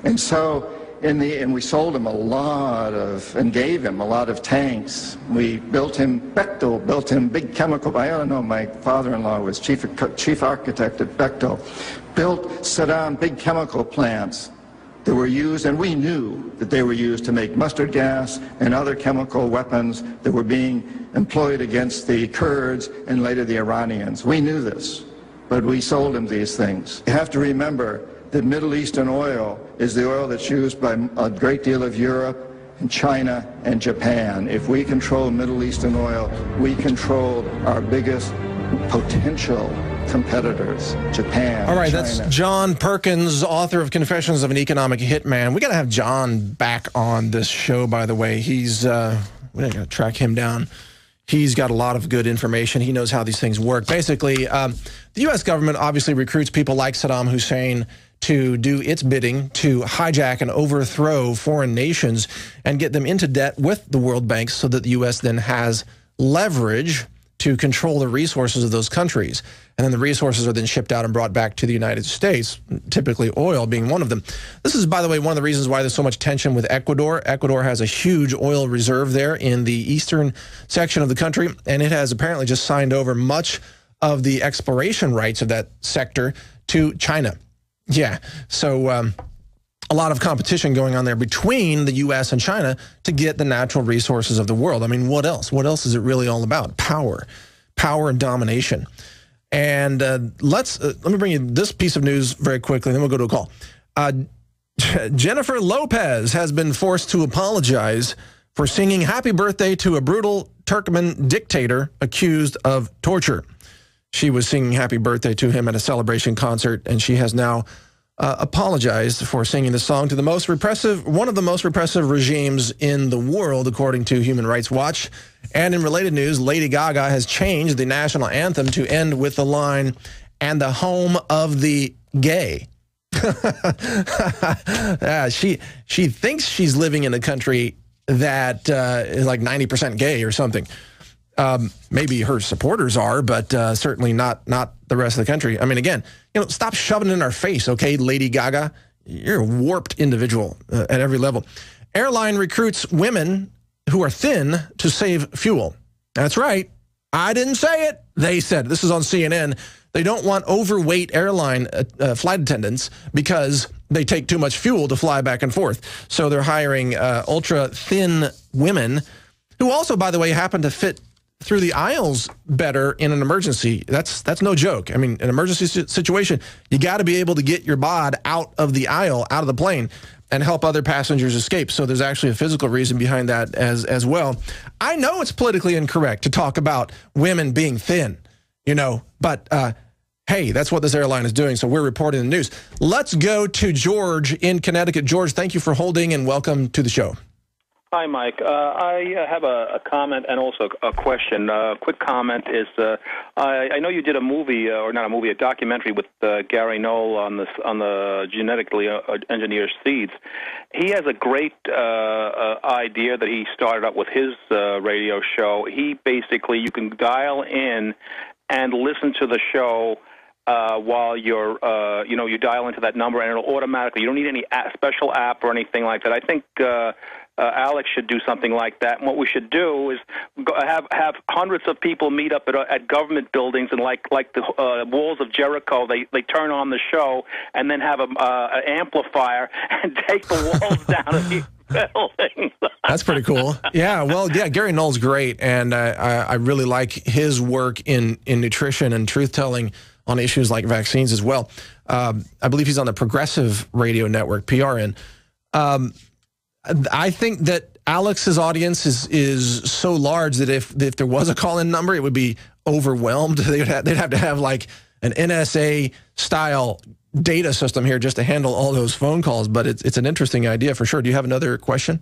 S16: And so, and we sold him a lot of, and gave him a lot of tanks. We built him, Bechtel built him big chemical, I don't know, my father-in-law was chief architect at Bechtel, built Saddam big chemical plants that were used, and we knew that they were used to make mustard gas and other chemical weapons that were being employed against the Kurds and later the Iranians. We knew this, but we sold him these things. You have to remember that Middle Eastern oil is the oil that's used by a great deal of Europe and China and Japan. If we control Middle Eastern oil, we control our biggest potential competitors, Japan.
S2: All right,
S16: China.
S2: That's John Perkins, author of Confessions of an Economic Hitman. We got to have John back on this show, by the way. We got to track him down. He's got a lot of good information. He knows how these things work. Basically, the U.S. government obviously recruits people like Saddam Hussein to do its bidding to hijack and overthrow foreign nations and get them into debt with the World Bank so that the U.S. then has leverage to control the resources of those countries. And then the resources are then shipped out and brought back to the United States, typically oil being one of them. This is, by the way, one of the reasons why there's so much tension with Ecuador. Ecuador has a huge oil reserve there in the eastern section of the country, and it has apparently just signed over much of the exploration rights of that sector to China. Yeah, so a lot of competition going on there between the U.S. and China to get the natural resources of the world. I mean, what else? What else is it really all about? Power and domination. And let me bring you this piece of news very quickly, then we'll go to a call. Jennifer Lopez has been forced to apologize for singing Happy Birthday to a brutal Turkmen dictator accused of torture. She was singing Happy Birthday to him at a celebration concert, and she has now apologized for singing the song to one of the most repressive regimes in the world, according to Human Rights Watch. And in related news, Lady Gaga has changed the national anthem to end with the line, "and the home of the gay." She thinks she's living in a country that is like 90% gay or something. Maybe her supporters are, but certainly not the rest of the country. I mean, again, stop shoving it in our face, okay, Lady Gaga? You're a warped individual at every level. Airline recruits women who are thin to save fuel. That's right. I didn't say it. They said. This is on CNN. They don't want overweight airline flight attendants because they take too much fuel to fly back and forth. So they're hiring ultra-thin women who also, by the way, happen to fit through the aisles better in an emergency. That's no joke. I mean, an emergency situation, you got to be able to get your bod out of the aisle, out of the plane, and help other passengers escape. So there's actually a physical reason behind that as well. I know it's politically incorrect to talk about women being thin, but hey, that's what this airline is doing, so we're reporting the news. Let's go to George in Connecticut. George, thank you for holding, and welcome to the show.
S17: Hi, Mike. I have a comment and also a question. Quick comment is I know you did a movie, or not a movie, a documentary with Gary Knoll on the genetically engineered seeds. He has a great idea that he started up with his radio show. He basically, you can dial in and listen to the show while you're, you dial into that number, and it'll automatically. You don't need any special app or anything like that. I think Alex should do something like that. And what we should do is have hundreds of people meet up at government buildings, and like the walls of Jericho, they turn on the show and then have an amplifier and take the walls down of these buildings.
S2: That's pretty cool. Yeah, well, yeah, Gary Null's great, and I really like his work in nutrition and truth-telling on issues like vaccines as well. I believe he's on the Progressive Radio Network, PRN. I think that Alex's audience is so large that if there was a call-in number, it would be overwhelmed. They'd have to have like an NSA-style data system here just to handle all those phone calls. But it's an interesting idea for sure. Do you have another question?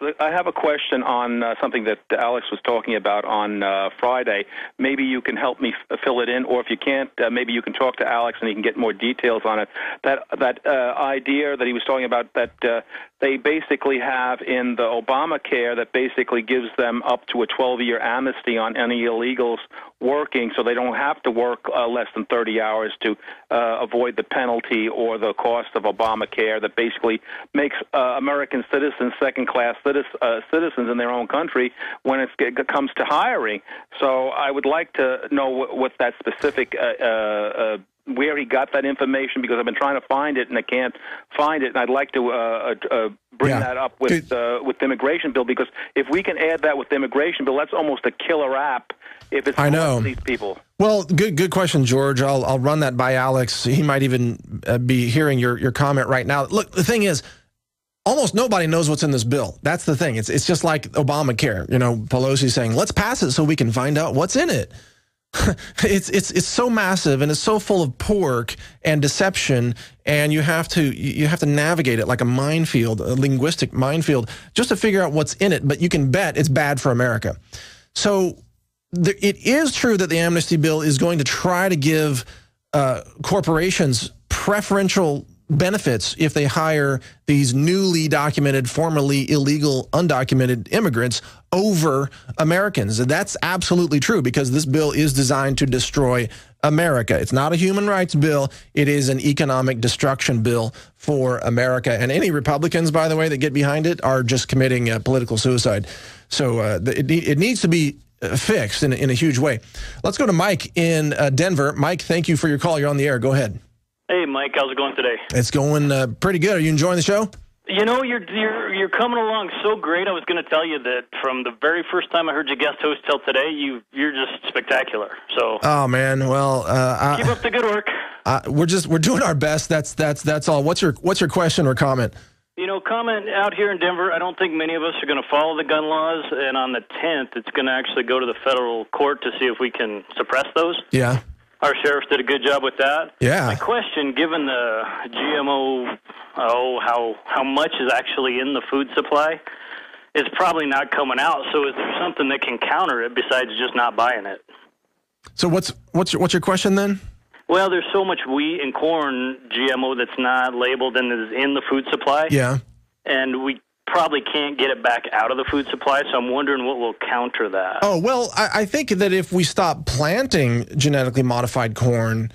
S17: So I have a question on something that Alex was talking about on Friday. Maybe you can help me fill it in, or if you can't, maybe you can talk to Alex and he can get more details on it. That idea that he was talking about, that they basically have in the Obamacare, that basically gives them up to a 12-year amnesty on any illegals working, so they don't have to work less than 30 hours to avoid the penalty or the cost of Obamacare, that basically makes American citizens second-class citizens in their own country when it comes to hiring. So I would like to know what that specific where he got that information, because I've been trying to find it and I can't find it, and I'd like to bring that up with the immigration bill, because if we can add that with the immigration bill, that's almost a killer app if it's for these people.
S2: Well, good question, George. I'll run that by Alex. He might even be hearing your comment right now. Look, the thing is, almost nobody knows what's in this bill. That's the thing. It's just like Obamacare. You know, Pelosi saying, let's pass it so we can find out what's in it. It's so massive, and it's so full of pork and deception, and you have to navigate it like a minefield, a linguistic minefield, just to figure out what's in it. But you can bet it's bad for America. So it is true that the amnesty bill is going to try to give corporations preferential benefits if they hire these newly documented, formerly illegal, undocumented immigrants over Americans. And that's absolutely true, because this bill is designed to destroy America. It's not a human rights bill. It is an economic destruction bill for America. And any Republicans, by the way, that get behind it are just committing political suicide. So it needs to be fixed in a huge way. Let's go to Mike in Denver. Mike, thank you for your call. You're on the air. Go ahead.
S18: Hey, Mike, how's it going today?
S2: It's going pretty good. Are you enjoying the show?
S18: You know, you're coming along so great. I was going to tell you that from the very first time I heard you guest host till today, you're just spectacular. So.
S2: Oh man, well,
S18: keep up the good work.
S2: We're doing our best. That's all. What's your question or comment?
S18: You know, comment out here in Denver, I don't think many of us are going to follow the gun laws, and on the 10th, it's going to actually go to the federal court to see if we can suppress those.
S2: Yeah.
S18: Our sheriff did a good job with that.
S2: Yeah.
S18: My question, given the GMO, how much is actually in the food supply, is probably not coming out. So is there something that can counter it besides just not buying it?
S2: So what's your question then?
S18: Well, there's so much wheat and corn GMO that's not labeled and is in the food supply.
S2: Yeah.
S18: And we probably can't get it back out of the food supply, so I'm wondering what will counter that.
S2: Oh, well, I think that if we stop planting genetically modified corn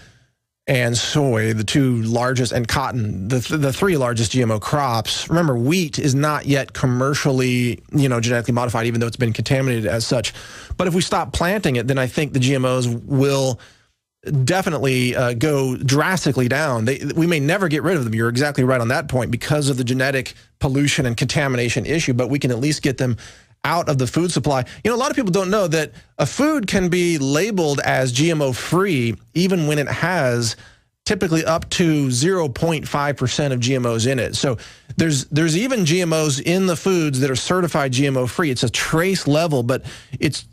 S2: and soy, the two largest, and cotton, the three largest GMO crops, remember, wheat is not yet commercially, genetically modified, even though it's been contaminated as such. But if we stop planting it, then I think the GMOs will definitely go drastically down. We may never get rid of them. You're exactly right on that point, because of the genetic pollution and contamination issue, but we can at least get them out of the food supply. You know, a lot of people don't know that a food can be labeled as GMO free even when it has typically up to 0.5% of GMOs in it. So there's even GMOs in the foods that are certified GMO free. It's a trace level, but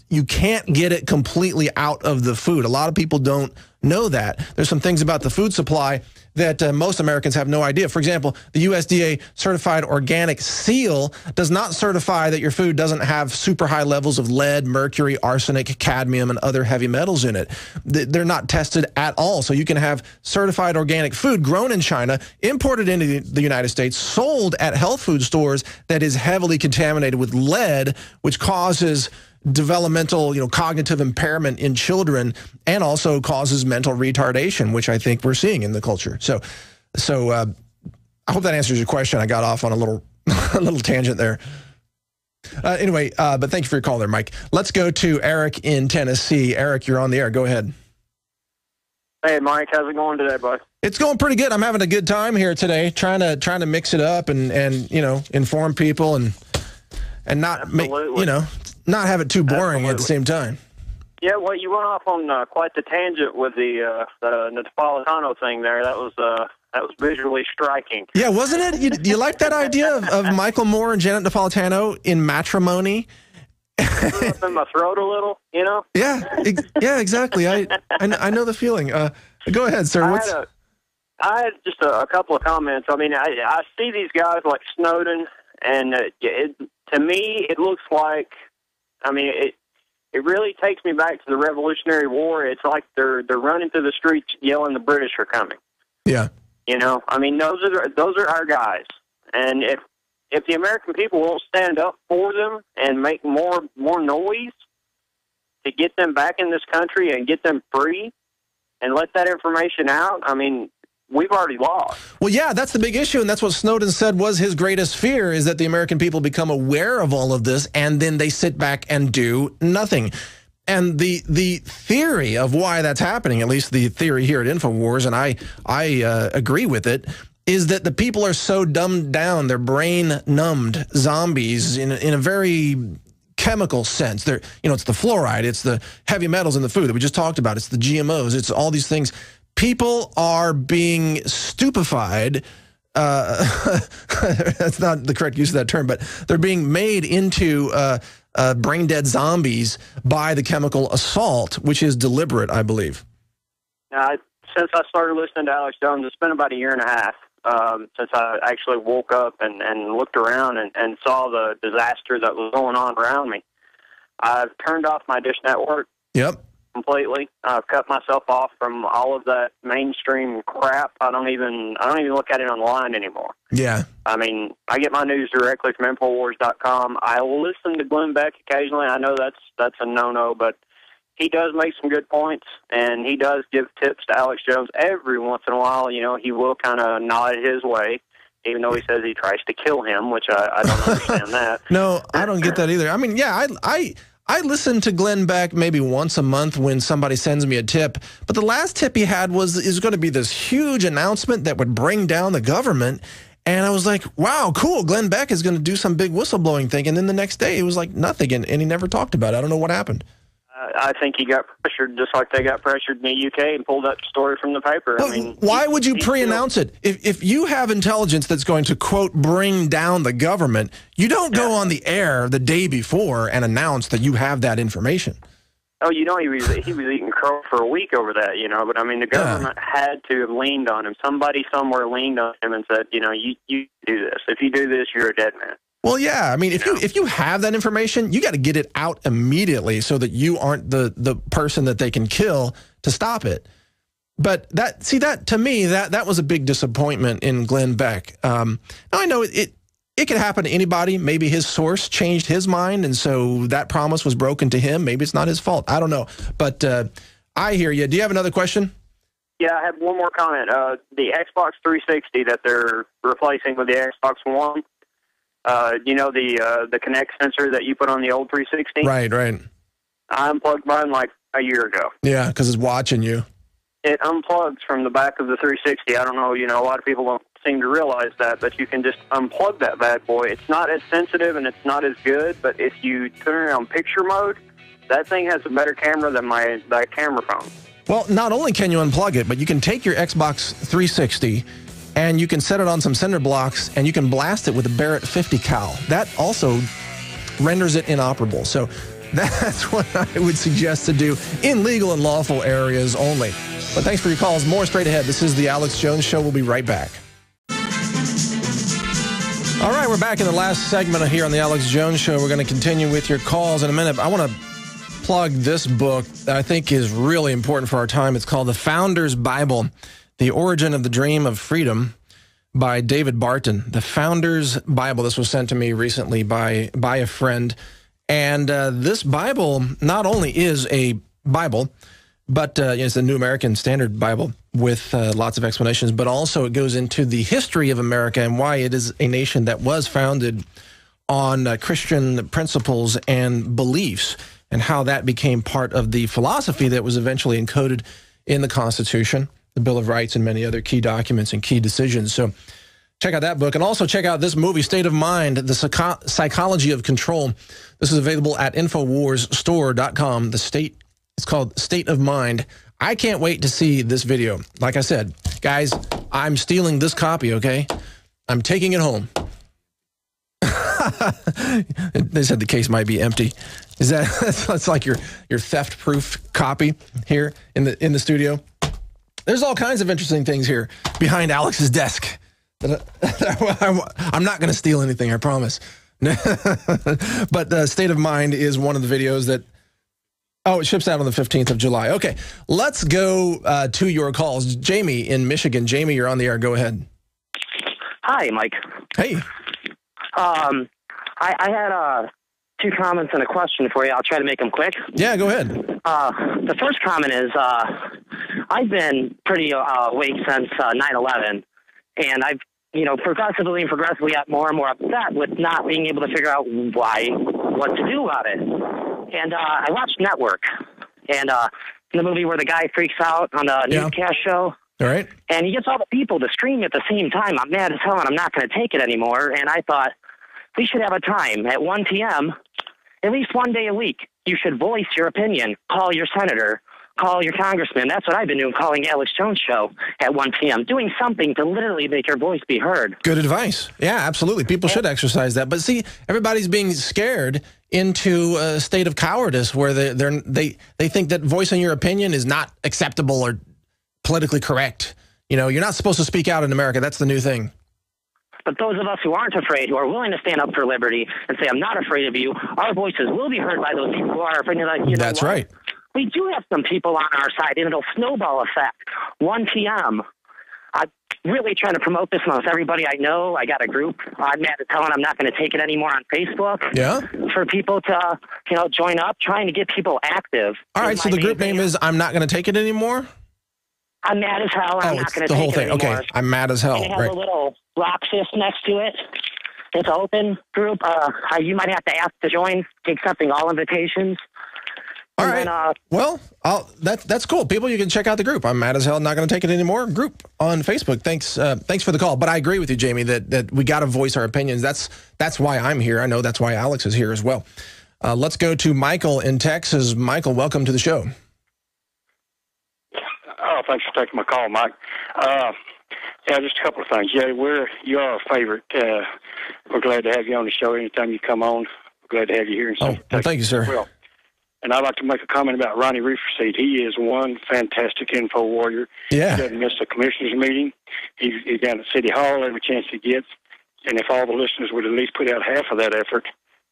S2: you can't get it completely out of the food. A lot of people don't know that. There's some things about the food supply that most Americans have no idea. For example, the USDA certified organic seal does not certify that your food doesn't have super high levels of lead, mercury, arsenic, cadmium, and other heavy metals in it. They're not tested at all. So you can have certified organic food grown in China, imported into the United States, sold at health food stores that is heavily contaminated with lead, which causes developmental, cognitive impairment in children, and also causes mental retardation, which I think we're seeing in the culture. So I hope that answers your question. I got off on a little tangent there. Anyway, but thank you for your call there, Mike. Let's go to Eric in Tennessee. Eric, you're on the air. Go ahead.
S19: Hey, Mike, how's it going today, bud?
S2: It's going pretty good. I'm having a good time here today, trying to mix it up and inform people and not make not have it too boring at the same time.
S19: Yeah, well, you went off on quite the tangent with the Napolitano thing there. That was visually striking.
S2: Yeah, wasn't it? You like that idea of Michael Moore and Janet Napolitano in matrimony?
S19: Up in my throat a little,
S2: Yeah, yeah, exactly. I know the feeling. Go ahead, sir.
S19: I had just a couple of comments. I mean, I see these guys like Snowden, and to me, it looks like, I mean, it really takes me back to the Revolutionary War. It's like they're running through the streets yelling the British are coming.
S2: Yeah.
S19: I mean, those are our guys, and if the American people won't stand up for them and make more noise to get them back in this country and get them free and let that information out, I mean, we've already lost.
S2: Well, yeah, that's the big issue, and that's what Snowden said was his greatest fear, is that the American people become aware of all of this, and then they sit back and do nothing. And the theory of why that's happening, at least the theory here at InfoWars, and I agree with it, is that the people are so dumbed down, they're brain-numbed zombies in a very chemical sense. They're, it's the fluoride, it's the heavy metals in the food that we just talked about, it's the GMOs, it's all these things. People are being stupefied. That's not the correct use of that term, but they're being made into brain-dead zombies by the chemical assault, which is deliberate, I believe.
S19: Since I started listening to Alex Jones, it's been about a year and a half since I actually woke up and looked around and saw the disaster that was going on around me. I've turned off my Dish Network.
S2: Yep.
S19: Completely. I've cut myself off from all of that mainstream crap. I don't even look at it online anymore.
S2: Yeah.
S19: I mean, I get my news directly from Infowars.com. I listen to Glenn Beck occasionally. I know that's a no-no, but he does make some good points, and he does give tips to Alex Jones every once in a while. He will kind of nod his way, even though he says he tries to kill him, which I don't understand that.
S2: No, I don't get that either. I mean, yeah, I listen to Glenn Beck maybe once a month when somebody sends me a tip, but the last tip he had is going to be this huge announcement that would bring down the government, and I was like, wow, cool, Glenn Beck is going to do some big whistleblowing thing, and then the next day it was like nothing, and he never talked about it. I don't know what happened.
S19: I think he got pressured just like they got pressured in the UK and pulled that story from the paper.
S2: Well,
S19: I mean,
S2: why would you pre-announce it? If you have intelligence that's going to, quote, bring down the government, you don't go on the air the day before and announce that you have that information.
S19: Oh, he was eating crow for a week over that, but I mean, the government had to have leaned on him. Somebody somewhere leaned on him and said, you do this. If you do this, you're a dead man.
S2: Well, yeah. I mean, if you have that information, you got to get it out immediately so that you aren't the person that they can kill to stop it. But that to me, that was a big disappointment in Glenn Beck. Now I know it could happen to anybody. Maybe his source changed his mind, and so that promise was broken to him. Maybe it's not his fault. I don't know. But I hear you. Do you have another question?
S19: Yeah, I have one more comment. The Xbox 360 that they're replacing with the Xbox One. The Kinect sensor that you put on the old 360?
S2: Right.
S19: I unplugged mine like a year ago.
S2: Yeah, because it's watching you.
S19: It unplugs from the back of the 360. I don't know, a lot of people don't seem to realize that, but you can just unplug that bad boy. It's not as sensitive and it's not as good, but if you turn it on picture mode, that thing has a better camera than my camera phone.
S2: Well, not only can you unplug it, but you can take your Xbox 360 and you can set it on some cinder blocks, and you can blast it with a Barrett 50 cal. That also renders it inoperable. So that's what I would suggest to do in legal and lawful areas only. But thanks for your calls. More straight ahead. This is the Alex Jones Show. We'll be right back. All right, we're back in the last segment here on the Alex Jones Show. We're going to continue with your calls in a minute. I want to plug this book that I think is really important for our time. It's called The Founder's Bible, The Origin of the Dream of Freedom by David Barton. The Founder's Bible. This was sent to me recently by a friend. And this Bible not only is a Bible, but it's a New American Standard Bible with lots of explanations, but also it goes into the history of America and why it is a nation that was founded on Christian principles and beliefs and how that became part of the philosophy that was eventually encoded in the Constitution, the Bill of Rights, and many other key documents and key decisions. So check out that book. And also check out this movie, State of Mind, The Psychology of Control. This is available at InfoWarsStore.com. It's called State of Mind. I can't wait to see this video. Like I said, guys, I'm stealing this copy, okay? I'm taking it home. They said the case might be empty. Is that's like your theft-proof copy here in the studio? There's all kinds of interesting things here behind Alex's desk. I'm not going to steal anything, I promise. But State of Mind is one of the videos that, oh, it ships out on the 15th of July. Okay, let's go to your calls. Jamie in Michigan. Jamie, you're on the air. Go ahead.
S20: Hi, Mike.
S2: Hey.
S20: I had 2 comments and a question for you. I'll try to make them quick.
S2: Yeah, go ahead.
S20: The first comment is I've been pretty awake since 9/11, and I've progressively got more and more upset with not being able to figure out what to do about it. And I watched Network, and the movie where the guy freaks out on the newscast show.
S2: All right.
S20: And he gets all the people to scream at the same time. I'm mad as hell, and I'm not going to take it anymore. And I thought we should have a time at 1 p.m., at least one day a week. You should voice your opinion. Call your senator. Call your congressman. That's what I've been doing, calling Alex Jones' show at 1 p.m., doing something to literally make your voice be heard.
S2: Good advice. Yeah, absolutely. People should exercise that. But see, everybody's being scared into a state of cowardice where they think that voicing your opinion is not acceptable or politically correct. You're not supposed to speak out in America. That's the new thing.
S20: But those of us who aren't afraid, who are willing to stand up for liberty and say, I'm not afraid of you, our voices will be heard by those people who are afraid.
S2: That's right.
S20: We do have some people on our side, and it'll snowball effect. 1 p.m. I'm really trying to promote this amongst everybody I know. I got a group. I'm mad at telling I'm not going to take it anymore on Facebook.
S2: Yeah.
S20: For people to, join up, trying to get people active.
S2: All right, so the group name is I'm Not Going to Take It Anymore?
S20: I'm mad as hell. I'm not going to take it anymore.
S2: the whole thing. Okay, I'm mad as hell.
S20: And it has a little rock fist next to it. It's an open group. You might have to ask to join, accepting all invitations.
S2: All right. Well, that's cool. People, you can check out the group. I'm mad as hell, not going to take it anymore. Group on Facebook. Thanks for the call. But I agree with you, Jamie, that we got to voice our opinions. That's why I'm here. I know that's why Alex is here as well. Let's go to Michael in Texas. Michael, welcome to the show.
S21: Oh, thanks for taking my call, Mike. Yeah, just a couple of things. Yeah, you are a favorite. We're glad to have you on the show. Anytime you come on, we're glad to have you here.
S2: Well, thank you, sir.
S21: Well, and I'd like to make a comment about Ronnie Reeferseed. He is one fantastic info warrior.
S2: Yeah.
S21: He doesn't miss a commissioner's meeting. He's down at City Hall every chance he gets. And if all the listeners would at least put out half of that effort,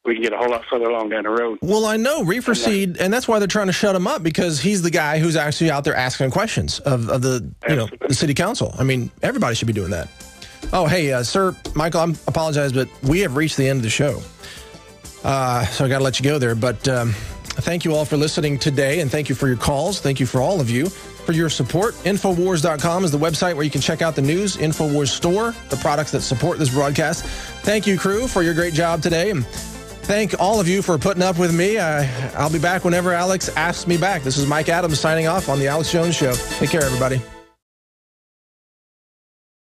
S21: we can get a whole lot further along down the road.
S2: Well, I know Reeferseed, and that's why they're trying to shut him up, because he's the guy who's actually out there asking questions of the the city council. I mean, everybody should be doing that. Oh, hey, sir, Michael, I apologize, but we have reached the end of the show. So I got to let you go there. But thank you all for listening today, and thank you for your calls. Thank you for all of you for your support. Infowars.com is the website where you can check out the news. Infowars Store, the products that support this broadcast. Thank you, crew, for your great job today. And thank all of you for putting up with me. I'll be back whenever Alex asks me back. This is Mike Adams signing off on The Alex Jones Show. Take care, everybody.